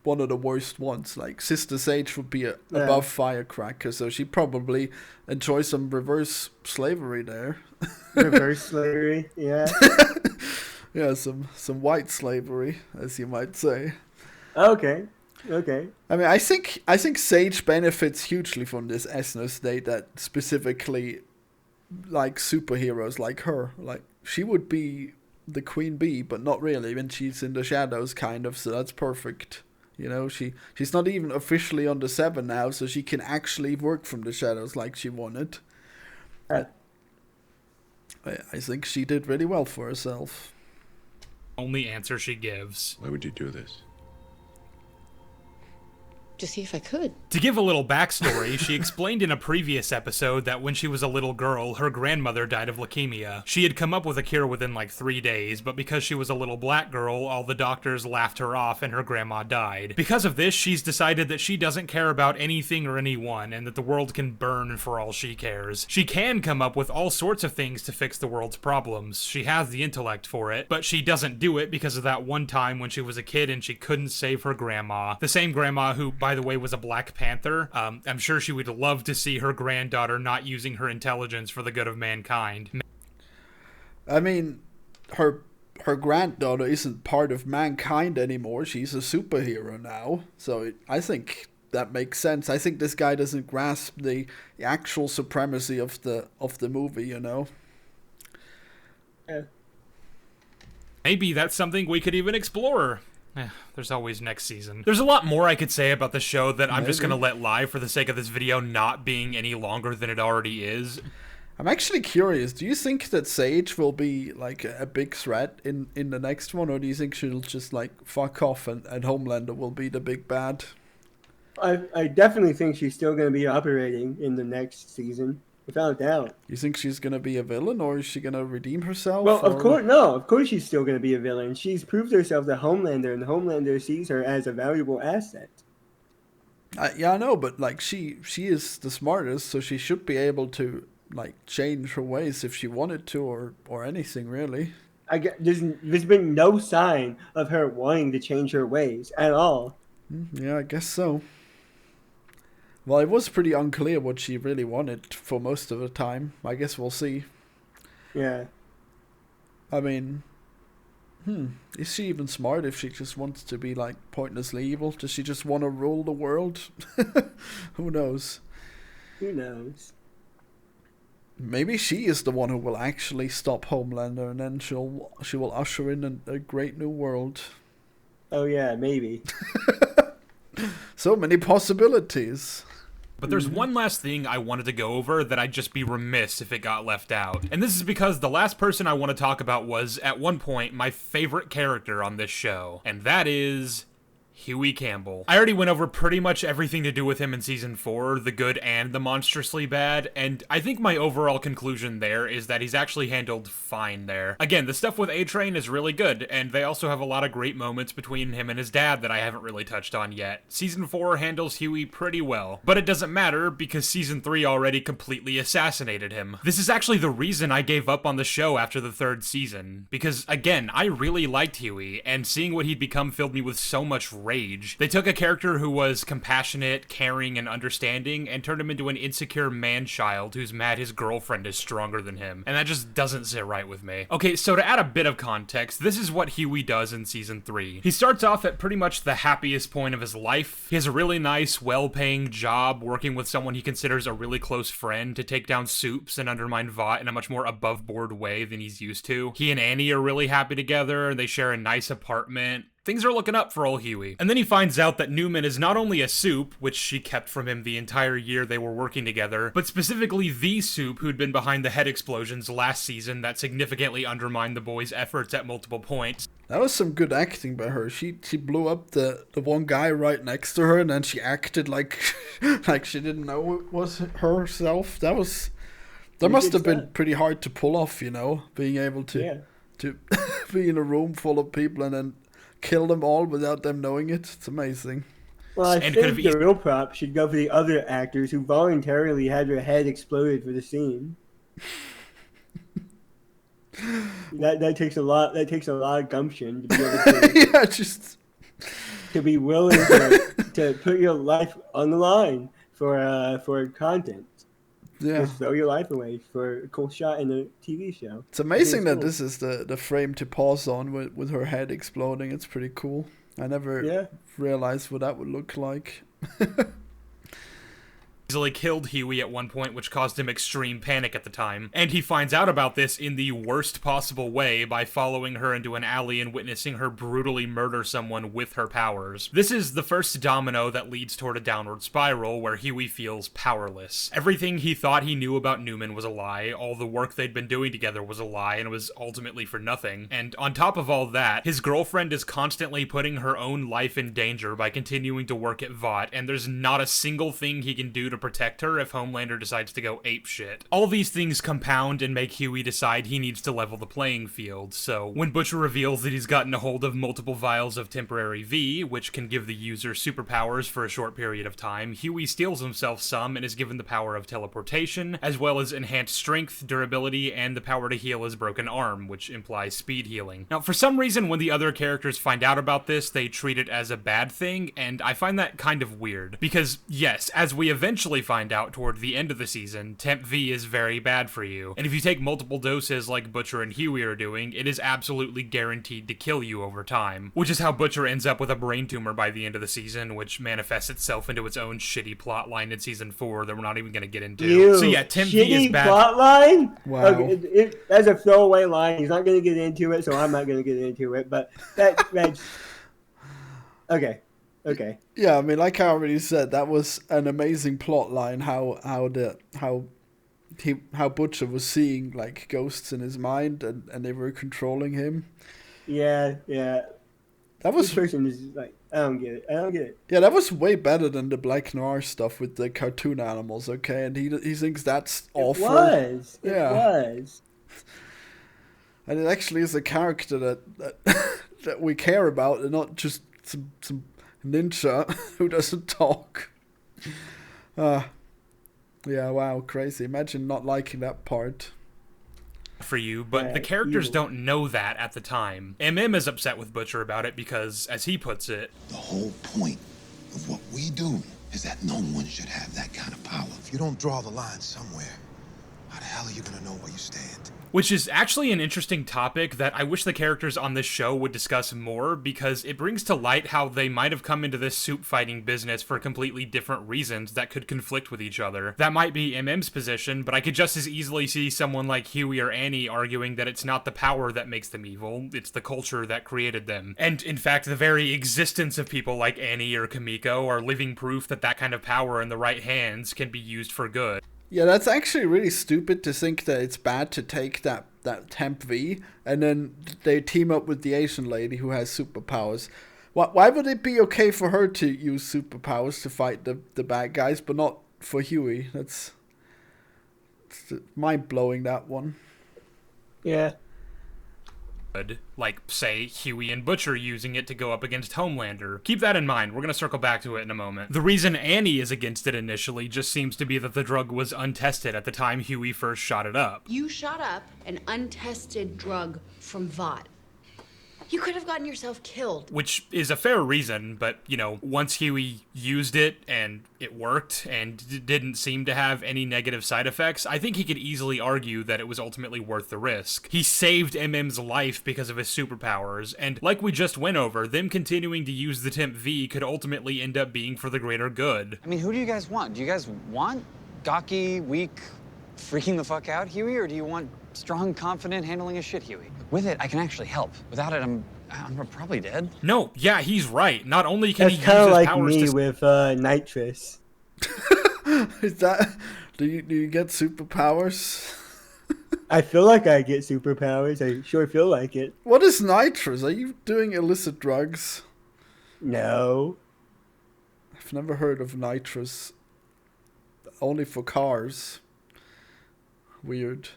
one of the worst ones. Like Sister Sage would be above Firecracker, so she probably enjoys some reverse slavery there. Reverse slavery, yeah. Yeah, some white slavery, as you might say. Okay. I mean, I think Sage benefits hugely from this ethno-state that specifically like superheroes like her. Like, she would be the queen bee, but not really when she's in the shadows, kind of, so that's perfect. She's not even officially on the 7 now, so she can actually work from the shadows like she wanted. I think she did really well for herself. Only answer she gives. Why would you do this? To see if I could. To give a little backstory, she explained in a previous episode that when she was a little girl, her grandmother died of leukemia. She had come up with a cure within like 3 days, but because she was a little black girl, all the doctors laughed her off and her grandma died. Because of this, she's decided that she doesn't care about anything or anyone, and that the world can burn for all she cares. She can come up with all sorts of things to fix the world's problems. She has the intellect for it, but she doesn't do it because of that one time when she was a kid and she couldn't save her grandma. The same grandma who, by the way, was a Black Panther. I'm sure she would love to see her granddaughter not using her intelligence for the good of mankind. I mean, her granddaughter isn't part of mankind anymore. She's a superhero now. So I think that makes sense. I think this guy doesn't grasp the actual supremacy of the movie, you know. Yeah. Maybe that's something we could even explore. There's always next season. There's a lot more I could say about the show that I'm just gonna let lie for the sake of this video not being any longer than it already is. I'm actually curious, do you think that Sage will be like a big threat in the next one, or do you think she'll just like fuck off and Homelander will be the big bad? I definitely think she's still going to be operating in the next season, without a doubt. You think she's going to be a villain, or is she going to redeem herself? Well, of course, no. Of course she's still going to be a villain. She's proved herself to Homelander, and Homelander sees her as a valuable asset. Yeah, I know, but like she is the smartest, so she should be able to like change her ways if she wanted to, or anything really. There's been no sign of her wanting to change her ways at all. Yeah, I guess so. Well, it was pretty unclear what she really wanted for most of the time. I guess we'll see. Yeah. I mean, is she even smart if she just wants to be like pointlessly evil? Does she just want to rule the world? Who knows? Who knows? Maybe she is the one who will actually stop Homelander, and then she will usher in a great new world. Oh yeah, maybe. So many possibilities. But there's one last thing I wanted to go over that I'd just be remiss if it got left out. And this is because the last person I want to talk about was, at one point, my favorite character on this show. And that is Huey Campbell. I already went over pretty much everything to do with him in Season 4, the good and the monstrously bad, and I think my overall conclusion there is that he's actually handled fine there. Again, the stuff with A-Train is really good, and they also have a lot of great moments between him and his dad that I haven't really touched on yet. Season 4 handles Huey pretty well, but it doesn't matter because Season 3 already completely assassinated him. This is actually the reason I gave up on the show after the 3rd season, because again, I really liked Huey, and seeing what he'd become filled me with so much rage. They took a character who was compassionate, caring, and understanding and turned him into an insecure man-child who's mad his girlfriend is stronger than him, and that just doesn't sit right with me. Okay, so to add a bit of context, this is what Huey does in Season 3. He starts off at pretty much the happiest point of his life. He has a really nice, well-paying job working with someone he considers a really close friend to take down Soups and undermine Vought in a much more above-board way than he's used to. He and Annie are really happy together, and they share a nice apartment. Things are looking up for old Huey. And then he finds out that Newman is not only a Soup, which she kept from him the entire year they were working together, but specifically the Soup who'd been behind the head explosions last season that significantly undermined the boys' efforts at multiple points. That was some good acting by her. She blew up the one guy right next to her, and then she acted like like she didn't know it was herself. That must have been pretty hard to pull off, you know, being able to be in a room full of people and then kill them all without them knowing it. It's amazing. Well, I think the real prop should go for the other actors who voluntarily had their head exploded for the scene. that takes a lot. That takes a lot of gumption to be able to to be willing to put your life on the line for content. Yeah. Just throw your life away for a cool shot in a TV show. It's amazing that this is the frame to pause on with her head exploding. It's pretty cool. I never realized what that would look like. Easily killed Huey at one point, which caused him extreme panic at the time. And he finds out about this in the worst possible way by following her into an alley and witnessing her brutally murder someone with her powers. This is the first domino that leads toward a downward spiral where Huey feels powerless. Everything he thought he knew about Newman was a lie, all the work they'd been doing together was a lie, and it was ultimately for nothing. And on top of all that, his girlfriend is constantly putting her own life in danger by continuing to work at Vought, and there's not a single thing he can do to protect her if Homelander decides to go apeshit. All these things compound and make Huey decide he needs to level the playing field, so when Butcher reveals that he's gotten a hold of multiple vials of temporary V, which can give the user superpowers for a short period of time, Huey steals himself some and is given the power of teleportation, as well as enhanced strength, durability, and the power to heal his broken arm, which implies speed healing. Now, for some reason, when the other characters find out about this, they treat it as a bad thing, and I find that kind of weird, because yes, as we eventually eventually find out toward the end of the season, Temp V is very bad for you. And if you take multiple doses like Butcher and Huey are doing, it is absolutely guaranteed to kill you over time. Which is how Butcher ends up with a brain tumor by the end of the season, which manifests itself into its own shitty plotline in season 4 that we're not even going to get into. So yeah, Temp V is bad. Plotline? Wow. Okay, that's a throwaway line. He's not going to get into it, so I'm not going to get into it. But that's okay. Okay. Yeah, I mean, like I already said, that was an amazing plot line. How Butcher was seeing like ghosts in his mind, and they were controlling him. Yeah. That was this person is like, I don't get it. Yeah, that was way better than the Black Noir stuff with the cartoon animals. Okay, and he thinks that's awful. It was. And it actually is a character that we care about, and not just some ninja who doesn't talk. Yeah, wow, crazy. Imagine not liking that part. For you, but the characters don't know that at the time. MM is upset with Butcher about it because, as he puts it, the whole point of what we do is that no one should have that kind of power. If you don't draw the line somewhere, how the hell are you gonna know where you stand? Which is actually an interesting topic that I wish the characters on this show would discuss more, because it brings to light how they might have come into this soup fighting business for completely different reasons that could conflict with each other. That might be MM's position, but I could just as easily see someone like Huey or Annie arguing that it's not the power that makes them evil, it's the culture that created them. And in fact, the very existence of people like Annie or Kamiko are living proof that that kind of power in the right hands can be used for good. Yeah, that's actually really stupid to think that it's bad to take that Temp V, and then they team up with the Asian lady who has superpowers. Why would it be okay for her to use superpowers to fight the bad guys, but not for Huey? It's mind-blowing, that one. Yeah. Like, say, Huey and Butcher using it to go up against Homelander. Keep that in mind, we're gonna circle back to it in a moment. The reason Annie is against it initially just seems to be that the drug was untested at the time Huey first shot it up. You shot up an untested drug from Vought. You could have gotten yourself killed. Which is a fair reason, but, you know, once Huey used it and it worked and didn't seem to have any negative side effects, I think he could easily argue that it was ultimately worth the risk. He saved MM's life because of his superpowers, and like we just went over, them continuing to use the Temp V could ultimately end up being for the greater good. I mean, who do you guys want? Do you guys want gawky, weak, freaking the fuck out Huey, or do you want strong, confident, handling his shit Huey? With it, I can actually help. Without it, I'm probably dead. No, yeah, he's right. Not only can That's he use his powers like me with nitrous. Is that? Do you get superpowers? I feel like I get superpowers. I sure feel like it. What is nitrous? Are you doing illicit drugs? No. I've never heard of nitrous. Only for cars. Weird.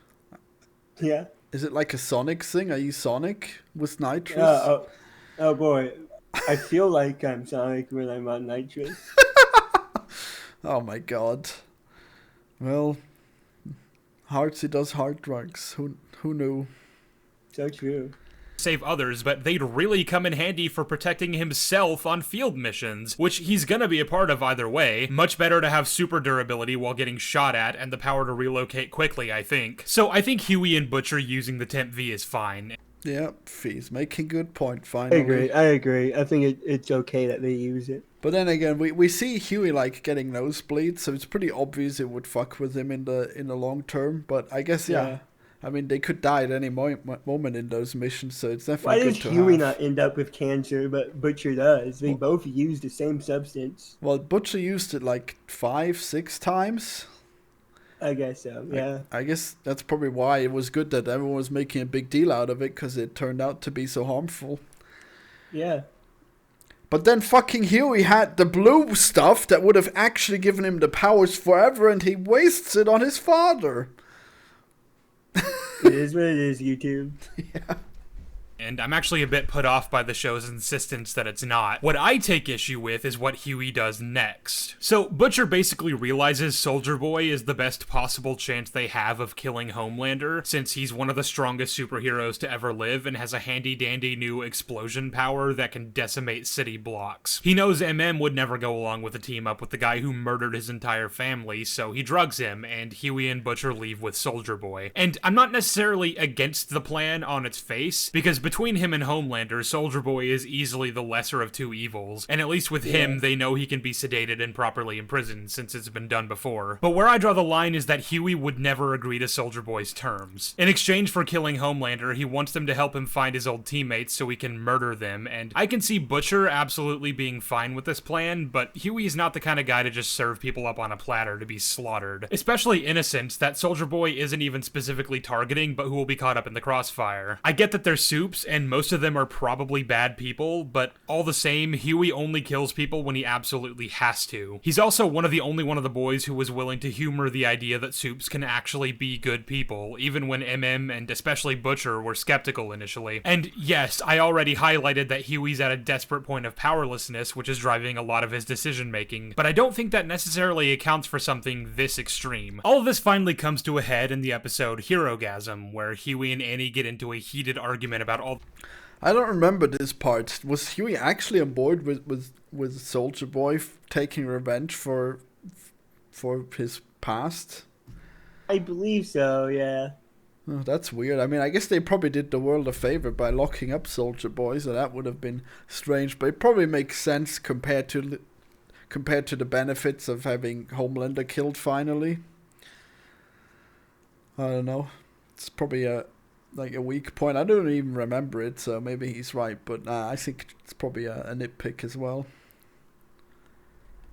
Yeah. Is it like a Sonic thing? Are you Sonic with nitrous? Oh boy. I feel like I'm Sonic when I'm on nitrous. Oh my god. Well, Hartsy does hard drugs. Who knew? So true. Save others, but they'd really come in handy for protecting himself on field missions, which he's gonna be a part of either way. Much better to have super durability while getting shot at and the power to relocate quickly, I think. So I think Huey and Butcher using the Temp V is fine. Yeah, he's making good point, finally. I agree. I think it's okay that they use it. But then again, we see Huey like getting nosebleeds, so it's pretty obvious it would fuck with him in the long term. But I guess yeah. I mean, they could die at any moment in those missions, so it's definitely good to have. Why does Huey not end up with cancer, but Butcher does? They both use the same substance. Well, Butcher used it like 5-6 times. I guess so, yeah. I guess that's probably why it was good that everyone was making a big deal out of it, because it turned out to be so harmful. Yeah. But then fucking Huey had the blue stuff that would have actually given him the powers forever, and he wastes it on his father. It is what it is, YouTube. Yeah. and I'm actually a bit put off by the show's insistence that it's not. What I take issue with is what Huey does next. So, Butcher basically realizes Soldier Boy is the best possible chance they have of killing Homelander, since he's one of the strongest superheroes to ever live and has a handy-dandy new explosion power that can decimate city blocks. He knows MM would never go along with a team-up with the guy who murdered his entire family, so he drugs him, and Huey and Butcher leave with Soldier Boy. And I'm not necessarily against the plan on its face, because between him and Homelander, Soldier Boy is easily the lesser of two evils, and at least with him, they know he can be sedated and properly imprisoned, since it's been done before. But where I draw the line is that Huey would never agree to Soldier Boy's terms. In exchange for killing Homelander, he wants them to help him find his old teammates so he can murder them, and I can see Butcher absolutely being fine with this plan, but Huey is not the kind of guy to just serve people up on a platter to be slaughtered. Especially Innocents, that Soldier Boy isn't even specifically targeting, but who will be caught up in the crossfire. I get that they're soups, and most of them are probably bad people, but all the same, Huey only kills people when he absolutely has to. He's also one of the boys who was willing to humor the idea that soups can actually be good people, even when MM and especially Butcher were skeptical initially. And yes, I already highlighted that Huey's at a desperate point of powerlessness, which is driving a lot of his decision making, but I don't think that necessarily accounts for something this extreme. All of this finally comes to a head in the episode Herogasm, where Huey and Annie get into a heated argument about all... I don't remember this part. Was Huey actually on board with Soldier Boy taking revenge for his past? I believe so, yeah. Oh, that's weird. I mean, I guess they probably did the world a favor by locking up Soldier Boy, so that would have been strange, but it probably makes sense compared to the benefits of having Homelander killed finally. I don't know. It's probably a weak point. I don't even remember it, so maybe he's right, but I think it's probably a nitpick as well.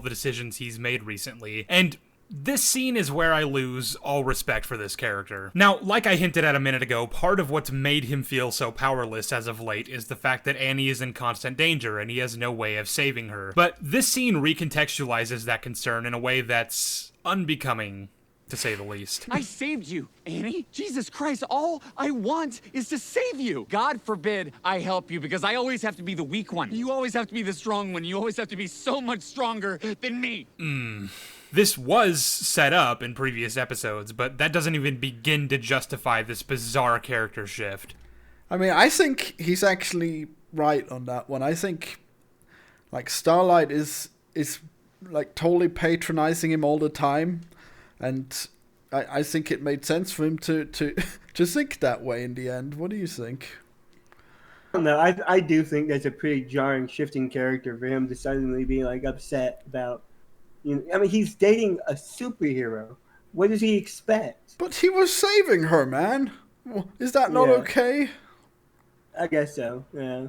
The decisions he's made recently, and this scene is where I lose all respect for this character. Now, like I hinted at a minute ago, part of what's made him feel so powerless as of late is the fact that Annie is in constant danger and he has no way of saving her. But this scene recontextualizes that concern in a way that's unbecoming, to say the least. I saved you, Annie. Jesus Christ, all I want is to save you. God forbid I help you, because I always have to be the weak one. You always have to be the strong one. You always have to be so much stronger than me. This was set up in previous episodes, but that doesn't even begin to justify this bizarre character shift. I mean, I think he's actually right on that one. I think, like, Starlight is like totally patronizing him all the time. And I think it made sense for him to think that way in the end. What do you think? I don't know. I do think that's a pretty jarring shifting character for him to suddenly be like upset about. I mean, he's dating a superhero. What does he expect? But he was saving her, man. Is that not okay? I guess so. Yeah.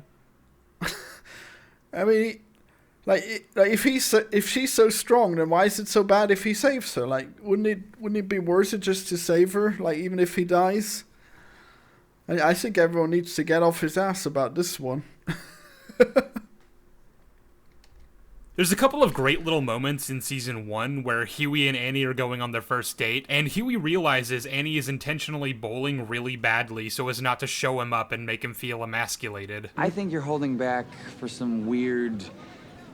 I mean. If she's so strong, then why is it so bad if he saves her? Like, wouldn't it be worth it just to save her? Like, even if he dies? I think everyone needs to get off his ass about this one. There's a couple of great little moments in Season 1 where Huey and Annie are going on their first date, and Huey realizes Annie is intentionally bowling really badly so as not to show him up and make him feel emasculated. I think you're holding back for some weird,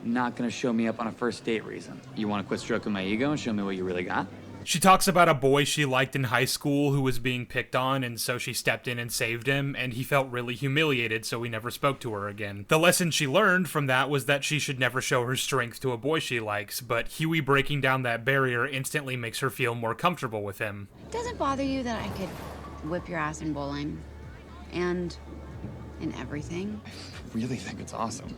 not gonna show me up on a first date reason. You wanna quit stroking my ego and show me what you really got? She talks about a boy she liked in high school who was being picked on, and so she stepped in and saved him, and he felt really humiliated, so he never spoke to her again. The lesson she learned from that was that she should never show her strength to a boy she likes, but Huey breaking down that barrier instantly makes her feel more comfortable with him. Does it bother you that I could whip your ass in bowling? And in everything? I really think it's awesome.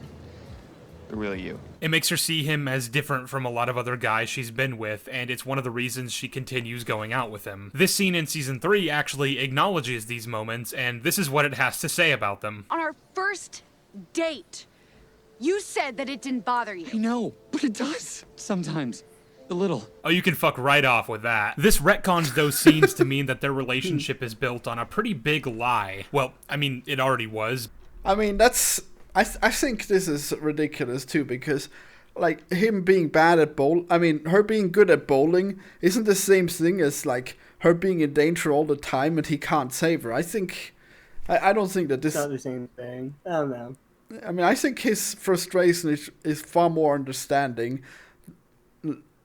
They're really you. It makes her see him as different from a lot of other guys she's been with, and it's one of the reasons she continues going out with him. This scene in Season 3 actually acknowledges these moments, and this is what it has to say about them. On our first date, you said that it didn't bother you. I know, but it does. Sometimes. A little. Oh, you can fuck right off with that. This retcons those scenes to mean that their relationship is built on a pretty big lie. Well, I mean, it already was. I mean, I think this is ridiculous too, because like him being bad at her being good at bowling isn't the same thing as like her being in danger all the time and he can't save her. I think I don't think that this... It's not the same thing. I don't know. I mean, I think his frustration is far more understanding,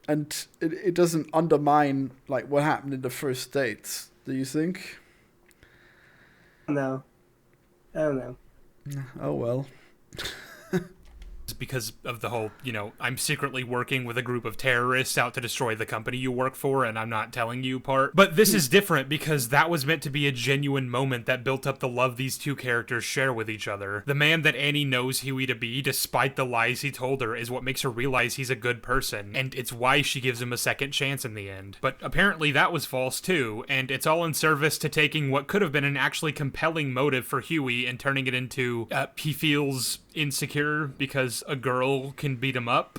and it doesn't undermine like what happened in the first dates. Do you think? No. I don't know. Oh well. Because of the whole, I'm secretly working with a group of terrorists out to destroy the company you work for, and I'm not telling you part. But this is different because that was meant to be a genuine moment that built up the love these two characters share with each other. The man that Annie knows Huey to be, despite the lies he told her, is what makes her realize he's a good person, and it's why she gives him a second chance in the end. But apparently that was false too, and it's all in service to taking what could have been an actually compelling motive for Huey and turning it into, he feels insecure because a girl can beat him up.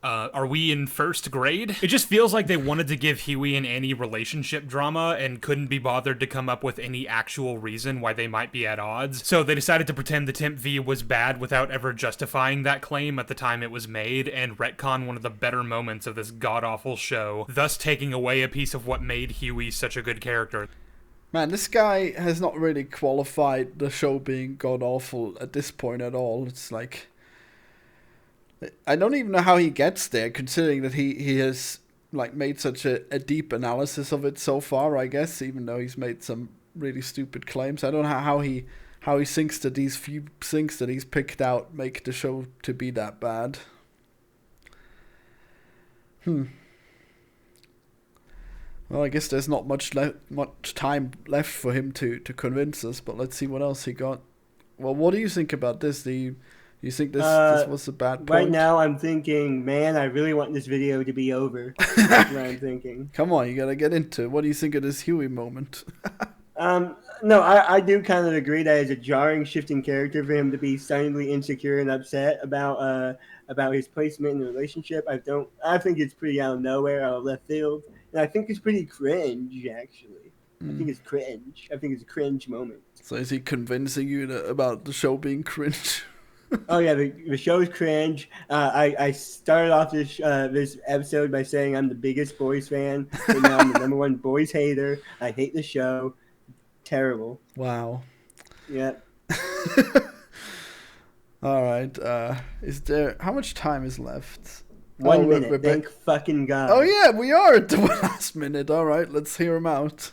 Are we in first grade? It just feels like they wanted to give Huey and Annie relationship drama and couldn't be bothered to come up with any actual reason why they might be at odds. So they decided to pretend the Temp V was bad without ever justifying that claim at the time it was made, and retcon one of the better moments of this god-awful show, thus taking away a piece of what made Huey such a good character. Man, this guy has not really qualified the show being god-awful at this point at all. It's like... I don't even know how he gets there, considering that he has like made such a deep analysis of it so far, I guess, even though he's made some really stupid claims. I don't know how he thinks that these few things that he's picked out make the show to be that bad. Well, I guess there's not much time left for him to convince us, but let's see what else he got. Well, what do you think about this? Do you think this was a bad point? Right now, I'm thinking, man, I really want this video to be over. That's what I'm thinking. Come on, you gotta get into it. What do you think of this Huey moment? No, I do kind of agree that it's a jarring shift in character for him to be stunningly insecure and upset about his placement in the relationship. I think it's pretty out of nowhere, out of left field. And I think it's pretty cringe, actually. I think it's cringe. I think it's a cringe moment. So is he convincing you about the show being cringe? Oh yeah, the show's cringe. I started off this episode by saying I'm the biggest boys fan, and now I'm the #1 boys hater. I hate the show. Terrible. Wow. Yeah. All right. How much time is left? 1 minute. Thank fucking God. Oh yeah, we are at the last minute. All right, let's hear him out.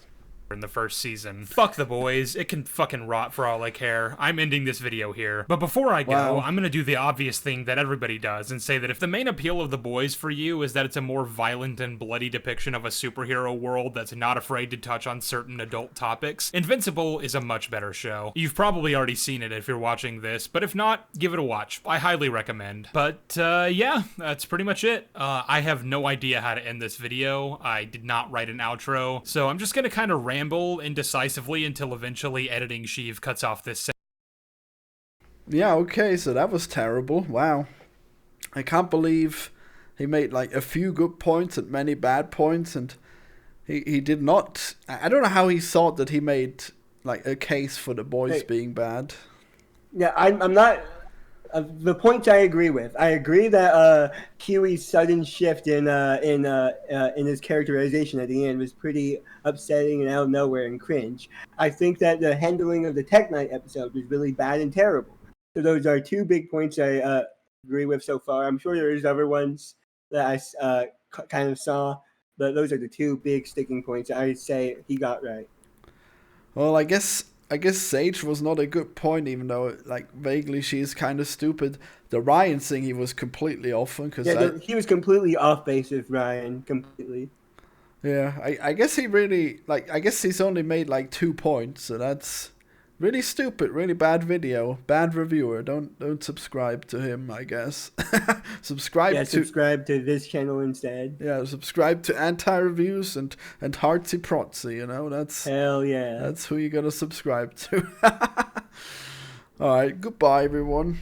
In the first season. Fuck the boys. It can fucking rot for all I care. I'm ending this video here. But before I go, I'm gonna do the obvious thing that everybody does and say that if the main appeal of the boys for you is that it's a more violent and bloody depiction of a superhero world that's not afraid to touch on certain adult topics, Invincible is a much better show. You've probably already seen it if you're watching this, but if not, give it a watch. I highly recommend. But yeah, that's pretty much it. I have no idea how to end this video. I did not write an outro, so I'm just gonna kind of ramble indecisively until eventually editing Sheev cuts off this. Yeah, okay, so that was terrible. Wow. I can't believe he made like a few good points and many bad points, and he did not... I don't know how he thought that he made like a case for the boys being bad. Yeah, I'm not... the points I agree with. I agree that Huey's sudden shift in his characterization at the end was pretty upsetting and out of nowhere and cringe. I think that the handling of the Tech Night episode was really bad and terrible. So those are two big points I agree with so far. I'm sure there's other ones that I kind of saw, but those are the two big sticking points that I say he got right. Well, I guess Sage was not a good point, even though, like, vaguely she is kind of stupid. The Ryan thing, he was completely off on. He was completely off base with Ryan, completely. Yeah, I guess he really, like, I guess he's only made, like, 2 points, so that's really stupid, really bad video, bad reviewer. Don't subscribe to him, I guess. subscribe to this channel instead. Yeah, subscribe to Anti-Reviews and Hartsy Protsy, you know, that's... Hell yeah. That's who you gotta subscribe to. Alright, goodbye everyone.